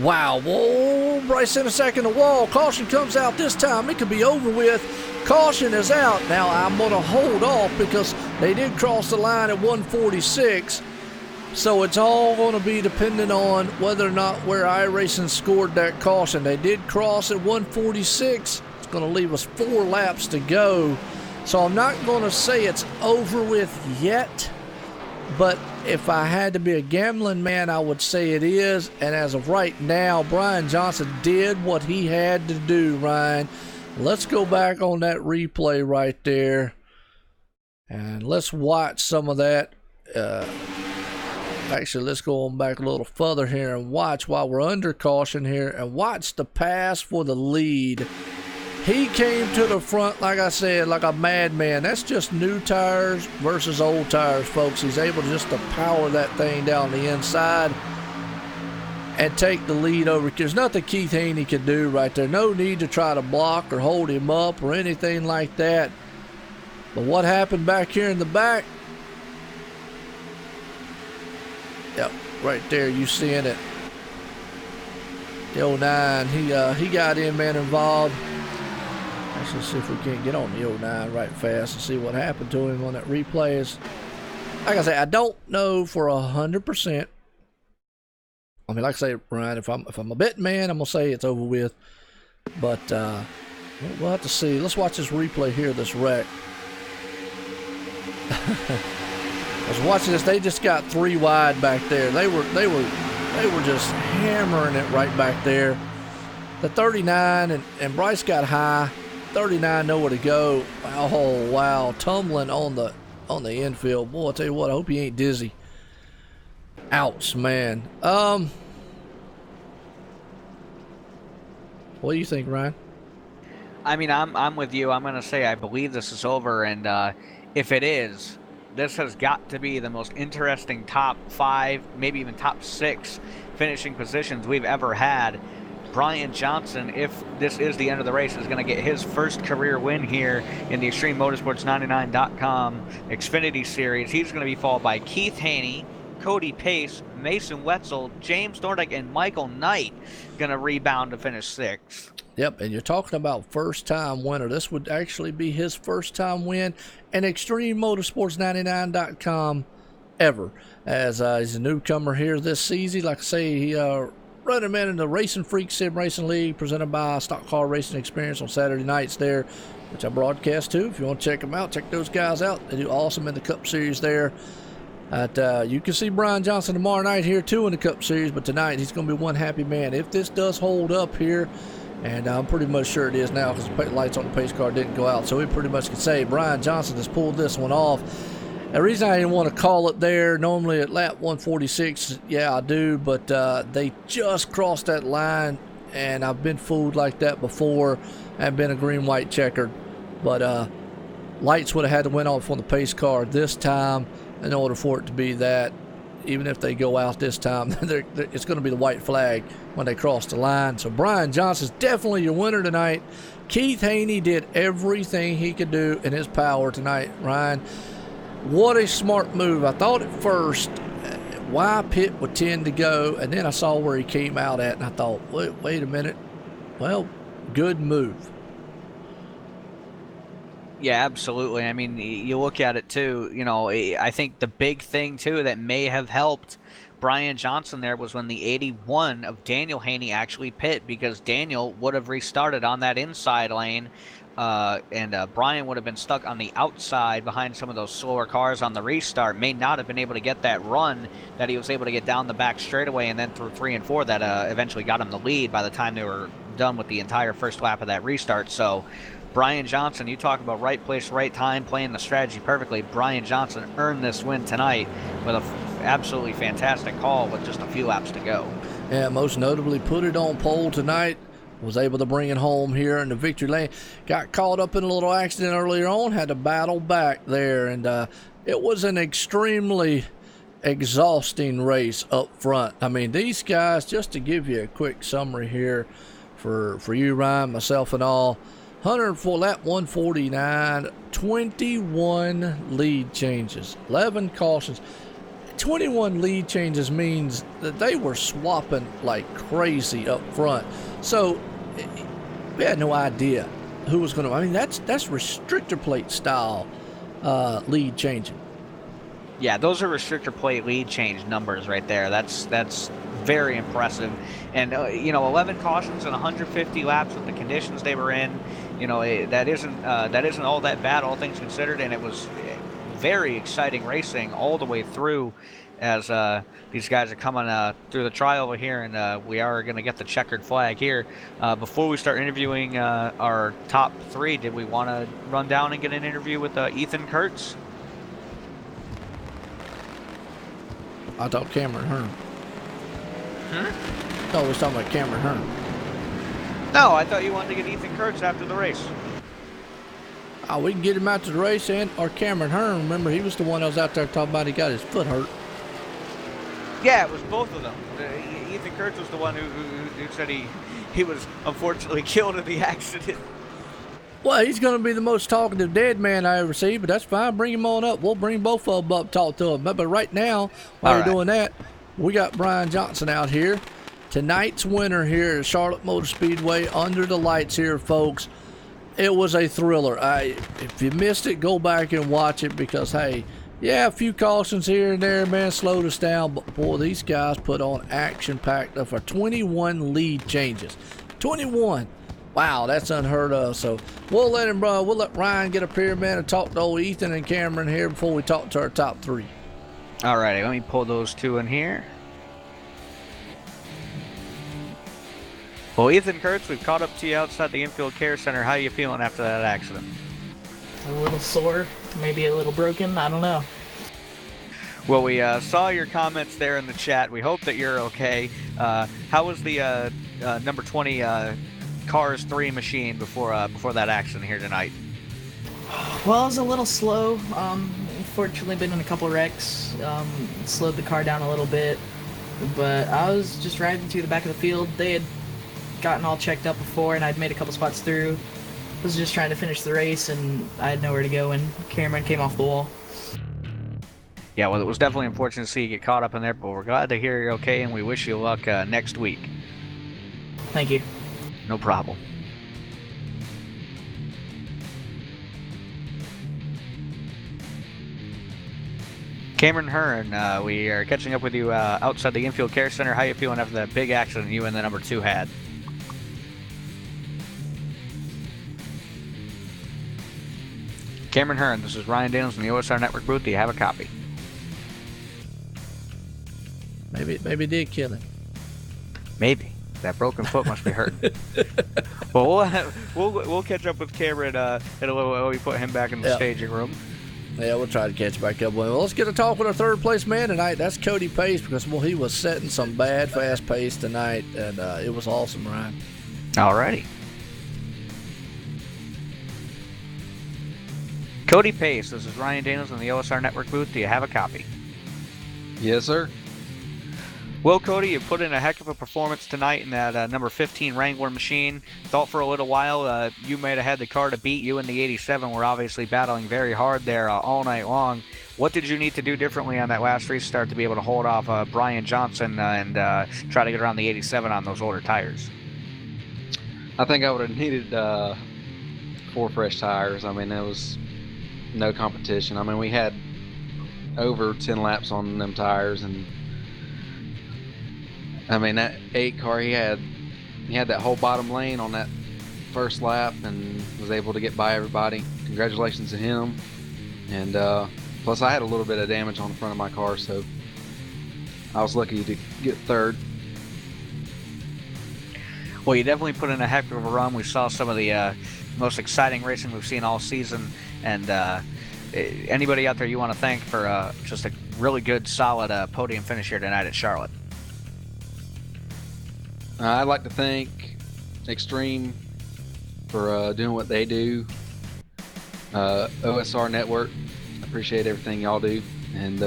Wow. Whoa, Bryce in a second the wall. Caution comes out this time. It could be over with. Caution is out. Now I'm going to hold off because they did cross the line at 146. So it's all going to be dependent on whether or not where Iracing scored that caution. They did cross at 146. It's going to leave us 4 laps to go. So I'm not going to say it's over with yet. But if I had to be a gambling man, I would say it is. And as of right now, Brian Johnson did what he had to do, Ryan. Let's go back on that replay right there. And let's watch some of that. Actually, let's go on back a little further here and watch while we're under caution here. And watch the pass for the lead. He came to the front, like I said, like a madman. That's just new tires versus old tires, folks. He's able just to power that thing down the inside and take the lead over. There's nothing Keith Haney can do right there. No need to try to block or hold him up or anything like that. But what happened back here in the back? Yep, right there, you seeing it. The 09, he got in, man, involved. Let's see if we can't get on the 09 right fast and see what happened to him on that replay. Like I say, I don't know for 100%. I mean, like I say, Ryan, if I'm a betting man, I'm gonna say it's over with. But we'll have to see. Let's watch this replay here, this wreck. I was watching this. They just got 3 wide back there. They were just hammering it right back there. The 39 and Bryce got high. 39 nowhere to go. Oh wow, tumbling on the infield. Boy, I tell you what, I hope he ain't dizzy. Ouch, man. What do you think, Ryan? I mean, I'm with you. I'm going to say I believe this is over, and if it is, this has got to be the most interesting top 5, maybe even top 6 finishing positions we've ever had. Brian Johnson, if this is the end of the race, is going to get his first career win here in the Extreme Motorsports 99.com Xfinity Series. He's going to be followed by Keith Haney, Cody Pace, Mason Wetzel, James Thorndike, and Michael Knight going to rebound to finish 6th. Yep, and you're talking about first-time winner. This would actually be his first-time win in Extreme Motorsports 99.com ever, as he's a newcomer here this season. Like I say, he running man in the Racing Freak Sim Racing League, presented by Stock Car Racing Experience on Saturday nights there, which I broadcast too. If you want to check them out, check those guys out. They do awesome in the Cup Series there. You can see Brian Johnson tomorrow night here too in the Cup Series, but tonight he's going to be one happy man. If this does hold up here, and I'm pretty much sure it is now because the lights on the pace car didn't go out, so we pretty much can say Brian Johnson has pulled this one off. The reason I didn't want to call it there, normally at lap 146, yeah, I do, but they just crossed that line, and I've been fooled like that before. I've been a green-white checkered, but lights would have had to went off on the pace car this time in order for it to be that. Even if they go out this time, it's going to be the white flag when they cross the line. So Brian Johnson's definitely your winner tonight. Keith Haney did everything he could do in his power tonight, Ryan. What a smart move. I thought at first, why pit with 10 to go? And then I saw where he came out at, and I thought, wait a minute. Well, good move. Yeah, absolutely. I mean, you look at it too, I think the big thing too that may have helped Brian Johnson there was when the 81 of Daniel Haney actually pit, because Daniel would have restarted on that inside lane, and Brian would have been stuck on the outside behind some of those slower cars on the restart, may not have been able to get that run that he was able to get down the back straightaway and then through 3 and 4 that eventually got him the lead by the time they were done with the entire first lap of that restart. So Brian Johnson, you talk about right place, right time, playing the strategy perfectly. Brian Johnson earned this win tonight with an absolutely fantastic call with just a few laps to go. Yeah, most notably put it on pole tonight. Was able to bring it home here in the victory lane. Got caught up in a little accident earlier on, had to battle back there, and it was an extremely exhausting race up front. I mean, these guys, just to give you a quick summary here for you, Ryan, myself, and all, 104 lap 149, 21 lead changes, 11 cautions. 21 lead changes means that they were swapping like crazy up front. So we had no idea who was going to. I mean, that's restrictor plate style lead changing. Yeah, those are restrictor plate lead change numbers right there. That's very impressive. And 11 cautions and 150 laps with the conditions they were in. That isn't all that bad, all things considered. And it was very exciting racing all the way through, as these guys are coming through the tri over here, and we are going to get the checkered flag here. Before we start interviewing our top 3, did we want to run down and get an interview with Ethan Kurtz? I thought Cameron Hearn. I thought we was talking about Cameron Hearn. No, I thought you wanted to get Ethan Kurtz after the race. Oh, we can get him out to the race, or Cameron Hearn. Remember, he was the one that was out there talking about he got his foot hurt. Yeah, it was both of them. Ethan Kurtz was the one who said he was unfortunately killed in the accident. Well, he's going to be the most talkative dead man I ever see, but that's fine. Bring him on up. We'll bring both of them up, talk to him. But right now, while we're doing that, we got Brian Johnson out here. Tonight's winner here at Charlotte Motor Speedway, under the lights here, folks. It was a thriller. If you missed it, go back and watch it, because, hey, yeah, a few cautions here and there, man, slowed us down. But, boy, these guys put on action-packed for 21 lead changes. 21. Wow, that's unheard of. So we'll let Ryan get up here, man, and talk to old Ethan and Cameron here before we talk to our top 3. All righty, let me pull those 2 in here. Well, Ethan Kurtz, we've caught up to you outside the Infield Care Center. How are you feeling after that accident? A little sore, maybe a little broken, I don't know. Well, we saw your comments there in the chat. We hope that you're okay. How was the number 20 Cars 3 machine before that accident here tonight? Well, it was a little slow. Unfortunately, been in a couple wrecks. Slowed the car down a little bit. But I was just riding through the back of the field. They had gotten all checked up before, and I'd made a couple spots through. Was just trying to finish the race, and I had nowhere to go when Cameron came off the wall. Yeah, well, it was definitely unfortunate to see you get caught up in there, but we're glad to hear you're okay, and we wish you luck next week. Thank you. No problem. Cameron Hearn, we are catching up with you outside the infield care center. How you feeling after that big accident you and the number 2 had? Cameron Hearn, this is Ryan Daniels in the OSR Network booth. Do you have a copy? Maybe it did kill him. Maybe. That broken foot must be hurting. Well, we'll catch up with Cameron in a little while. We put him back in the staging room. Yeah, we'll try to catch back up with him. Well, let's get a talk with our third place man tonight. That's Cody Pace, because he was setting some bad fast pace tonight, and it was awesome, Ryan. Alrighty. Cody Pace, this is Ryan Daniels in the OSR Network booth. Do you have a copy? Yes, sir. Well, Cody, you put in a heck of a performance tonight in that number 15 Wrangler machine. Thought for a little while you might have had the car to beat. You and the 87 were obviously battling very hard there all night long. What did you need to do differently on that last restart to be able to hold off Brian Johnson and try to get around the 87 on those older tires? I think I would have needed 4 fresh tires. I mean, there was no competition. I mean, we had over 10 laps on them tires, and I mean, that 8 car, he had that whole bottom lane on that first lap and was able to get by everybody. Congratulations to him. And plus I had a little bit of damage on the front of my car, so I was lucky to get third. Well, you definitely put in a heck of a run. We saw some of the most exciting racing we've seen all season, and anybody out there you want to thank for just a really good, solid podium finish here tonight at Charlotte? I'd like to thank Extreme for doing what they do. OSR Network, appreciate everything y'all do. And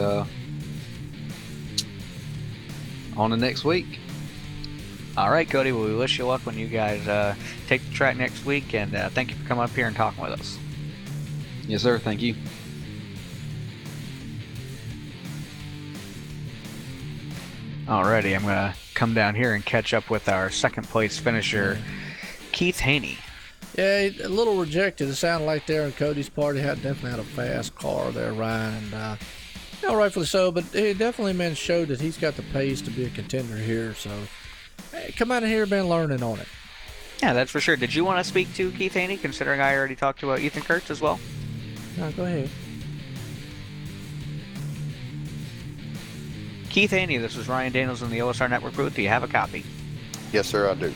on to next week. All right, Cody. Well, we wish you luck when you guys take the track next week. And thank you for coming up here and talking with us. Yes, sir. Thank you. Alrighty, I'm going to come down here and catch up with our second place finisher, Keith Haney. Yeah, a little rejected. It sounded like there in Cody's part, he definitely had a fast car there, Ryan, and rightfully so. But he definitely showed that he's got the pace to be a contender here. So, hey, come out of here, been learning on it. Yeah, that's for sure. Did you want to speak to Keith Haney, considering I already talked to Ethan Kurtz as well? No, go ahead. Keith Haney, this is Ryan Daniels in the OSR Network booth. Do you have a copy? Yes, sir, I do.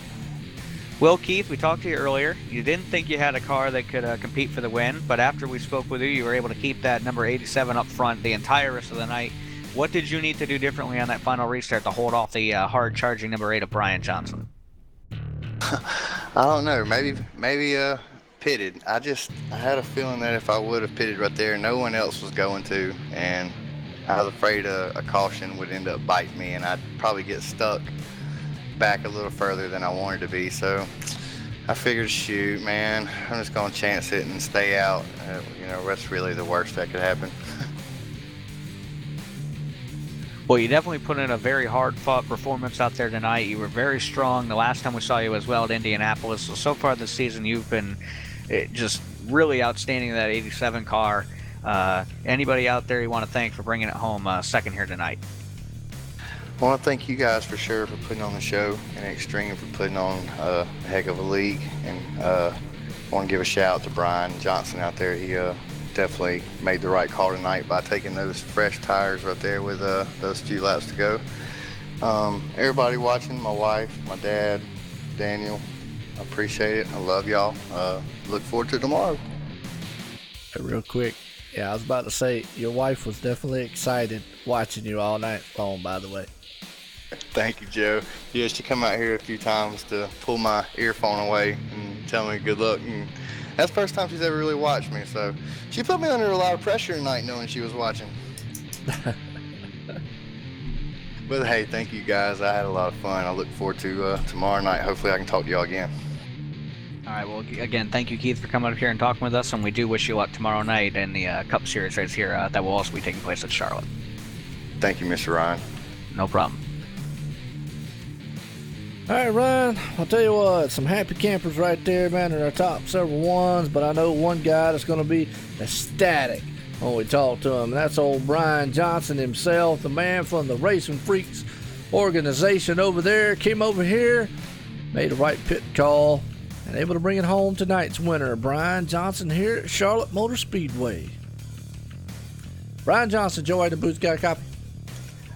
Well, Keith, we talked to you earlier. You didn't think you had a car that could compete for the win, but after we spoke with you, you were able to keep that number 87 up front the entire rest of the night. What did you need to do differently on that final restart to hold off the hard-charging number 8 of Brian Johnson? I don't know. Maybe pitted. I had a feeling that if I would have pitted right there, no one else was going to, and I was afraid a caution would end up biting me, and I'd probably get stuck back a little further than I wanted to be. So I figured, shoot, man, I'm just going to chance it and stay out. That's really the worst that could happen. Well, you definitely put in a very hard-fought performance out there tonight. You were very strong the last time we saw you as well at Indianapolis. So far this season, you've been just really outstanding in that 87 car. Anybody out there you want to thank for bringing it home second here tonight? I want to thank you guys for sure for putting on the show, and Extreme for putting on a heck of a league. And I want to give a shout out to Brian Johnson out there. He definitely made the right call tonight by taking those fresh tires right there with those few laps to go. Everybody watching, my wife, my dad, Daniel, I appreciate it. I love y'all. Look forward to tomorrow. Real quick. Yeah, I was about to say, your wife was definitely excited watching you all night long, by the way. Thank you, Joe. Yeah, she come out here a few times to pull my earphone away and tell me good luck. And that's the first time she's ever really watched me, so she put me under a lot of pressure tonight knowing she was watching. But hey, thank you guys. I had a lot of fun. I look forward to tomorrow night. Hopefully I can talk to y'all again. All right, well, again, thank you, Keith, for coming up here and talking with us, and we do wish you luck tomorrow night in the Cup Series race here that will also be taking place at Charlotte. Thank you, Mr. Ryan. No problem. All right, Ryan, I'll tell you what, some happy campers right there, man, in our top several ones, but I know one guy that's going to be ecstatic when we talk to him, and that's old Brian Johnson himself, the man from the Racing Freaks organization over there, came over here, made the right pit call, and able to bring it home tonight's winner, Brian Johnson here at Charlotte Motor Speedway. Brian Johnson, Joe, the booth, got a copy?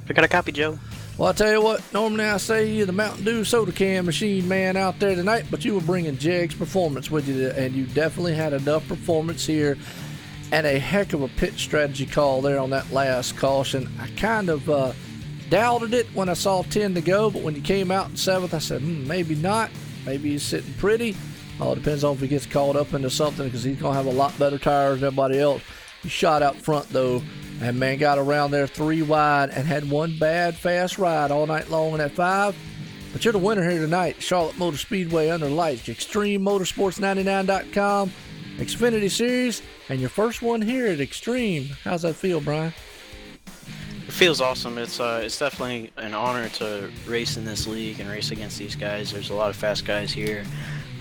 I got a copy, Joe. Well, I'll tell you what, normally I say you're the Mountain Dew soda can machine man out there tonight, but you were bringing Jeg's performance with you, and you definitely had enough performance here, and a heck of a pit strategy call there on that last caution. I kind of doubted it when I saw 10 to go, but when you came out in 7th, I said, maybe not. Maybe he's sitting pretty. All depends on if he gets caught up into something, because he's going to have a lot better tires than everybody else. He shot out front, though, and man got around there 3 wide and had one bad fast ride all night long in that 5. But you're the winner here tonight. Charlotte Motor Speedway under lights. Extreme Motorsports99.com, Xfinity Series, and your first one here at Extreme. How's that feel, Brian? It feels awesome. It's definitely an honor to race in this league and race against these guys. There's a lot of fast guys here.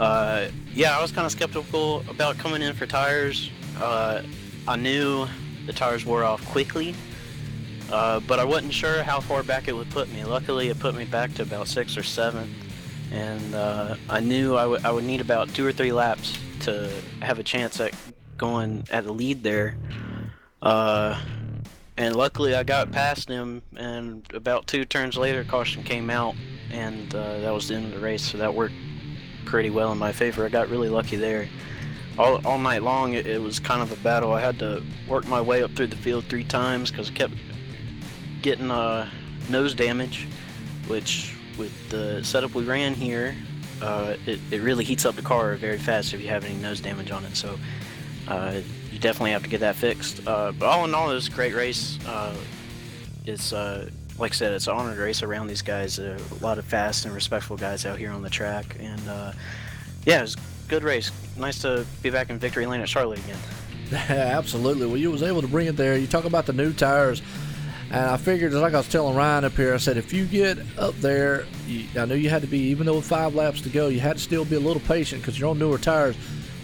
Yeah, I was kind of skeptical about coming in for tires. I knew the tires wore off quickly, but I wasn't sure how far back it would put me. Luckily, it put me back to about 6th or 7th, and I knew I would need about 2 or 3 laps to have a chance at going at the lead there. And luckily, I got past him, and about 2 turns later, caution came out, and that was the end of the race, so that worked pretty well in my favor. I got really lucky there. All night long, it was kind of a battle. I had to work my way up through the field 3 times because I kept getting nose damage, which with the setup we ran here, it really heats up the car very fast if you have any nose damage on it. So you definitely have to get that fixed. But all in all, it was a great race. It's like I said, it's an honor to race around these guys. A lot of fast and respectful guys out here on the track, and yeah, it was a good race. Nice to be back in victory lane at Charlotte again. Absolutely. Well, you was able to bring it there. You talk about the new tires, and I figured, like I was telling Ryan up here, I said if you get up there, I knew you had to be, even though with 5 laps to go, you had to still be a little patient because you're on newer tires.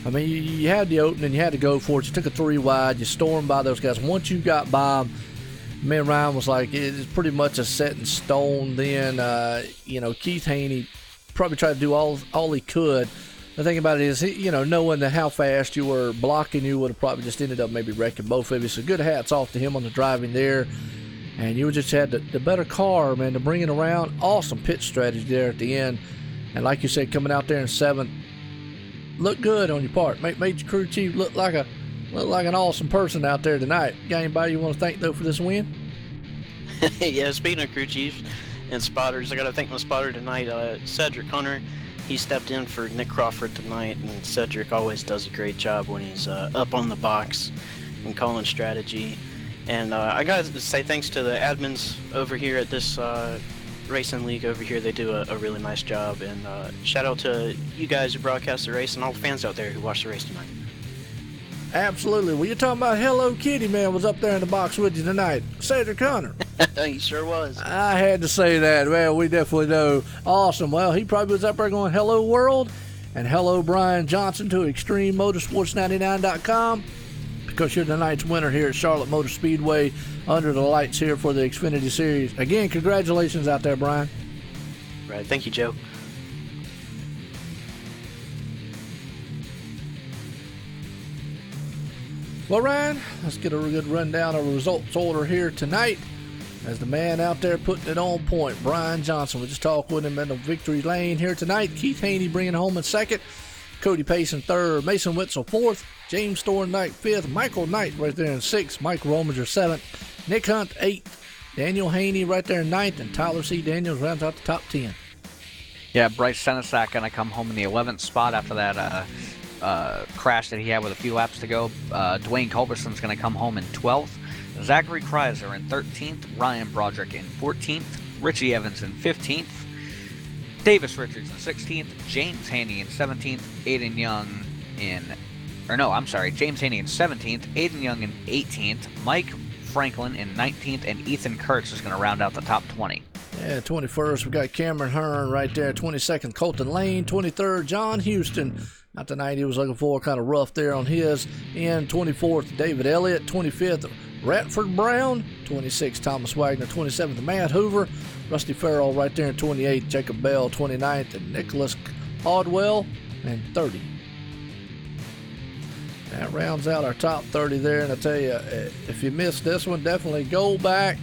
I mean, you had the opening, you had to go for it. You took a 3 wide, you stormed by those guys. Once you got by them, me and Ryan was like, it's pretty much a set in stone then. Keith Haney probably tried to do all he could. The thing about it is, knowing that how fast you were, blocking you would have probably just ended up maybe wrecking both of you. So good hats off to him on the driving there. And you just had the better car, man, to bring it around. Awesome pit strategy there at the end. And like you said, coming out there in 7th, looked good on your part. Made your crew chief look like an awesome person out there tonight. Got anybody you want to thank, though, for this win? Yeah, speaking of crew chiefs and spotters, I got to thank my spotter tonight, Cedric Hunter. He stepped in for Nick Crawford tonight, and Cedric always does a great job when he's up on the box and calling strategy. And I got to say thanks to the admins over here at this racing league over here. They do a really nice job. And shout out to you guys who broadcast the race and all the fans out there who watched the race tonight. Absolutely. Well, you're talking about Hello Kitty Man was up there in the box with you tonight. Cedric Hunter. He sure was. I had to say that. Well, we definitely know. Awesome. Well, he probably was up there going, hello, world, and hello, Brian Johnson to ExtremeMotorsports99.com, because you're tonight's winner here at Charlotte Motor Speedway under the lights here for the Xfinity Series. Again, congratulations out there, Brian. Right. Thank you, Joe. Well, Ryan, let's get a good rundown of the results order here tonight. As the man out there putting it on point, Brian Johnson. We just talked with him in the victory lane here tonight. Keith Haney bringing home in 2nd. Cody Pace in 3rd. Mason Witzel 4th. James Thorndike 5th. Michael Knight right there in 6th. Mike Rominger 7th. Nick Hunt 8th. Daniel Haney right there in 9th. And Tyler C. Daniels rounds out the top 10. Yeah, Bryce Senesac going to come home in the 11th spot after that crash that he had with a few laps to go. Dwayne Culberson's going to come home in 12th. Zachary Kreiser in 13th, Ryan Broderick in 14th, Richie Evans in 15th, Davis Richards in 16th, James Haney in 17th, James Haney in 17th, Aiden Young in 18th, Mike Franklin in 19th, and Ethan Kurtz is going to round out the top 20. Yeah, 21st, we got Cameron Hearn right there. 22nd, Colton Lane. 23rd, John Houston. Not the night he was looking for, kind of rough there on his end. 24th, David Elliott. 25th, Ratford Brown. 26th, Thomas Wagner. 27th, Matt Hoover. Rusty Farrell right there in 28th, Jacob Bell. 29th, and Nicholas Caldwell. And 30. That rounds out our top 30 there. And I tell you, if you missed this one, definitely go back.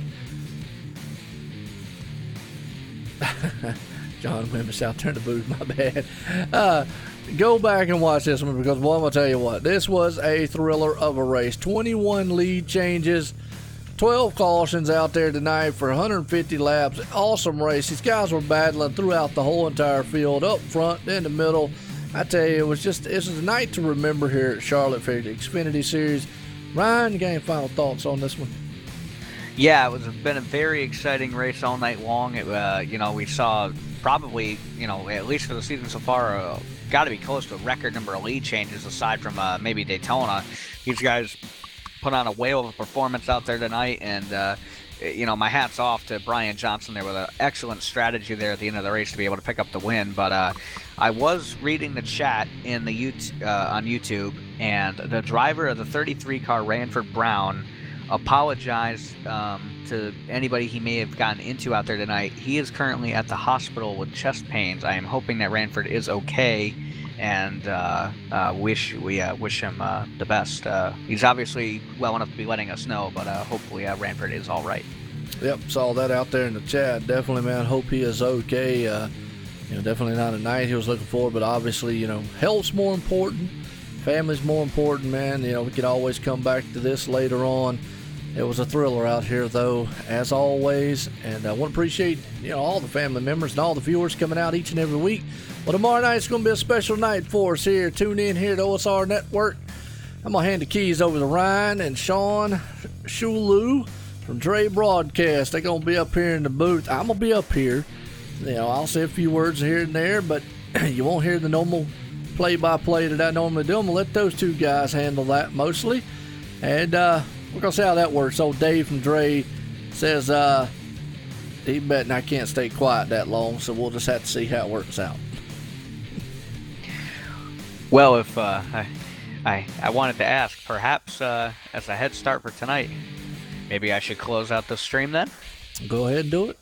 John Wimmis out there in the booth, my bad. Go back and watch this one because, boy, I'm going to tell you what, this was a thriller of a race. 21 lead changes, 12 cautions out there tonight for 150 laps. Awesome race. These guys were battling throughout the whole entire field, up front, in the middle. I tell you, it was a night to remember here at Charlotte for the Xfinity Series. Ryan, you got any final thoughts on this one? Yeah, it's been a very exciting race all night long. We saw probably, at least for the season so far, got to be close to a record number of lead changes aside from maybe Daytona. These guys put on a whale of a performance out there tonight, and my hat's off to Brian Johnson there with an excellent strategy there at the end of the race to be able to pick up the win. But I was reading the chat in the on YouTube, and the driver of the 33 car, Ranford Brown, apologized to anybody he may have gotten into out there tonight. He is currently at the hospital with chest pains. I am hoping that Ranford is okay, and wish him the best. He's obviously well enough to be letting us know, but hopefully Ranford is all right. Yep, saw that out there in the chat. Definitely, man, hope he is okay. Definitely not a night he was looking for, but obviously, health's more important. Family's more important, man. We could always come back to this later on. It was a thriller out here, though, as always. And I want to appreciate, all the family members and all the viewers coming out each and every week. Well, tomorrow night's going to be a special night for us here. Tune in here to OSR Network. I'm going to hand the keys over to Ryan and Sean Shulu from Dre Broadcast. They're going to be up here in the booth. I'm going to be up here. I'll say a few words here and there, but you won't hear the normal play-by-play that I normally do. I'm going to let those two guys handle that mostly. And we're going to see how that works. Old Dave from Dre says he betting I can't stay quiet that long, so we'll just have to see how it works out. Well, if I wanted to ask, perhaps as a head start for tonight, maybe I should close out the stream then? Go ahead and do it.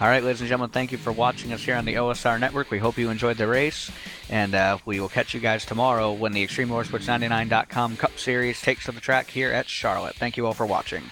All right, ladies and gentlemen, thank you for watching us here on the OSR Network. We hope you enjoyed the race, and we will catch you guys tomorrow when the Extreme Motorsports 99.com Cup Series takes to the track here at Charlotte. Thank you all for watching.